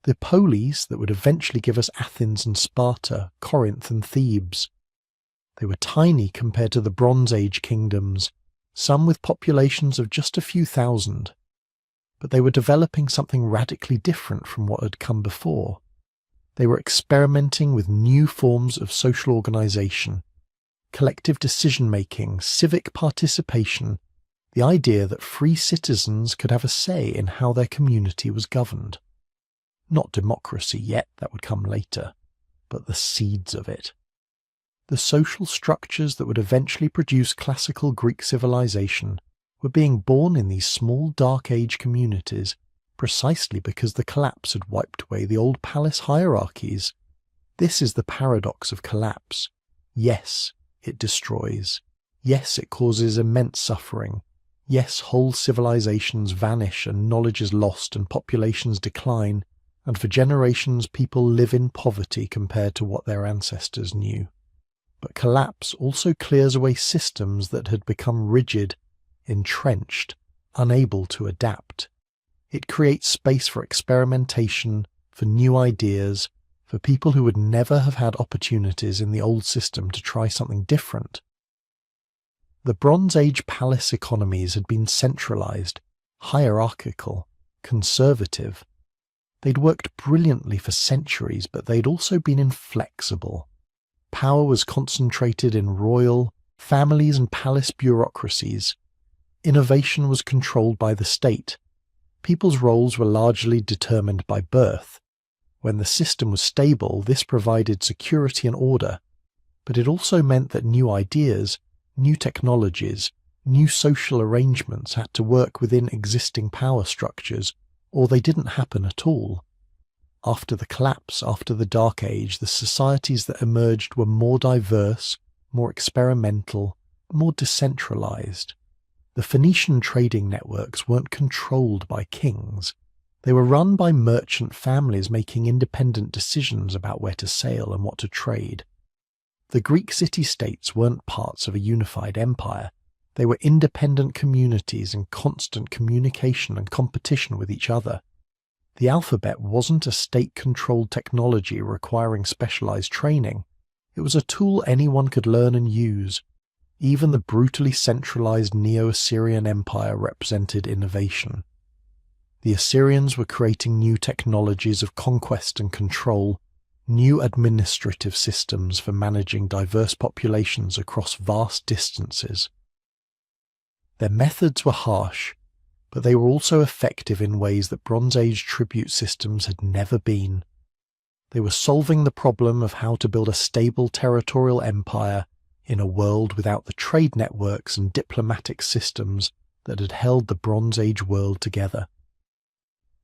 Speaker 1: The polis that would eventually give us Athens and Sparta, Corinth and Thebes. They were tiny compared to the Bronze Age kingdoms, some with populations of just a few thousand. But they were developing something radically different from what had come before. They were experimenting with new forms of social organization, collective decision-making, civic participation, the idea that free citizens could have a say in how their community was governed. Not democracy yet, that would come later, but the seeds of it. The social structures that would eventually produce classical Greek civilization were being born in these small Dark Age communities precisely because the collapse had wiped away the old palace hierarchies. This is the paradox of collapse. Yes, it destroys. Yes, it causes immense suffering. Yes, whole civilizations vanish and knowledge is lost and populations decline, and for generations people live in poverty compared to what their ancestors knew. But collapse also clears away systems that had become rigid, entrenched, unable to adapt. It creates space for experimentation, for new ideas, for people who would never have had opportunities in the old system to try something different. The Bronze Age palace economies had been centralized, hierarchical, conservative. They'd worked brilliantly for centuries, but they'd also been inflexible. Power was concentrated in royal, families and palace bureaucracies. Innovation was controlled by the state. People's roles were largely determined by birth. When the system was stable, this provided security and order, but it also meant that new ideas, new technologies, new social arrangements had to work within existing power structures, or they didn't happen at all. After the collapse, after the Dark Age, the societies that emerged were more diverse, more experimental, more decentralized. The Phoenician trading networks weren't controlled by kings. They were run by merchant families making independent decisions about where to sail and what to trade. The Greek city-states weren't parts of a unified empire. They were independent communities in constant communication and competition with each other. The alphabet wasn't a state-controlled technology requiring specialized training. It was a tool anyone could learn and use. Even the brutally centralized Neo-Assyrian Empire represented innovation. The Assyrians were creating new technologies of conquest and control, new administrative systems for managing diverse populations across vast distances. Their methods were harsh, but they were also effective in ways that Bronze Age tribute systems had never been. They were solving the problem of how to build a stable territorial empire in a world without the trade networks and diplomatic systems that had held the Bronze Age world together.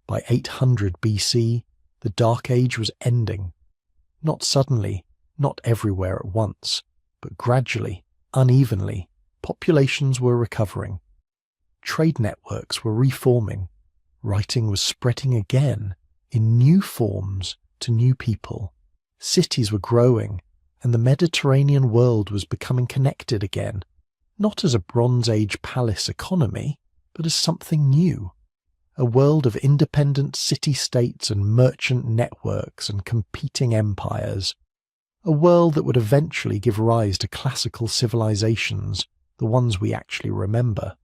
Speaker 1: By 800 BC, the Dark Age was ending. Not suddenly, not everywhere at once, but gradually, unevenly, populations were recovering. Trade networks were reforming. Writing was spreading again, in new forms, to new people. Cities were growing, and the Mediterranean world was becoming connected again, not as a Bronze Age palace economy, but as something new. A world of independent city-states and merchant networks and competing empires. A world that would eventually give rise to classical civilizations, the ones we actually remember.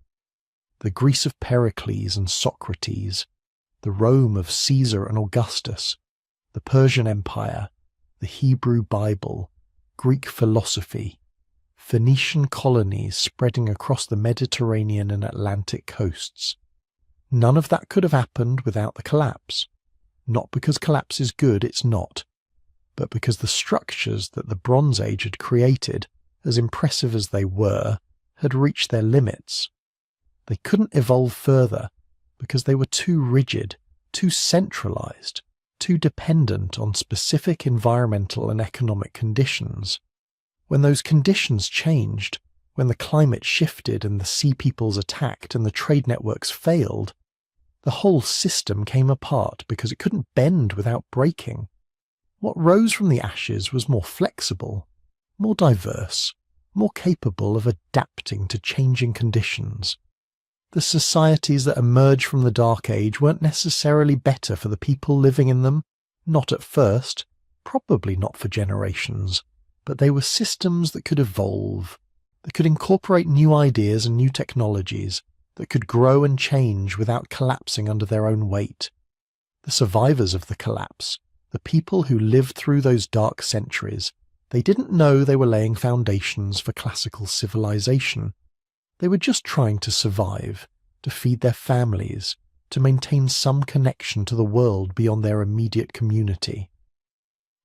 Speaker 1: The Greece of Pericles and Socrates, the Rome of Caesar and Augustus, the Persian Empire, the Hebrew Bible, Greek philosophy, Phoenician colonies spreading across the Mediterranean and Atlantic coasts. None of that could have happened without the collapse. Not because collapse is good, it's not, but because the structures that the Bronze Age had created, as impressive as they were, had reached their limits. They couldn't evolve further because they were too rigid, too centralized, too dependent on specific environmental and economic conditions. When those conditions changed, when the climate shifted and the sea peoples attacked and the trade networks failed, the whole system came apart because it couldn't bend without breaking. What rose from the ashes was more flexible, more diverse, more capable of adapting to changing conditions. The societies that emerged from the Dark Age weren't necessarily better for the people living in them, not at first, probably not for generations, but they were systems that could evolve, that could incorporate new ideas and new technologies, that could grow and change without collapsing under their own weight. The survivors of the collapse, the people who lived through those dark centuries, they didn't know they were laying foundations for classical civilization. They were just trying to survive, to feed their families, to maintain some connection to the world beyond their immediate community.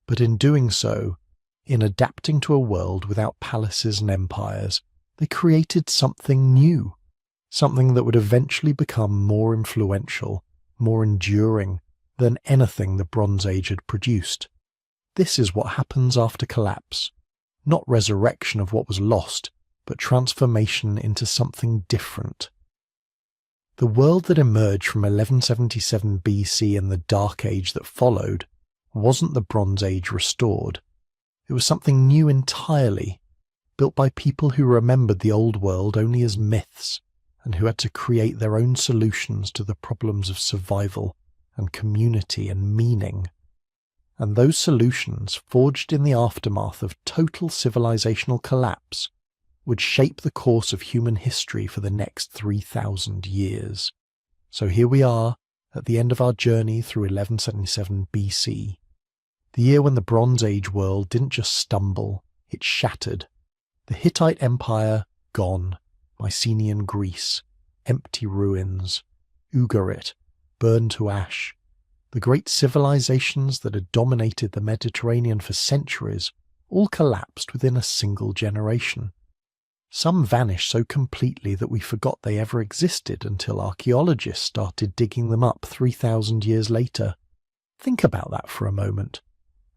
Speaker 1: But in doing so, in adapting to a world without palaces and empires, they created something new, something that would eventually become more influential, more enduring than anything the Bronze Age had produced. This is what happens after collapse. Not resurrection of what was lost, but transformation into something different. The world that emerged from 1177 BC and the Dark Age that followed wasn't the Bronze Age restored. It was something new entirely, built by people who remembered the old world only as myths, and who had to create their own solutions to the problems of survival and community and meaning. And those solutions, forged in the aftermath of total civilizational collapse, would shape the course of human history for the next 3,000 years. So here we are, at the end of our journey through 1177 BC. The year when the Bronze Age world didn't just stumble, it shattered. The Hittite Empire, gone. Mycenaean Greece, empty ruins. Ugarit, burned to ash. The great civilizations that had dominated the Mediterranean for centuries all collapsed within a single generation. Some vanished so completely that we forgot they ever existed until archaeologists started digging them up 3,000 years later. Think about that for a moment.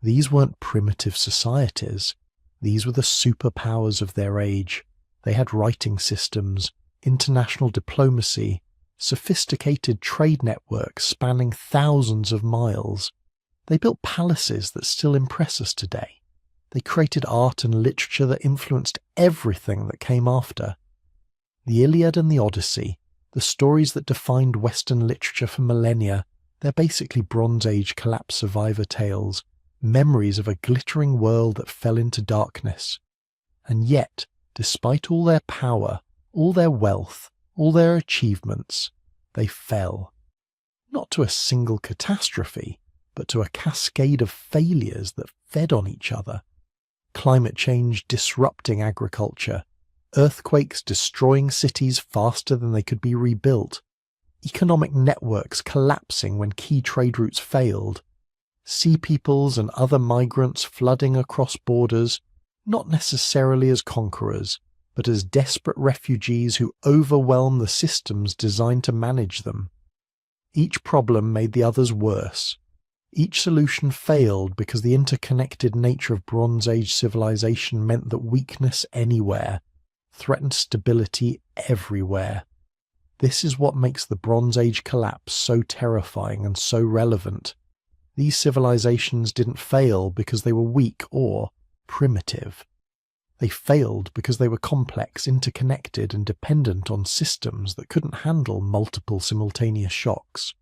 Speaker 1: These weren't primitive societies. These were the superpowers of their age. They had writing systems, international diplomacy, sophisticated trade networks spanning thousands of miles. They built palaces that still impress us today. They created art and literature that influenced everything that came after. The Iliad and the Odyssey, the stories that defined Western literature for millennia, they're basically Bronze Age collapse survivor tales, memories of a glittering world that fell into darkness. And yet, despite all their power, all their wealth, all their achievements, they fell. Not to a single catastrophe, but to a cascade of failures that fed on each other. Climate change disrupting agriculture, earthquakes destroying cities faster than they could be rebuilt, economic networks collapsing when key trade routes failed, sea peoples and other migrants flooding across borders, not necessarily as conquerors, but as desperate refugees who overwhelm the systems designed to manage them. Each problem made the others worse. Each solution failed because the interconnected nature of Bronze Age civilization meant that weakness anywhere threatened stability everywhere. This is what makes the Bronze Age collapse so terrifying and so relevant. These civilizations didn't fail because they were weak or primitive. They failed because they were complex, interconnected, and dependent on systems that couldn't handle multiple simultaneous shocks.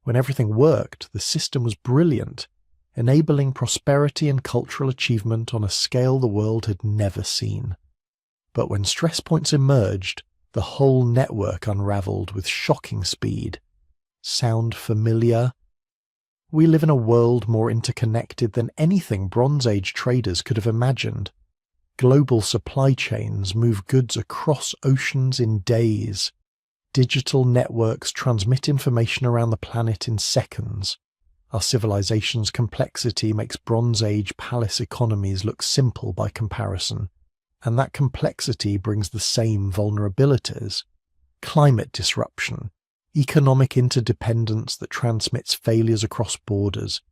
Speaker 1: When everything worked, the system was brilliant, enabling prosperity and cultural achievement on a scale the world had never seen. But when stress points emerged, the whole network unraveled with shocking speed. Sound familiar? We live in a world more interconnected than anything Bronze Age traders could have imagined. Global supply chains move goods across oceans in days. Digital networks transmit information around the planet in seconds. Our civilization's complexity makes Bronze Age palace economies look simple by comparison, and that complexity brings the same vulnerabilities. Climate disruption, economic interdependence that transmits failures across borders,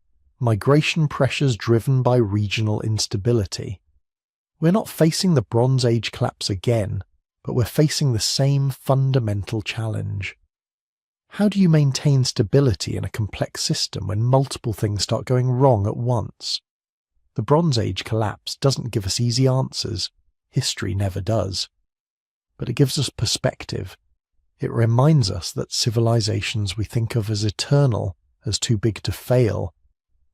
Speaker 1: migration pressures driven by regional instability. We're not facing the Bronze Age collapse again, but we're facing the same fundamental challenge. How do you maintain stability in a complex system when multiple things start going wrong at once? The Bronze Age collapse doesn't give us easy answers. History never does. But it gives us perspective. It reminds us that civilizations we think of as eternal, as too big to fail,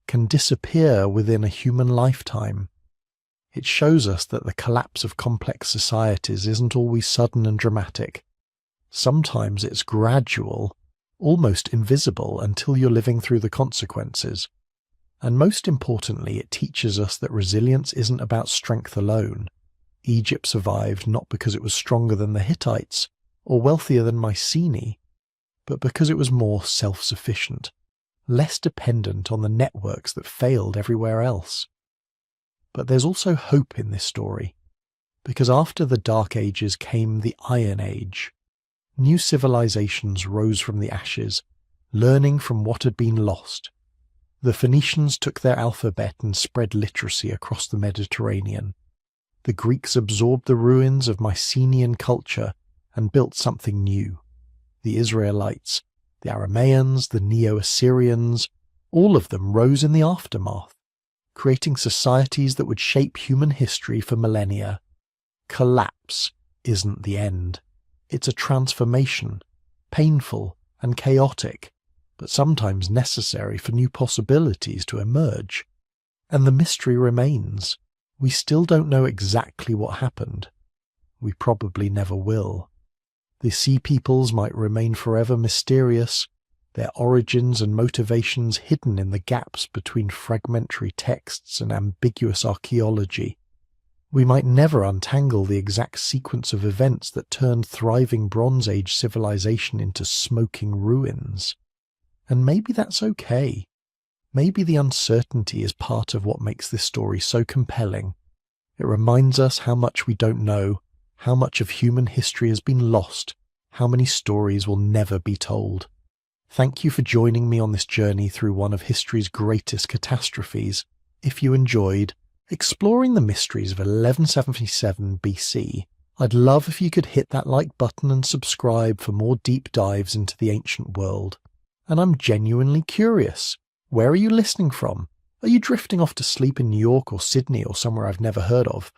Speaker 1: can disappear within a human lifetime. It shows us that the collapse of complex societies isn't always sudden and dramatic. Sometimes it's gradual, almost invisible until you're living through the consequences. And most importantly, it teaches us that resilience isn't about strength alone. Egypt survived not because it was stronger than the Hittites or wealthier than Mycenae, but because it was more self-sufficient, less dependent on the networks that failed everywhere else. But there's also hope in this story, because after the Dark Ages came the Iron Age. New civilizations rose from the ashes, learning from what had been lost. The Phoenicians took their alphabet and spread literacy across the Mediterranean. The Greeks absorbed the ruins of Mycenaean culture and built something new. The Israelites, the Aramaeans, the Neo-Assyrians, all of them rose in the aftermath, creating societies that would shape human history for millennia. Collapse isn't the end. It's a transformation, painful and chaotic, but sometimes necessary for new possibilities to emerge. And the mystery remains. We still don't know exactly what happened. We probably never will. The Sea Peoples might remain forever mysterious, their origins and motivations hidden in the gaps between fragmentary texts and ambiguous archaeology. We might never untangle the exact sequence of events that turned thriving Bronze Age civilization into smoking ruins. And maybe that's okay. Maybe the uncertainty is part of what makes this story so compelling. It reminds us how much we don't know, how much of human history has been lost, how many stories will never be told. Thank you for joining me on this journey through one of history's greatest catastrophes. If you enjoyed exploring the mysteries of 1177 BC, I'd love if you could hit that like button and subscribe for more deep dives into the ancient world. And I'm genuinely curious. Where are you listening from? Are you drifting off to sleep in New York or Sydney or somewhere I've never heard of?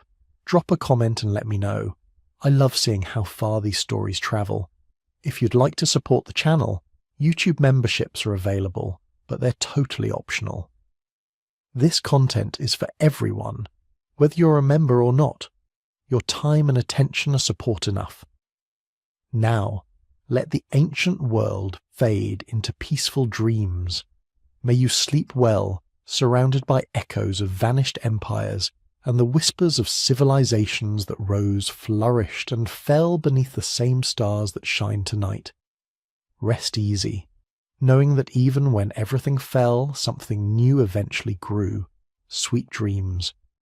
Speaker 1: Drop a comment and let me know. I love seeing how far these stories travel. If you'd like to support the channel, YouTube memberships are available, but they're totally optional. This content is for everyone, whether you're a member or not. Your time and attention are support enough. Now, let the ancient world fade into peaceful dreams. May you sleep well, surrounded by echoes of vanished empires and the whispers of civilizations that rose, flourished, and fell beneath the same stars that shine tonight. Rest easy, knowing that even when everything fell, something new eventually grew. Sweet dreams.